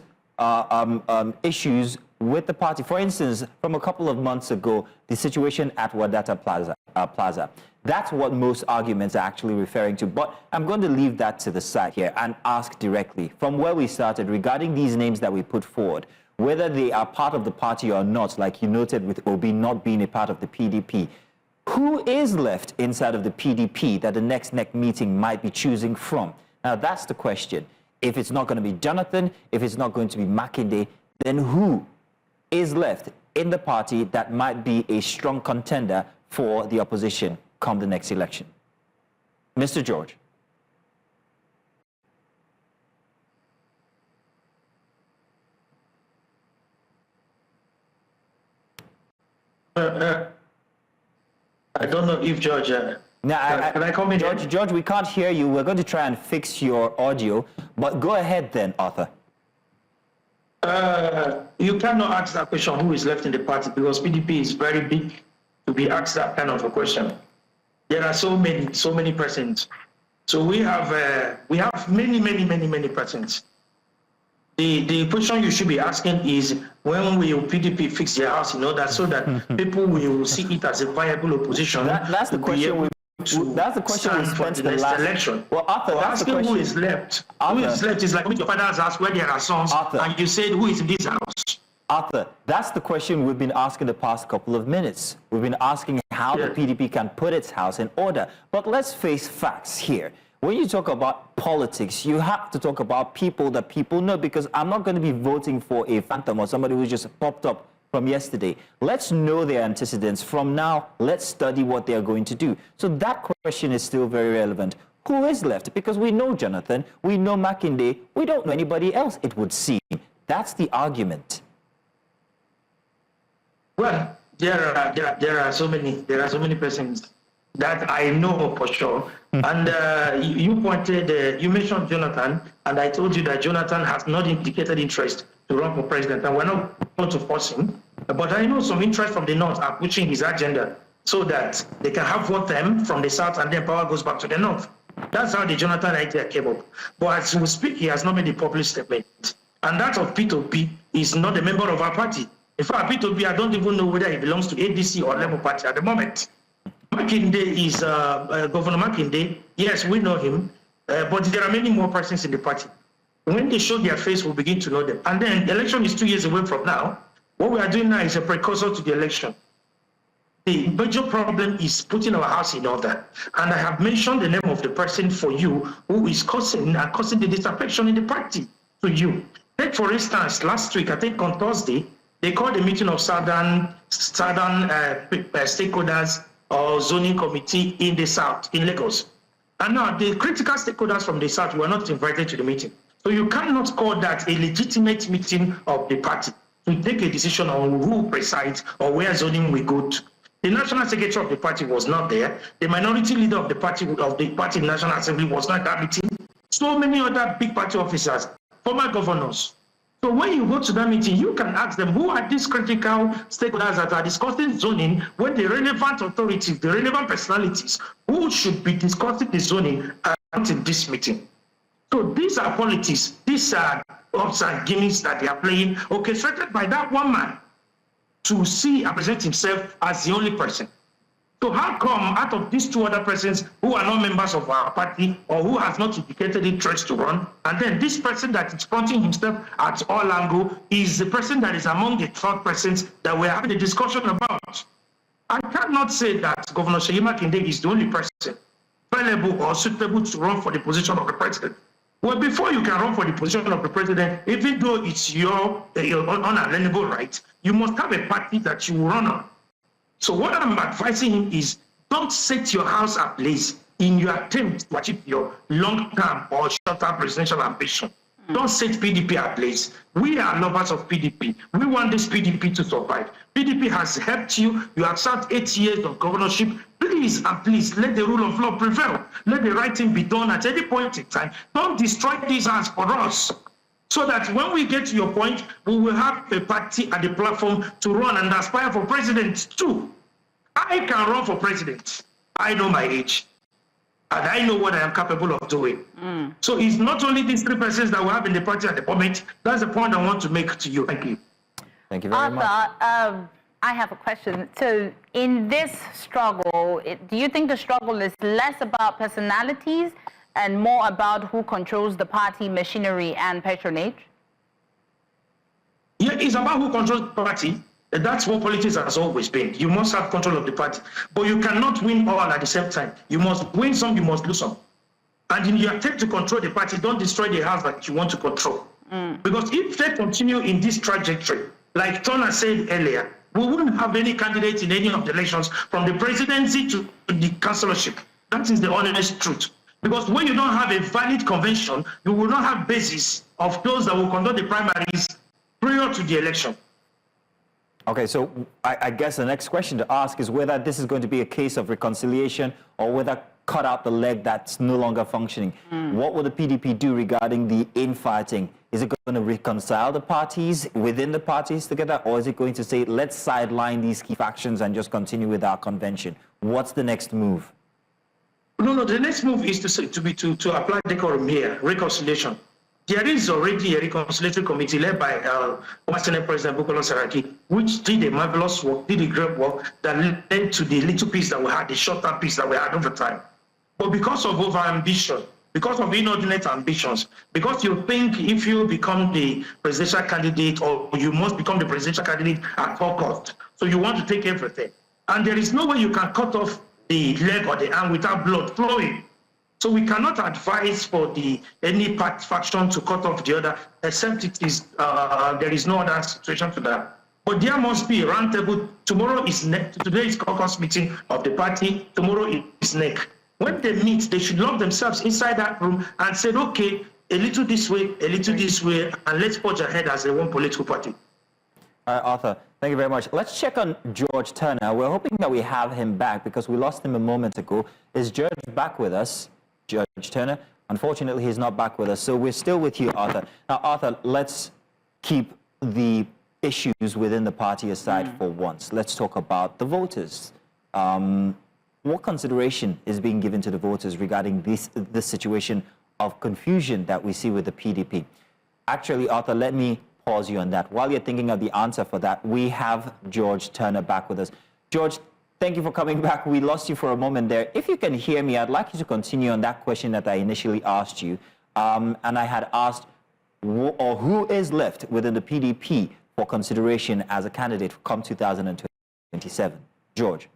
issues with the party. For instance, from a couple of months ago, the situation at Wadata Plaza. That's what most arguments are actually referring to. But I'm going to leave that to the side here and ask directly, from where we started, regarding these names that we put forward, whether they are part of the party or not, like you noted with Obi not being a part of the PDP, who is left inside of the PDP that the next meeting might be choosing from? Now, that's the question. If it's not going to be Jonathan, if it's not going to be Makinde, then who is left in the party that might be a strong contender for the opposition come the next election? Mr. George. I don't know if George... Now, can I come in? George, we can't hear you. We're going to try and fix your audio, but go ahead then, Arthur. You cannot ask that question, who is left in the party, because PDP is very big to be asked that kind of a question. There are so many persons. So we have many persons. The question you should be asking is, when will PDP fix their house in order so that people will see it as a viable opposition? That's the question. That's the question we spent the next election. Well, Arthur, that's the question. Who is left? Arthur, who is left is like your father's house where there are sons, Arthur, and you said, who is in this house? Arthur, that's the question we've been asking the past couple of minutes. We've been asking how the PDP can put its house in order. But let's face facts here. When you talk about politics, you have to talk about people that people know, because I'm not going to be voting for a phantom or somebody who just popped up from yesterday. Let's know their antecedents. From now, let's study what they are going to do. So that question is still very relevant. Who is left? Because we know Jonathan, we know Makinde, we don't know anybody else, it would seem. That's the argument. Well, there are so many persons that I know for sure. And you mentioned Jonathan, and I told you that Jonathan has not indicated interest to run for president, and we're not going to force him. But I know some interest from the North are pushing his agenda so that they can have vote them from the South, and then power goes back to the North. That's how the Jonathan idea came up. But as we speak, he has not made a public statement. And that of P2P is not a member of our party. In fact, P2P, I don't even know whether he belongs to ADC or Labour Party at the moment. Makinde is Governor Makinde. Yes, we know him, but there are many more persons in the party. When they show their face, we'll begin to know them. And then the election is 2 years away from now. What we are doing now is a precursor to the election. The major problem is putting our house in order. And I have mentioned the name of the person for you who is causing the disaffection in the party to you. Take, for instance, last week, I think on Thursday, they called a meeting of southern stakeholders or zoning committee in the South, in Lagos. And now the critical stakeholders from the South were not invited to the meeting. So you cannot call that a legitimate meeting of the party to take a decision on who presides or where zoning will go to. The national secretary of the party was not there. The minority leader of the party National Assembly was not at that meeting. So many other big party officers, former governors. So when you go to that meeting, you can ask them, who are these critical stakeholders that are discussing zoning, when the relevant authorities, the relevant personalities, who should be discussing the zoning are not in this meeting? So these are politics. These are ups and gimmicks that they are playing, orchestrated by that one man to see and present himself as the only person. So how come out of these two other persons who are not members of our party or who has not indicated interest to run, and then this person that is fronting himself at all angle is the person that is among the 12 persons that we're having a discussion about? I cannot say that Governor Makinde is the only person available or suitable to run for the position of the president. Well, before you can run for the position of the president, even though it's your unalienable right, you must have a party that you run on. So what I'm advising him is, don't set your house ablaze in your attempt to achieve your long-term or short-term presidential ambition. Don't set PDP ablaze. We are lovers of PDP. We want this PDP to survive. PDP has helped you. You have served 8 years of governorship. Please and please, let the rule of law prevail. Let the right thing be done at any point in time. Don't destroy these hands for us. So that when we get to your point, we will have a party at the platform to run and aspire for president too. I can run for president. I know my age. And I know what I am capable of doing. So it's not only these three persons that we have in the party at the moment. That's the point I want to make to you. Thank you. Thank you very much. I have a question. So in this struggle, do you think the struggle is less about personalities and more about who controls the party machinery and patronage? Yeah, it's about who controls the party. That's what politics has always been. You must have control of the party, but you cannot win all at the same time. You must win some, you must lose some. And in your attempt to control the party, don't destroy the house that you want to control. Because if they continue in this trajectory, like Tona said earlier, we wouldn't have any candidates in any of the elections from the presidency to the councillorship. That is the honest truth. Because when you don't have a valid convention, you will not have basis of those that will conduct the primaries prior to the election. Okay, so I guess the next question to ask is whether this is going to be a case of reconciliation or whether cut out the leg that's no longer functioning. What will the PDP do regarding the infighting? Is it going to reconcile the parties within the parties together, or is it going to say, let's sideline these key factions and just continue with our convention? What's the next move? No, the next move is to apply decorum here, reconciliation. There is already a reconciliatory committee led by Senate President Bukola Saraki, which did a marvelous work, did a great work that led to the little peace that we had, the short-term peace that we had over time. But because of over-ambition, because of inordinate ambitions, because you think if you become the presidential candidate or you must become the presidential candidate at all cost, so you want to take everything. And there is no way you can cut off the leg or the arm without blood flowing. So we cannot advise for any faction to cut off the other, except it is there is no other situation to that. But there must be a roundtable. Tomorrow is today is caucus meeting of the party. Tomorrow is NEC. When they meet, they should lock themselves inside that room and say, okay, a little this way, a little this way, and let's forge ahead as a one political party. All right, Arthur, thank you very much. Let's check on George Turner. We're hoping that we have him back because we lost him a moment ago. Is George back with us? George Turner. Unfortunately, he's not back with us. So we're still with you, Arthur. Now, Arthur, let's keep the issues within the party aside for once. Let's talk about the voters. What consideration is being given to the voters regarding this situation of confusion that we see with the PDP? Actually, Arthur, let me pause you on that. While you're thinking of the answer for that, we have George Turner back with us. George, thank you for coming back. We lost you for a moment there. If you can hear me, I'd like you to continue on that question that I initially asked you. And I had asked, who is left within the PDP for consideration as a candidate come 2027? George.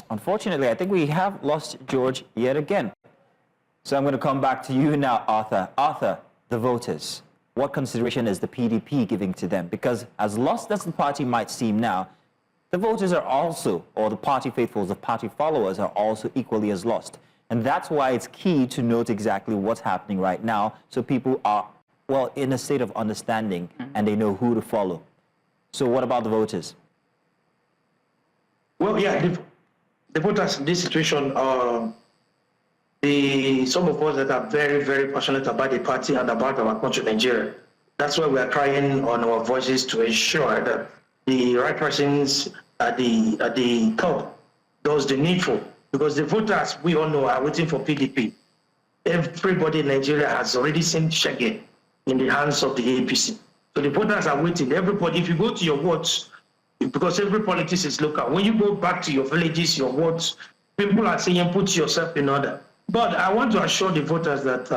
Unfortunately, I think we have lost George yet again. So I'm going to come back to you now, Arthur. Arthur, the voters, what consideration is the PDP giving to them? Because as lost as the party might seem now, the voters are also, or the party faithfuls, the party followers are also equally as lost. And that's why it's key to note exactly what's happening right now so people are, well, in a state of understanding and they know who to follow. So what about the voters? Well, yeah, the voters in this situation are some of us that are very, very passionate about the party and about our country, Nigeria. That's why we are crying on our voices to ensure that the right persons at the top does the needful. Because the voters, we all know, are waiting for PDP. Everybody in Nigeria has already seen Shege in the hands of the APC. So the voters are waiting. Everybody, if you go to your wards, because every politics is local, when you go back to your villages, your wards, people are saying put yourself in order. But I want to assure the voters that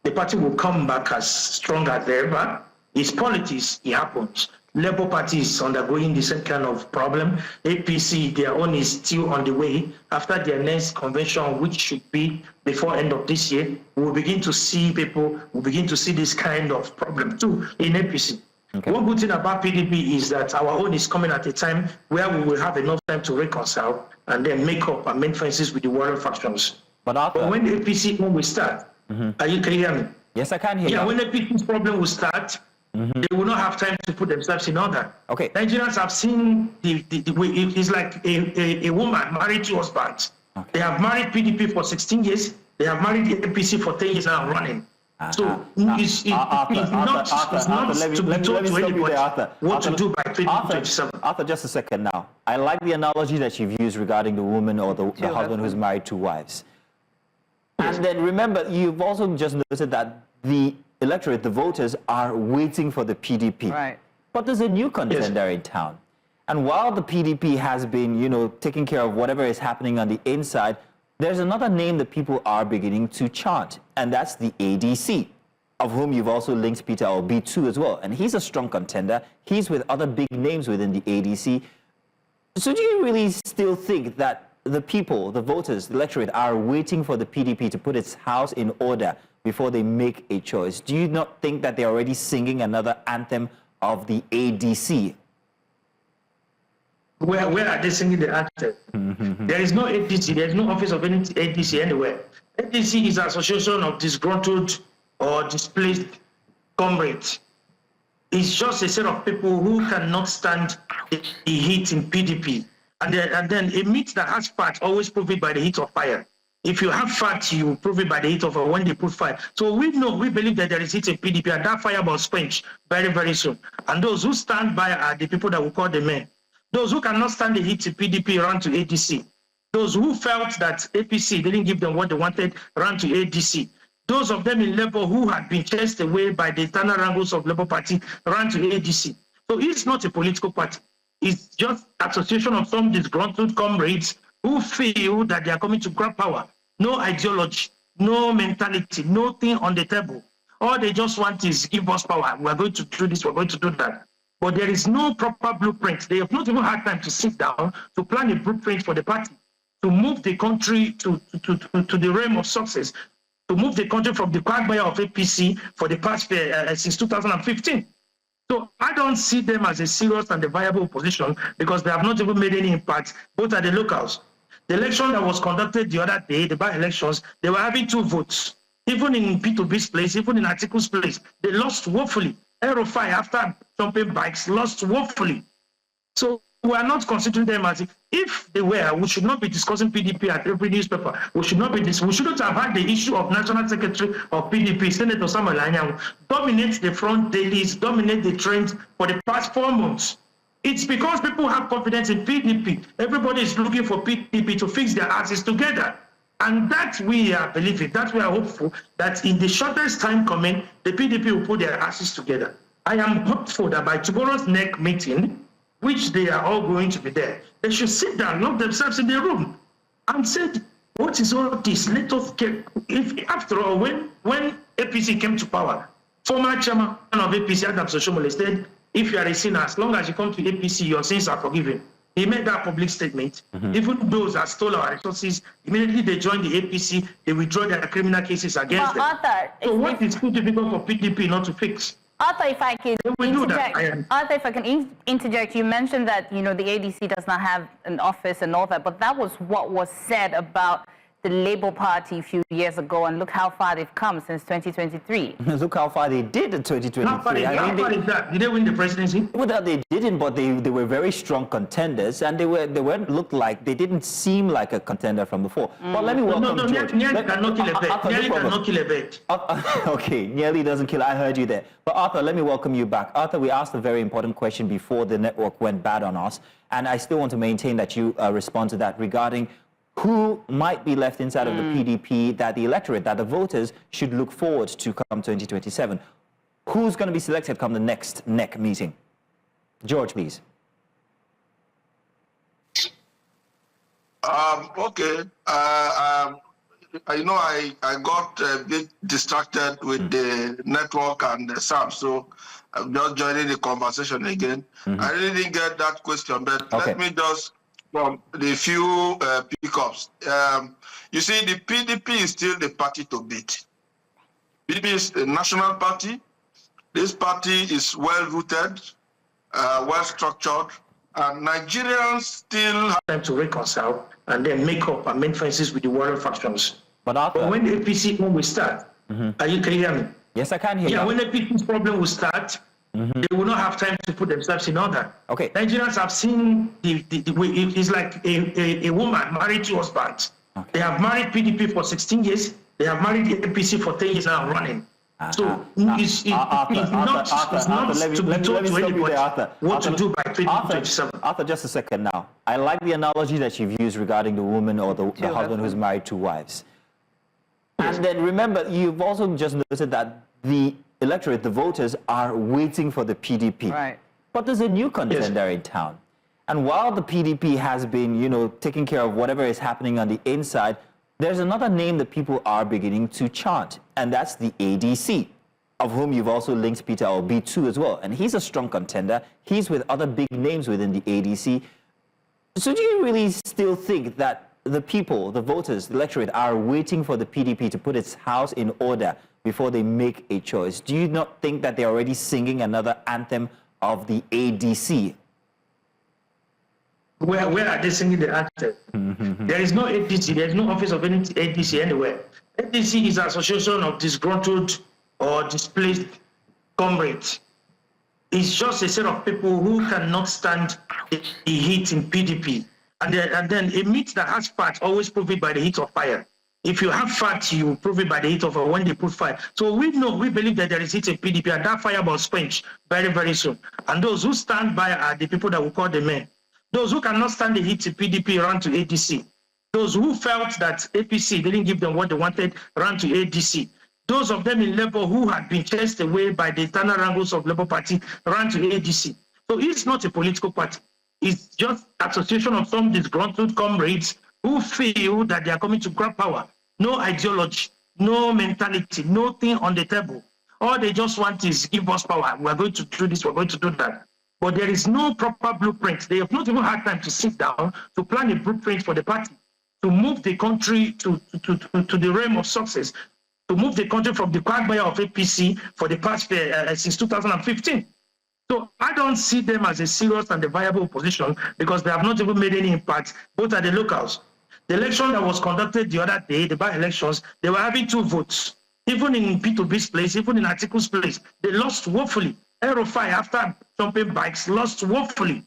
the party will come back as strong as ever. It's politics, it happens. Labour Party is undergoing the same kind of problem. APC, their own is still on the way. After their next convention, which should be before end of this year, we'll begin to see this kind of problem too in APC. Okay. One good thing about PDP is that our own is coming at a time where we will have enough time to reconcile and then make up and make fences with the warring factions. But when the APC will start, can you hear me? Yes, I can hear you. Yeah, when the APC's problem will start, They will not have time to put themselves in order. Okay. Nigerians have seen the way it's like a woman married two husbands. Okay. They have married PDP for 16 years. They have married the APC for 10 years now running. So it's not to be told to anybody what to do by 2027. Arthur, just a second now. I like the analogy that you've used regarding the woman or the husband who's married two wives. Yes. And then remember, you've also just noted that the electorate, the voters, are waiting for the PDP. Right. But there's a new contender in town. And while the PDP has been, taking care of whatever is happening on the inside, there's another name that people are beginning to chant, and that's the ADC, of whom you've also linked Peter Obi to as well. And he's a strong contender. He's with other big names within the ADC. So do you really still think that the people, the voters, the electorate are waiting for the PDP to put its house in order before they make a choice? Do you not think that they're already singing another anthem of the ADC? Where are they singing the anthem? There is no ADC. There is no office of any ADC anywhere. ADC is an association of disgruntled or displaced comrades. It's just a set of people who cannot stand the heat in PDP. And then a meat that has fat always prove it by the heat of fire. If you have fat, you prove it by the heat of fire when they put fire. So we believe that there is heat in PDP, and that fire must quench very, very soon. And those who stand by are the people that we call the men. Those who cannot stand the heat in PDP run to ADC. Those who felt that APC didn't give them what they wanted ran to ADC. Those of them in Labour who had been chased away by the internal wrangles of Labour Party ran to ADC. So it's not a political party. It's just association of some disgruntled comrades who feel that they are coming to grab power. No ideology, no mentality, nothing on the table. All they just want is give us power. We're going to do this, we're going to do that. But there is no proper blueprint. They have not even had time to sit down to plan a blueprint for the party, to move the country to the realm of success, to move the country from the quagmire of APC for the past since 2015. So I don't see them as a serious and a viable opposition because they have not even made any impact, both at the locals. The election that was conducted the other day, the by-elections, they were having 2 votes. Even in P2B's place, even in Atiku's place, they lost woefully. Aerofy, after jumping bikes, lost woefully. So we are not considering them as if they were. We should not be discussing PDP at every newspaper. We shouldn't have had the issue of National Secretary of PDP, Senator Samuel Anyang, dominate the front dailies, dominate the trends for the past 4 months. It's because people have confidence in PDP. Everybody is looking for PDP to fix their asses together. And that we are believing, that we are hopeful, that in the shortest time coming, the PDP will put their asses together. I am hopeful that by tomorrow's NEC meeting, which they are all going to be there, they should sit down, lock themselves in the room, and say, what is all this? Let us get, after all, when APC came to power, former chairman of APC, Adam Soshomole, said, if you are a sinner, as long as you come to APC, your sins are forgiven. He made that public statement. Even those that stole our resources, immediately they joined the APC, they withdraw their criminal cases against them. Arthur, so what is too difficult for PDP not to fix? Arthur, if I can interject, you mentioned that, the ADC does not have an office and all that, but that was what was said about the Labour Party a few years ago, and look how far they've come since 2023. Look how far they did in 2023. How far is that? Did they win the presidency? Well, they didn't, but they were very strong contenders, and they didn't seem like a contender from before. But let me welcome George. Nearly cannot kill a bet. Nearly cannot kill a bet. Okay, nearly doesn't kill. I heard you there. But Arthur, let me welcome you back. Arthur, we asked a very important question before the network went bad on us, and I still want to maintain that you respond to that regarding who might be left inside of the PDP that the electorate, that the voters should look forward to come 2027. Who's going to be selected come the next NEC meeting? George, please. Okay. I got a bit distracted with the network and the SAP, so I'm just joining the conversation again. I really didn't get that question, but let me just from the few pickups. You see, the PDP is still the party to beat. PDP is a national party. This party is well-rooted, well-structured, and Nigerians still have time to reconcile and then make up and make fences with the warrior factions. But when the APC will start, can you hear me? Yes, I can hear you. Yeah, when the APC's problem will start, They will not have time to put themselves in order. Okay. Nigerians have seen the way it's like a woman married to husbands. Okay. They have married PDP for 16 years. They have married the APC for 10 years now running. So it's not to be told to anybody what to do by 2027. Arthur, just a second now. I like the analogy that you've used regarding the woman or the husband who's married to wives. Yes. And then remember, you've also just noted that the electorate, the voters, are waiting for the PDP. Right. But there's a new contender in town. And while the PDP has been, taking care of whatever is happening on the inside, there's another name that people are beginning to chant, and that's the ADC, of whom you've also linked Peter Obi to as well. And he's a strong contender. He's with other big names within the ADC. So do you really still think that the people, the voters, the electorate are waiting for the PDP to put its house in order before they make a choice? Do you not think that they're already singing another anthem of the ADC? Where are they singing the anthem? There is no ADC. There is no office of any ADC anywhere. ADC is an association of disgruntled or displaced comrades. It's just a set of people who cannot stand the heat in PDP. And then a meat that has fat always prove it by the heat of fire. If you have fat, you prove it by the heat of fire when they put fire. So we believe that there is heat in PDP, and that fire will quench very, very soon. And those who stand by are the people that we call the men. Those who cannot stand the heat in PDP run to ADC. Those who felt that APC didn't give them what they wanted ran to ADC. Those of them in Labour who had been chased away by the internal wrangles of Labour Party ran to ADC. So it's not a political party. It's just an association of some disgruntled comrades who feel that they are coming to grab power. No ideology, no mentality, nothing on the table. All they just want is give us power. We're going to do this, we're going to do that. But there is no proper blueprint. They have not even had time to sit down to plan a blueprint for the party, to move the country to the realm of success, to move the country from the quagmire of APC for the past since 2015. So I don't see them as a serious and a viable opposition because they have not even made any impact, both at the locals. The election that was conducted the other day, the by-elections, they were having 2 votes. Even in P2B's place, even in Atiku's place, they lost woefully. Aerofy, after jumping bikes, lost woefully.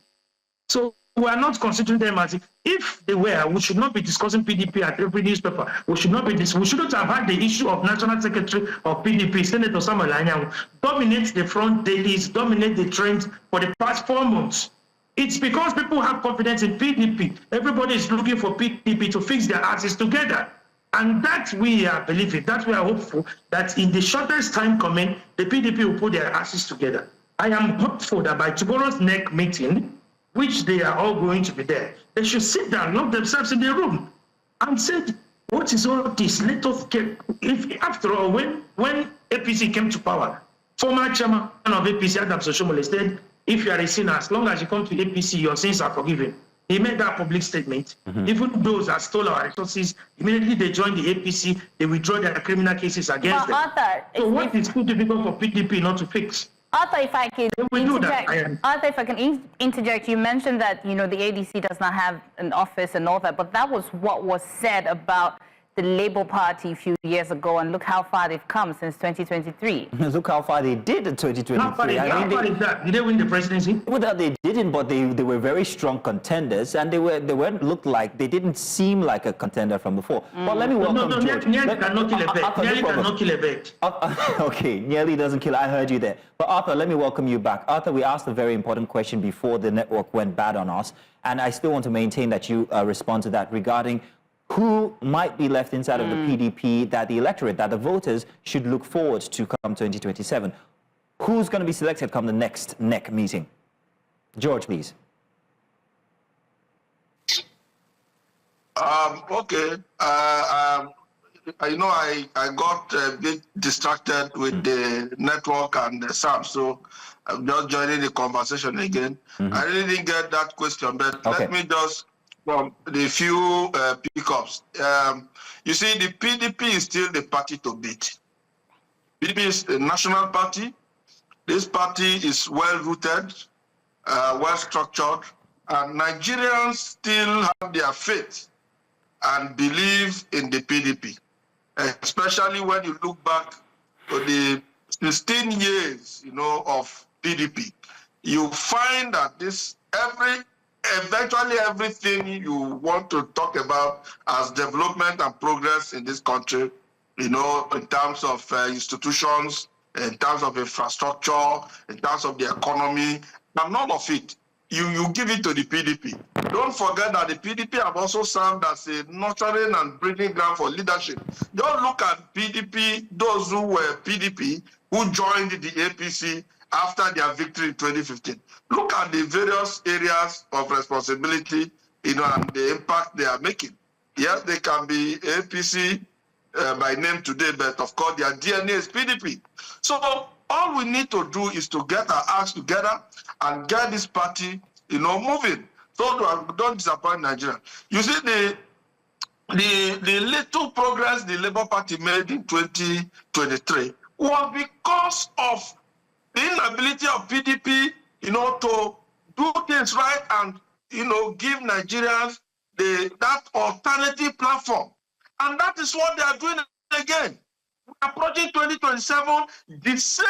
So we are not considering them as if they were. We should not be discussing PDP at every newspaper. We shouldn't have had the issue of National Secretary of PDP, Senator Samuel Anyang, dominate the front dailies, dominate the trends for the past 4 months. It's because people have confidence in PDP. Everybody is looking for PDP to fix their asses together. And that we are believing, that we are hopeful, that in the shortest time coming, the PDP will put their asses together. I am hopeful that by tomorrow's NEC meeting, which they are all going to be there, they should sit down, lock themselves in the room, and say, what is all this? Let us get, after all, when APC came to power, former chairman of APC, Adam Soshomole, said, if you are a sinner, as long as you come to APC, your sins are forgiven. He made that public statement. Even those that stole our resources, immediately they joined the APC, they withdraw their criminal cases against them. Arthur, so what is too difficult for PDP not to fix? Arthur, if I can interject, you mentioned that, the ADC does not have an office and all that, but that was what was said about the Labour Party a few years ago, and look how far they've come since 2023. Look how far they did in 2023. How far is that? Did they win the presidency? Well, they didn't, but they were very strong contenders, and they didn't seem like a contender from before. But let me welcome George. Nearly cannot kill a bet. Nearly cannot kill a bet. Okay, nearly doesn't kill. I heard you there. But Arthur, let me welcome you back. Arthur, we asked a very important question before the network went bad on us, and I still want to maintain that you respond to that regarding who might be left inside of the PDP that the electorate, that the voters should look forward to come 2027. Who's going to be selected come the next NEC meeting? George, please. Okay. I got a bit distracted with the network and the SAP, so I'm just joining the conversation again. I really didn't get that question, but let me just from the few pickups. You see, the PDP is still the party to beat. PDP is a national party. This party is well-rooted, well-structured, and Nigerians still have their faith and believe in the PDP, especially when you look back to the 16 years, of PDP, you find that eventually everything you want to talk about as development and progress in this country, in terms of institutions, in terms of infrastructure, in terms of the economy, and none of it, you give it to the PDP. Don't forget that the PDP have also served as a nurturing and breeding ground for leadership. Don't look at PDP, those who were PDP, who joined the APC after their victory in 2015. Look at the various areas of responsibility, and the impact they are making. Yes, they can be APC by name today, but of course their DNA is PDP. So all we need to do is to get our acts together and get this party, moving. So don't disappoint Nigeria. You see the little progress the Labour Party made in 2023 was because of the inability of PDP, to do things right and, give Nigerians that alternative platform. And that is what they are doing again. We're approaching 2027, the same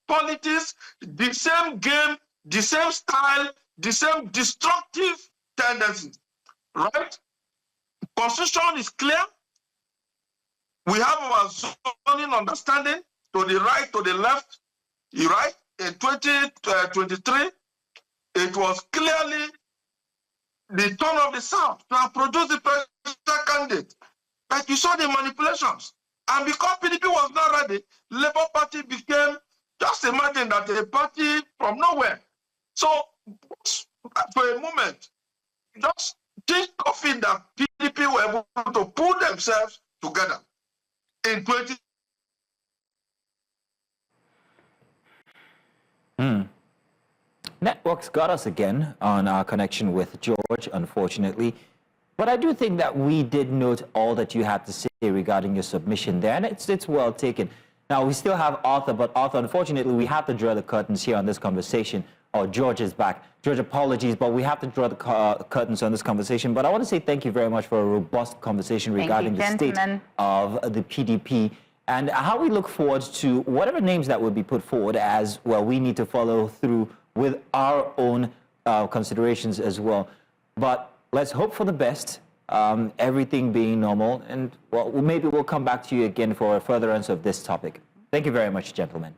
politics, the same game, the same style, the same destructive tendencies, right? Constitution is clear. We have our zoning understanding to the right, to the left. You're right. In 2023, it was clearly the turn of the South to produce the presidential candidate. But you saw the manipulations. And because PDP was not ready, Labour Party became, just imagine that a party from nowhere. So, for a moment, just think of it that PDP were able to pull themselves together in 20. Networks got us again on our connection with George, unfortunately. But I do think that we did note all that you had to say regarding your submission there, and it's well taken. Now, we still have Arthur, but Arthur, unfortunately, we have to draw the curtains here on this conversation. Oh, George is back. George, apologies, but we have to draw the curtains on this conversation. But I want to say thank you very much for a robust conversation regarding the state of the PDP and how we look forward to whatever names that will be put forward as, well, we need to follow through with our own considerations as well. But let's hope for the best, everything being normal, and well, maybe we'll come back to you again for a furtherance of this topic. Thank you very much, gentlemen.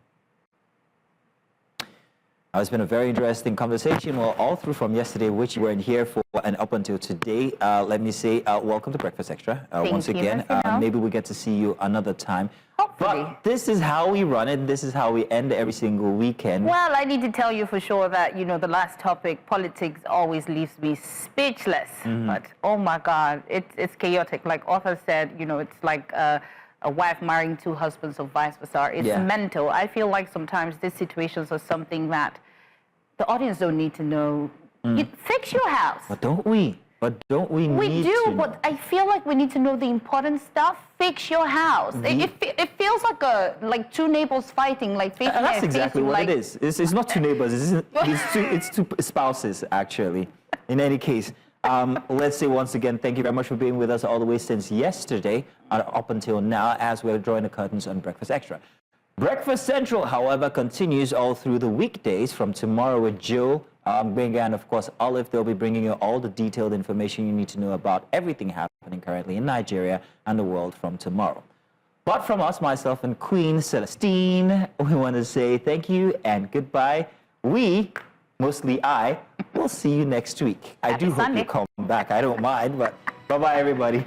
It's been a very interesting conversation, well, all through from yesterday, which you weren't here for, and up until today. Let me say welcome to Breakfast Extra once again. Maybe we get to see you another time. Hopefully. But this is how we run it. This is how we end every single weekend. Well, I need to tell you for sure that, the last topic, politics, always leaves me speechless. But, oh my God, it's chaotic. Like Arthur said, it's like a wife marrying two husbands or vice versa. It's mental. I feel like sometimes these situations are something that the audience don't need to know. Fix your house. But don't we? We do, but I feel like we need to know the important stuff. Fix your house. It feels like two neighbors fighting, like facing. And that's exactly what it is. It's not two neighbors. It's two spouses, actually. In any case, let's say once again, thank you very much for being with us all the way since yesterday up until now, as we're drawing the curtains on Breakfast Extra. Breakfast Central, however, continues all through the weekdays from tomorrow with Joe, Benga, and of course Olive. They'll be bringing you all the detailed information you need to know about everything happening currently in Nigeria and the world from tomorrow. But from us, myself and Queen Celestine, we want to say thank you and goodbye. We, mostly I, will see you next week. I do hope you come back. I don't mind, but bye-bye, everybody.